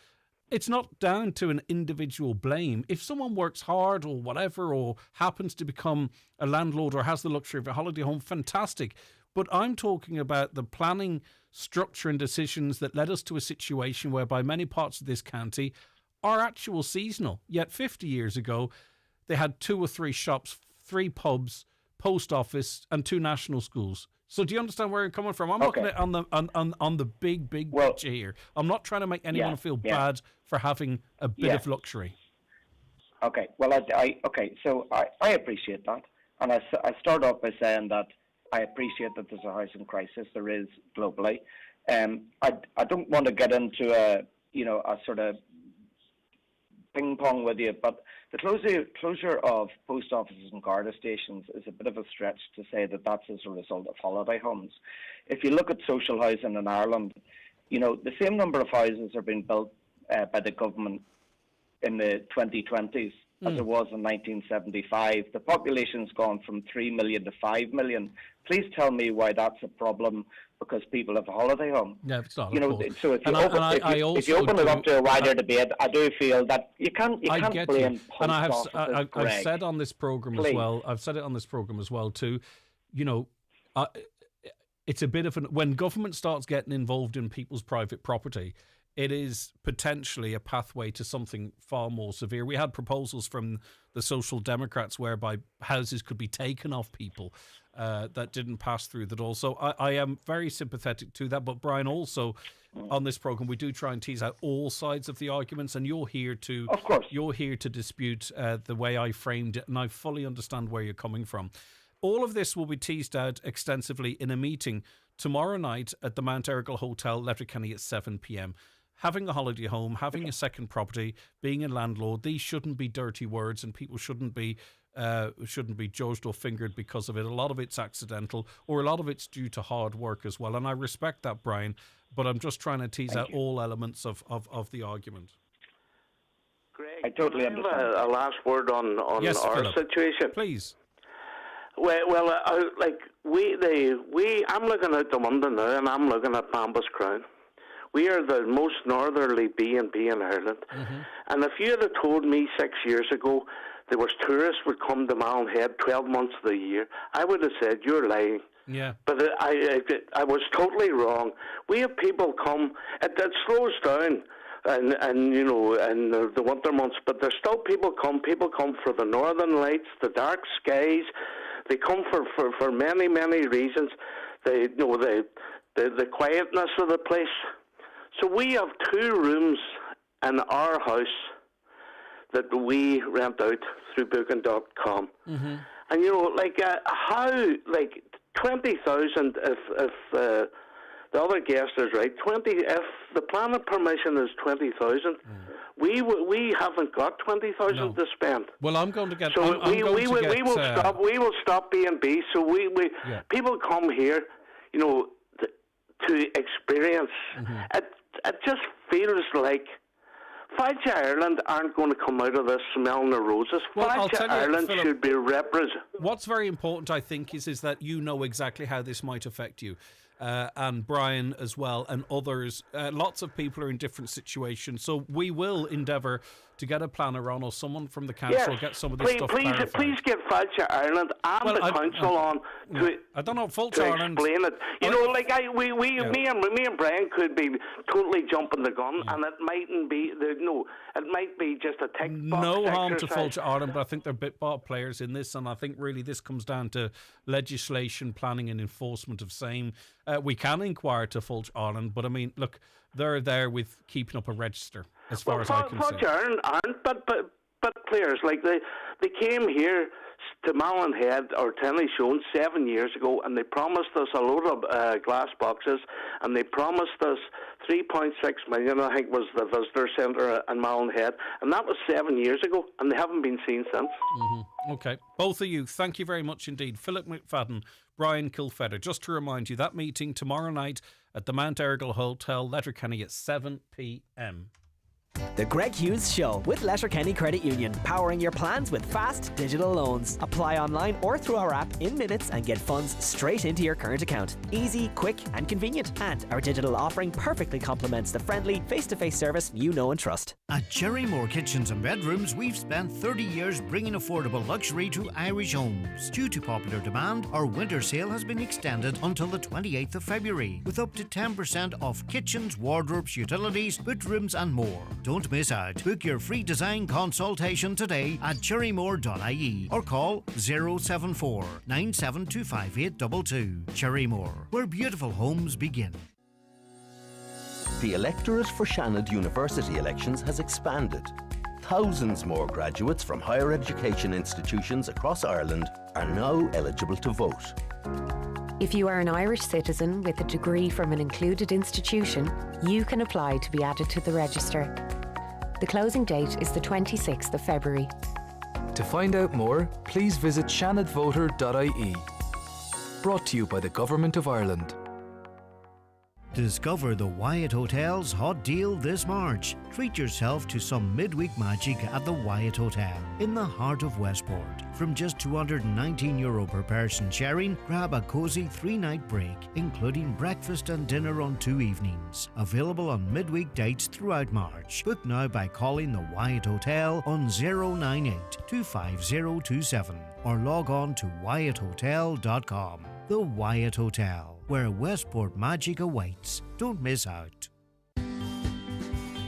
B: It's not down to an individual blame. If someone works hard or whatever, or happens to become a landlord or has the luxury of a holiday home, fantastic. But I'm talking about the planning structure and decisions that led us to a situation whereby many parts of this county are actual seasonal. Yet 50 years ago, they had 2 or 3 shops, 3 pubs, post office and 2 national schools. So do you understand where I'm coming from? I'm looking at on the big picture here. I'm not trying to make anyone feel bad for having a bit of luxury.
R: Okay. Well, so I appreciate that, and I start off by saying that I appreciate that there's a housing crisis. There is globally. I don't want to get into a sort of ping pong with you, but the closure of post offices and Garda stations is a bit of a stretch to say that that's as a result of holiday homes. If you look at social housing in Ireland, the same number of houses are being built by the government in the 2020s as it was in 1975. The population's gone from 3 million to 5 million. Please tell me why that's a problem, because people have a holiday home.
B: Yeah, it's not.
R: So if you open it up to a wider debate, I do feel that you can't blame post
B: and
R: offices,
B: I've said on this program as well. I've said it on this program as well too. It's a bit of when government starts getting involved in people's private property, it is potentially a pathway to something far more severe. We had proposals from the Social Democrats whereby houses could be taken off people that didn't pass through that also. I am very sympathetic to that. But Brian, also on this program, we do try and tease out all sides of the arguments, and you're here to,
R: of course,
B: you're here to dispute the way I framed it, and I fully understand where you're coming from. All of this will be teased out extensively in a meeting tomorrow night at the Mount Errigal Hotel, Letterkenny at 7 p.m. Having a holiday home, having a second property, being a landlord, these shouldn't be dirty words, and people shouldn't be judged or fingered because of it. A lot of it's accidental, or a lot of it's due to hard work as well. And I respect that, Brian, but I'm just trying to tease out all elements of the argument.
N: Greg,
R: I totally understand.
N: A last word on
B: yes,
N: our
B: Philip,
N: situation,
B: please.
N: Well, I'm looking out the window now, and I'm looking at Bambus Crown. We are the most northerly B&B in Ireland. Mm-hmm. And if you had told me 6 years ago there was tourists would come to Malin 12 months of the year, I would have said, you're lying.
B: Yeah.
N: But I was totally wrong. We have people come, it slows down and the winter months, but there's still people come for the northern lights, the dark skies. They come for many, many reasons. The quietness of the place. So we have 2 rooms in our house that we rent out through booking.com. Mm-hmm. And how 20,000 if the other guest is right, if the planning permission is 20,000, we haven't got 20,000 to spend.
B: Well, I'm going to get.
N: So we will stop B&B. So people come here, to experience. Mm-hmm. It just feels like Fáilte Ireland aren't going to come out of this smelling the roses.
B: Well,
N: Fáilte Ireland
B: Philip,
N: should be represented.
B: What's very important, I think, is that you know exactly how this might affect you. And Brian as well, and others. Lots of people are in different situations. So we will endeavour to get a planner on or someone from the council get some of this stuff clarified.
N: Please get Fáilte Ireland and the council on to.
B: I don't know. Fáilte
N: to
B: Ireland.
N: Explain it. You know, like me and Brian could be totally jumping the gun, and it mightn't be. It might be just a tick box
B: No harm
N: exercise.
B: to Fáilte Ireland, but I think they're bit part players in this, and I think really this comes down to legislation, planning, and enforcement of same. We can inquire to Fáilte Ireland, but I mean, look, they're there with keeping up a register, as far as I can see.
N: Fáilte Ireland aren't, but players like they came here to Mallinhead or Tenleyshone 7 years ago, and they promised us a load of glass boxes, and they promised us 3.6 million, I think, was the visitor centre in Mallinhead, and that was 7 years ago, and they haven't been seen since.
B: Okay, both of you, thank you very much indeed. Philip McFadden, Brian Kilfedder. Just to remind you, that meeting tomorrow night at the Mount Errigal Hotel, Letterkenny, at 7 p.m.
A: The Greg Hughes Show with Letterkenny Credit Union, powering your plans with fast digital loans. Apply online or through our app in minutes and get funds straight into your current account. Easy, quick and convenient. And our digital offering perfectly complements the friendly face-to-face service you know and trust.
T: At Cherrymore Kitchens and Bedrooms, we've spent 30 years bringing affordable luxury to Irish homes. Due to popular demand, our winter sale has been extended until the 28th of February, with up to 10% off kitchens, wardrobes, utilities, bedrooms and more. Don't miss out. Book your free design consultation today at cherrymore.ie or call 074 9725822. Cherrymore, where beautiful homes begin.
C: The electorate for Shannon University elections has expanded. Thousands more graduates from higher education institutions across Ireland are now eligible to vote.
L: If you are an Irish citizen with a degree from an included institution, you can apply to be added to the register. The closing date is the 26th of February.
O: To find out more, please visit shannonvoter.ie. Brought to you by the Government of Ireland.
T: Discover the Wyatt Hotel's hot deal this March. Treat yourself to some midweek magic at the Wyatt Hotel in the heart of Westport. From just €219 per person sharing, grab a cosy 3-night break, including breakfast and dinner on 2 evenings. Available on midweek dates throughout March. Book now by calling the Wyatt Hotel on 098 25027 or log on to wyatthotel.com. The Wyatt Hotel, where Westport magic awaits. Don't miss out.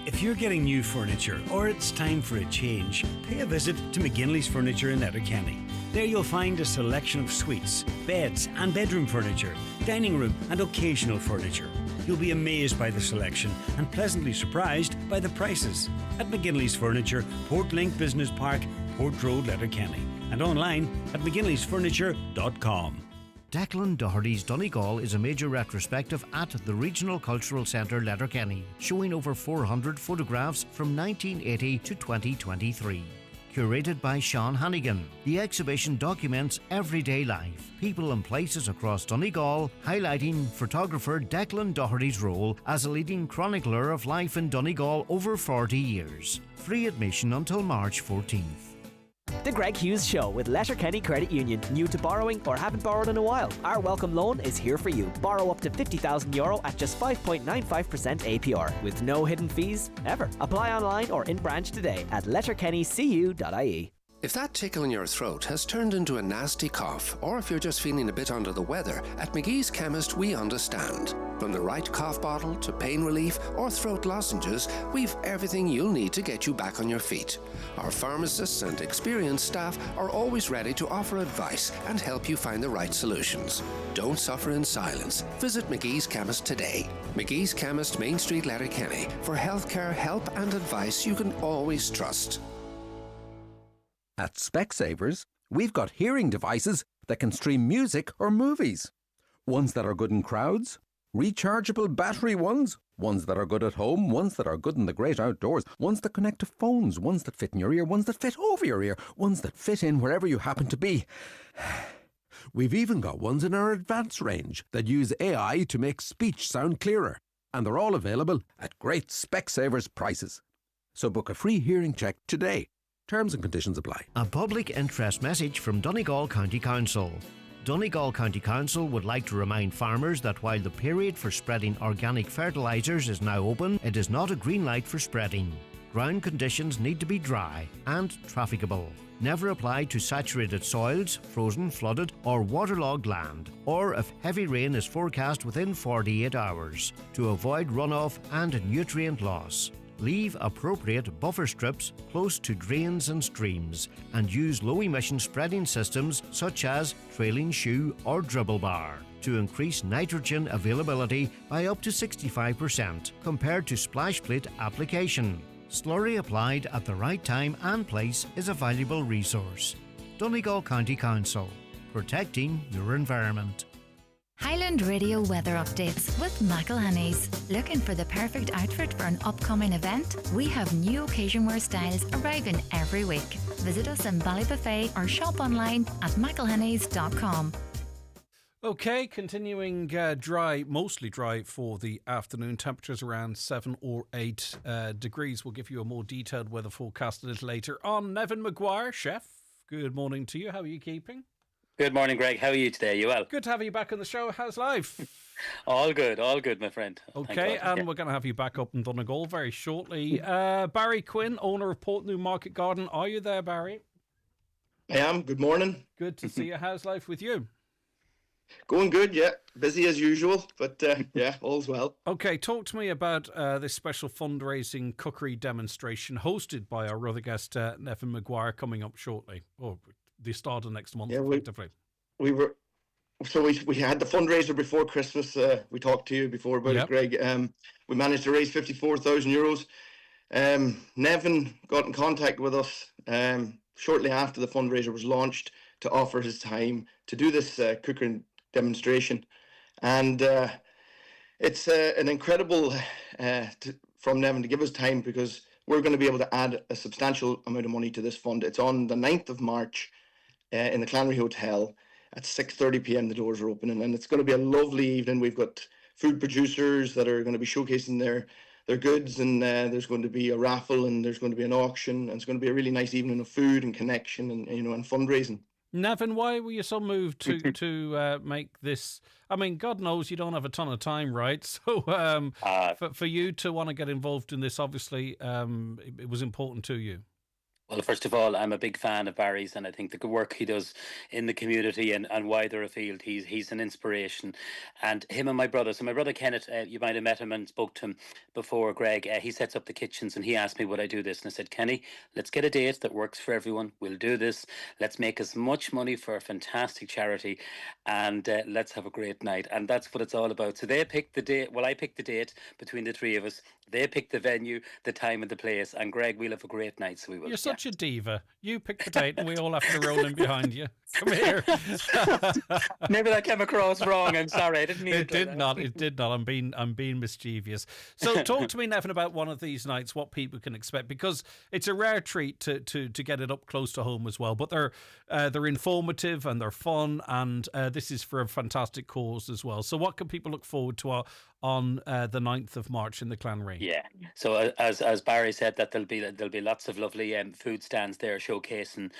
V: If you're getting new furniture or it's time for a change, pay a visit to McGinley's Furniture in Letterkenny. There you'll find a selection of suites, beds and bedroom furniture, dining room and occasional furniture. You'll be amazed by the selection and pleasantly surprised by the prices. At McGinley's Furniture, Portlink Business Park, Port Road, Letterkenny, and online at mcginleysfurniture.com.
T: Declan Doherty's Donegal is a major retrospective at the Regional Cultural Centre Letterkenny, showing over 400 photographs from 1980 to 2023. Curated by Sean Hannigan, the exhibition documents everyday life, people and places across Donegal, highlighting photographer Declan Doherty's role as a leading chronicler of life in Donegal over 40 years. Free admission until March 14th.
A: The Greg Hughes Show with Letterkenny Credit Union. New to borrowing or haven't borrowed in a while? Our welcome loan is here for you. Borrow up to €50,000 at just 5.95% APR with no hidden fees ever. Apply online or in branch today at letterkennycu.ie.
W: If that tickle in your throat has turned into a nasty cough, or if you're just feeling a bit under the weather, at McGee's Chemist we understand. From the right cough bottle to pain relief or throat lozenges, we've everything you'll need to get you back on your feet. Our pharmacists and experienced staff are always ready to offer advice and help you find the right solutions. Don't suffer in silence. Visit McGee's Chemist today. McGee's Chemist, Main Street, Letterkenny, for healthcare help and advice you can always trust.
Z: At Specsavers, we've got hearing devices that can stream music or movies. Ones that are good in crowds, rechargeable battery ones that are good at home, ones that are good in the great outdoors, ones that connect to phones, ones that fit in your ear, ones that fit over your ear, ones that fit in wherever you happen to be. We've even got ones in our advanced range that use AI to make speech sound clearer. And they're all available at great Specsavers prices. So book a free hearing check today. Terms and conditions apply.
T: A public interest message from Donegal County Council. Donegal County Council would like to remind farmers that while the period for spreading organic fertilisers is now open, it is not a green light for spreading. ground conditions need to be dry and trafficable. Never apply to saturated soils, frozen, flooded or waterlogged land, or if heavy rain is forecast within 48 hours, to avoid runoff and nutrient loss. Leave appropriate buffer strips close to drains and streams, and use low-emission spreading systems such as trailing shoe or dribble bar to increase nitrogen availability by up to 65% compared to splash plate application. Slurry applied at the right time and place is a valuable resource. Donegal County Council, protecting your environment.
E: Highland Radio weather updates with McElhenney's. Looking for the perfect outfit for an upcoming event? We have new occasion wear styles arriving every week. Visit us in Ballybuffet or shop online at mcelhenneys.com.
B: Okay, continuing dry, mostly dry for the afternoon. Temperatures around 7 or 8 degrees. We'll give you a more detailed weather forecast a little later on. Nevin Maguire, chef, good morning to you. How are you keeping?
G: Good morning, Greg. How are you today? You well?
B: Good to have you back on the show. How's life?
G: All good, my friend.
B: Okay, and we're going to have you back up in Donegal very shortly. Barry Quinn, owner of Port Newmarket Garden. Are you there, Barry?
H: I am. Good morning.
B: Good to see you. How's life with you?
H: Going good, yeah. Busy as usual, but yeah, all's well.
B: Okay, talk to me about this special fundraising cookery demonstration hosted by our other guest, Nevin Maguire, coming up shortly, or the start of next month, effectively.
H: We had the fundraiser before Christmas. We talked to you before about it, Greg. We managed to raise €54,000. Nevin got in contact with us shortly after the fundraiser was launched to offer his time to do this cookery demonstration, and it's an incredible from Nevin to give us time, because we're going to be able to add a substantial amount of money to this fund. It's on the 9th of March in the Clanry Hotel at 6:30 p.m. The doors are opening, and it's going to be a lovely evening. We've got food producers that are going to be showcasing their goods, and there's going to be a raffle, and there's going to be an auction, and it's going to be a really nice evening of food and connection and and fundraising.
B: Nevin, why were you so moved to make this? I mean, God knows you don't have a ton of time, right? So for you to want to get involved in this, obviously, it was important to you.
G: Well, first of all, I'm a big fan of Barry's, and I think the good work he does in the community and wider afield, he's an inspiration. And him and my brother, so my brother Kenneth, you might have met him and spoke to him before, Greg, he sets up the kitchens, and he asked me would I do this, and I said, Kenny, let's get a date that works for everyone. We'll do this. Let's make as much money for a fantastic charity, and let's have a great night. And that's what it's all about. So they picked the date. Well, I picked the date between the three of us. They picked the venue, the time and the place, and Greg, we'll have a great night, so we will.
B: You're such a diva. You pick the date and we all have to roll in behind you. Come here.
G: Maybe that came across wrong. I'm sorry. I didn't mean
B: it. It did not. I'm being mischievous. So talk to me, Nevin, about one of these nights, what people can expect, because it's a rare treat to get it up close to home as well. But they're informative and they're fun, and this is for a fantastic cause as well. So what can people look forward to on the 9th of March in the Clanry?
G: Yeah. So as Barry said, that there'll be lots of lovely food stands there showcasing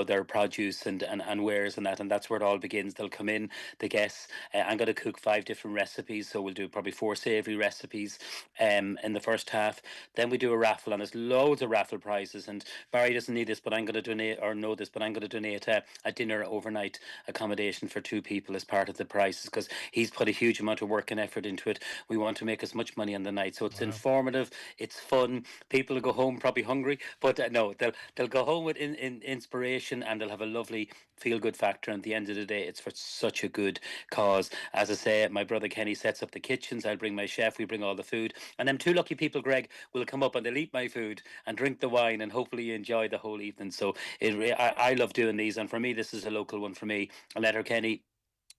G: their produce and wares and that, and that's where it all begins. They'll come in, the guests. I'm going to cook 5 different recipes, so we'll do probably 4 savoury recipes in the first half. Then we do a raffle, and there's loads of raffle prizes. And Barry doesn't need this, but I'm going to donate, or know this, but I'm going to donate a dinner overnight accommodation for 2 people as part of the prizes, because he's put a huge amount of work and effort into it. We want to make as much money on the night, so it's informative, it's fun. People will go home probably hungry, but no, they'll go home with inspiration, and they'll have a lovely feel-good factor. And at the end of the day, it's for such a good cause. As I say, my brother Kenny sets up the kitchens. I'll bring my chef. We bring all the food, and them 2 lucky people, Greg, will come up and they'll eat my food and drink the wine, and hopefully enjoy the whole evening. So I love doing these, and for me, this is a local one for me. Letterkenny,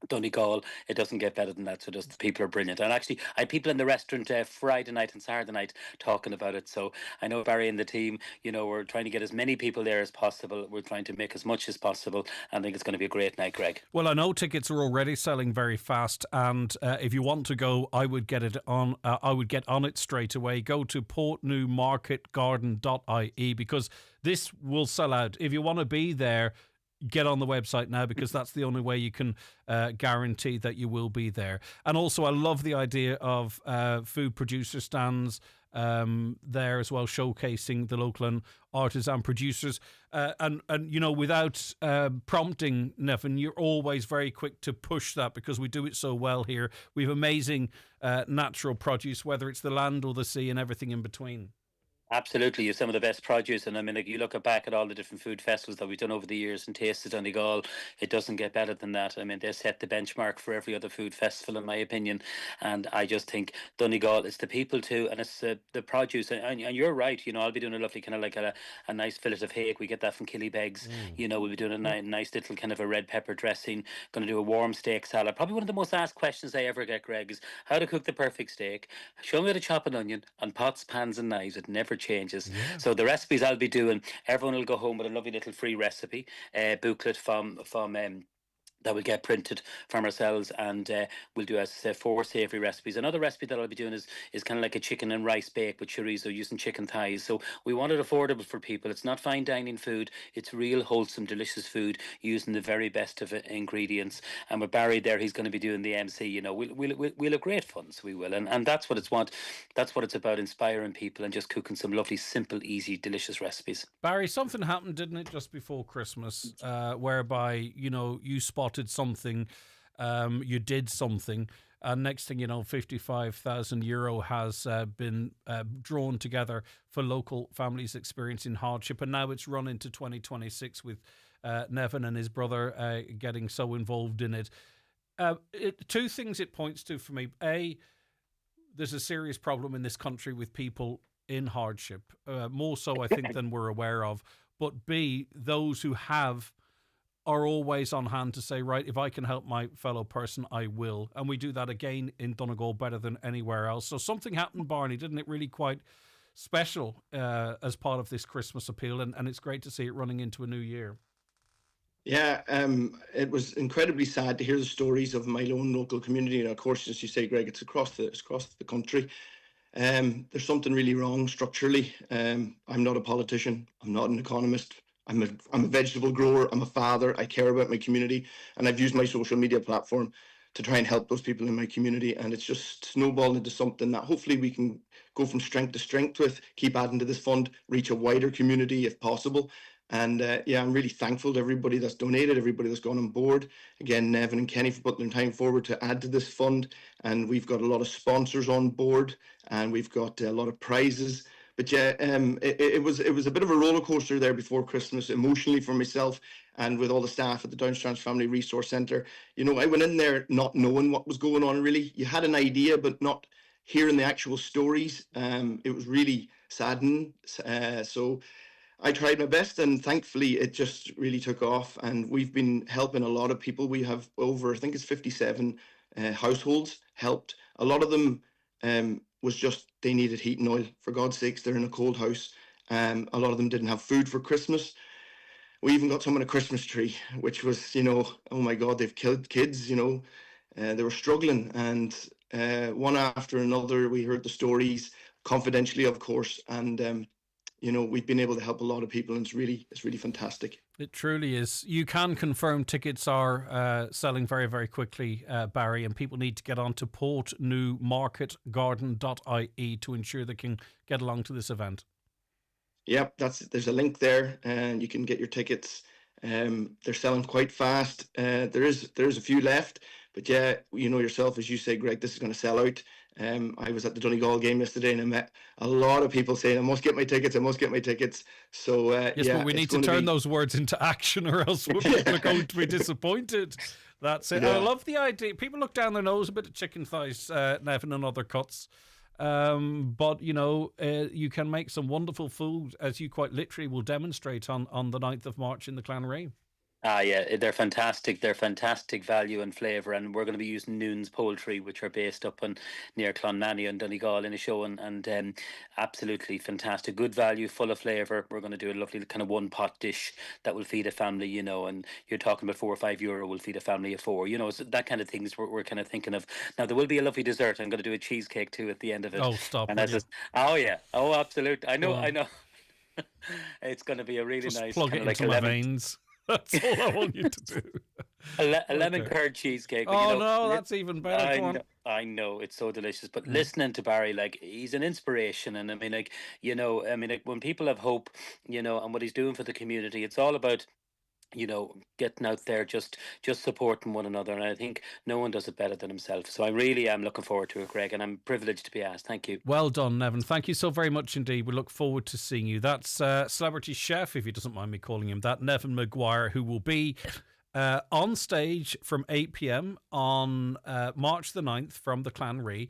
G: Donegal, it doesn't get better than that. So just the people are brilliant, and actually I had people in the restaurant Friday night and Saturday night talking about it. So I know Barry and the team, we're trying to get as many people there as possible. We're trying to make as much as possible, and I think it's going to be a great night, Greg.
B: Well, I know tickets are already selling very fast, and if you want to go, I would get on it straight away. Go to portnewmarketgarden.ie, because this will sell out. If you want to be there, get on the website now, because that's the only way you can guarantee that you will be there. And also, I love the idea of food producer stands there as well, showcasing the local and artisan producers. And you know, without prompting, Nevin, you're always very quick to push that because we do it so well here. We have amazing natural produce, whether it's the land or the sea and everything in between.
G: Absolutely, you're some of the best produce, and I mean, like, you look back at all the different food festivals that we've done over the years and tasted Donegal, it doesn't get better than that. I mean, they set the benchmark for every other food festival, in my opinion, and I just think Donegal, it's the people too, and it's the produce, and you're right. You know, I'll be doing a lovely kind of like a nice fillet of hake. We get that from Killybegs. You know, we'll be doing a nice little kind of a red pepper dressing. Going to do a warm steak salad. Probably one of the most asked questions I ever get, Greg, is how to cook the perfect steak. Show me how to chop an onion on pots, pans, and knives. It never changes. So the recipes I'll be doing, everyone will go home with a lovely little free recipe booklet from that will get printed from ourselves, and we'll do, as I say, 4 savoury recipes. Another recipe that I'll be doing is kind of like a chicken and rice bake with chorizo using chicken thighs. So we want it affordable for people. It's not fine dining food. It's real wholesome, delicious food using the very best of ingredients. And with Barry there, he's going to be doing the MC. You know, we'll have great fun, so we will. And that's what that's what it's about, inspiring people and just cooking some lovely, simple, easy, delicious recipes.
B: Barry, something happened, didn't it, just before Christmas, whereby, you know, you spotted something, you did something, and next thing you know, €55,000 has been drawn together for local families experiencing hardship, and now it's run into 2026 with Nevin and his brother getting so involved in it. Two things it points to for me. A, there's a serious problem in this country with people in hardship, more so I think than we're aware of, but B, those who are always on hand to say, right, if I can help my fellow person, I will. And we do that again in Donegal better than anywhere else. So something happened, Barney, didn't it? Really quite special as part of this Christmas appeal. And it's great to see it running into a new year.
H: Yeah, it was incredibly sad to hear the stories of my own local community. And of course, as you say, Greg, it's across the country. There's something really wrong structurally. I'm not a politician. I'm not an economist. I'm a vegetable grower. I'm a father. I care about my community, and I've used my social media platform to try and help those people in my community. And it's just snowballed into something that hopefully we can go from strength to strength with, keep adding to this fund, reach a wider community if possible. And yeah, I'm really thankful to everybody that's donated, everybody that's gone on board. Again, Nevin and Kenny for putting their time forward to add to this fund. And we've got a lot of sponsors on board, and we've got a lot of prizes. But yeah, it was a bit of a roller coaster there before Christmas, emotionally for myself and with all the staff at the Downstrand Family Resource Centre. You know, I went in there not knowing what was going on really. You had an idea, but not hearing the actual stories. It was really saddening. So I tried my best, and thankfully it just really took off. And we've been helping a lot of people. We have over, I think it's 57 households helped. A lot of them was just they needed heat and oil. For God's sakes, they're in a cold house. A lot of them didn't have food for Christmas. We even got someone a Christmas tree, which was, you know, oh my God, they've killed kids, you know. They were struggling, and one after another, we heard the stories, confidentially, of course, and you know, we've been able to help a lot of people, and it's really fantastic.
B: It truly is. You can confirm tickets are selling very, very quickly, Barry, and people need to get on to portnewmarketgarden.ie to ensure they can get along to this event.
H: Yep, there's a link there, and you can get your tickets. They're selling quite fast. There's a few left, but yeah, you know yourself, as you say, Greg, this is going to sell out. I was at the Donegal game yesterday, and I met a lot of people saying, I must get my tickets, I must get my tickets. So
B: yes,
H: yeah,
B: but we need to turn those words into action, or else people are going to be disappointed. That's it. Yeah. I love the idea. People look down their nose a bit of chicken thighs, Nevin, and other cuts. But, you know, you can make some wonderful food, as you quite literally will demonstrate on the 9th of March in the Clanree.
G: Yeah, they're fantastic. They're fantastic value and flavour, and we're going to be using Noon's Poultry, which are based up near Clonmany and Donegal in a show, and absolutely fantastic. Good value, full of flavour. We're going to do a lovely kind of one-pot dish that will feed a family, you know, and you're talking about €4 or €5 will feed a family of 4, you know, so that kind of things we're kind of thinking of. Now, there will be a lovely dessert. I'm going to do a cheesecake too at the end of it.
B: Oh, stop.
G: And that's oh, yeah. Oh, absolutely. I know. It's going to be a really
B: just
G: nice
B: plug
G: kind
B: it
G: of like
B: into my veins. That's all I want you to do.
G: A lemon curd cheesecake. But,
B: Oh, no, that's even better.
G: I know, it's so delicious. But listening to Barry, like, he's an inspiration. And I mean, like, when people have hope, and what he's doing for the community, it's all about, getting out there, just supporting one another. And I think no one does it better than himself. So I really am looking forward to it, Greg, and I'm privileged to be asked. Thank you.
B: Well done, Nevin. Thank you so very much indeed. We look forward to seeing you. That's celebrity chef, if he doesn't mind me calling him that, Nevin Maguire, who will be on stage from 8 p.m. on March the 9th from the Clanree,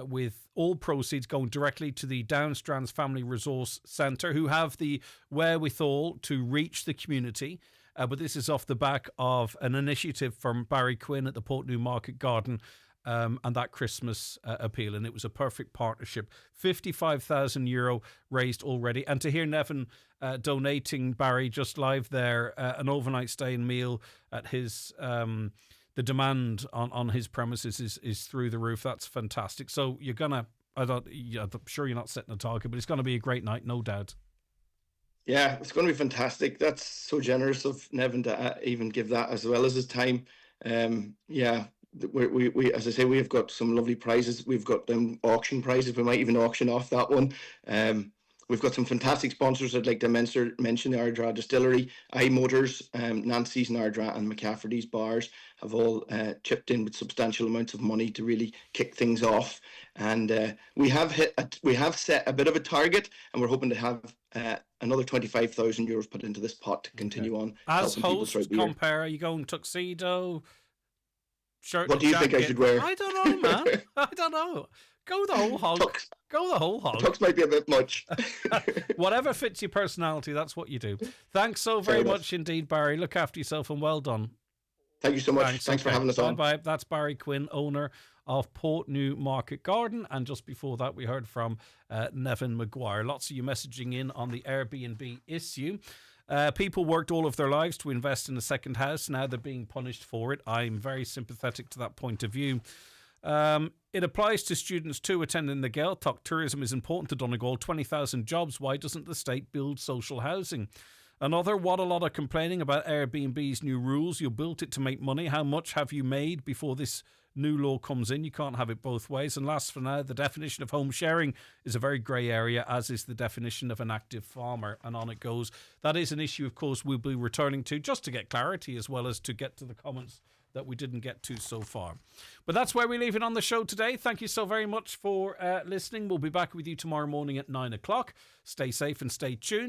B: with all proceeds going directly to the Downstrands Family Resource Centre, who have the wherewithal to reach the community. But this is off the back of an initiative from Barry Quinn at the Portnew Market Garden and that Christmas appeal. And it was a perfect partnership. €55,000 raised already. And to hear Nevin donating, Barry, just live there, an overnight stay and meal at his... the demand on his premises is through the roof. That's fantastic. So you're going to... I'm sure you're not setting a target, but it's going to be a great night, no doubt.
H: Yeah, it's going to be fantastic. That's so generous of Nevin to even give that as well as his time. We as I say, we've got some lovely prizes. We've got them auction prizes. We might even auction off that one. We've got some fantastic sponsors. I'd like to mention the Ardra Distillery, iMotors, Nancy's and Ardra and McCafferty's Bars have all chipped in with substantial amounts of money to really kick things off. And we have set a bit of a target, and we're hoping to have another €25,000 put into this pot to continue on.
B: As host, compare, are you going tuxedo, shirt?
H: What do you
B: jacket?
H: think I should wear?
B: I don't know, man. I don't know. Go the whole hog. Go the whole hog.
H: Tux might be a bit much.
B: Whatever fits your personality, that's what you do. Thanks so very much indeed, Barry. Look after yourself and well done.
H: Thank you so much. Thanks for having us on.
B: Bye. That's Barry Quinn, owner of Portnew Market Garden. And just before that, we heard from Nevin Maguire. Lots of you messaging in on the Airbnb issue. People worked all of their lives to invest in a second house. Now they're being punished for it. I'm very sympathetic to that point of view. It applies to students too attending the Gaeltacht. Tourism is important to Donegal. 20,000 jobs. Why doesn't the state build social housing? Another, what a lot of complaining about Airbnb's new rules. You built it to make money. How much have you made before this new law comes in? You can't have it both ways. And last for now, the definition of home sharing is a very grey area, as is the definition of an active farmer. And on it goes. That is an issue, of course, we'll be returning to just to get clarity as well as to get to the comments that we didn't get to so far. But that's where we leave it on the show today. Thank you so very much for listening. We'll be back with you tomorrow morning at 9 o'clock. Stay safe and stay tuned.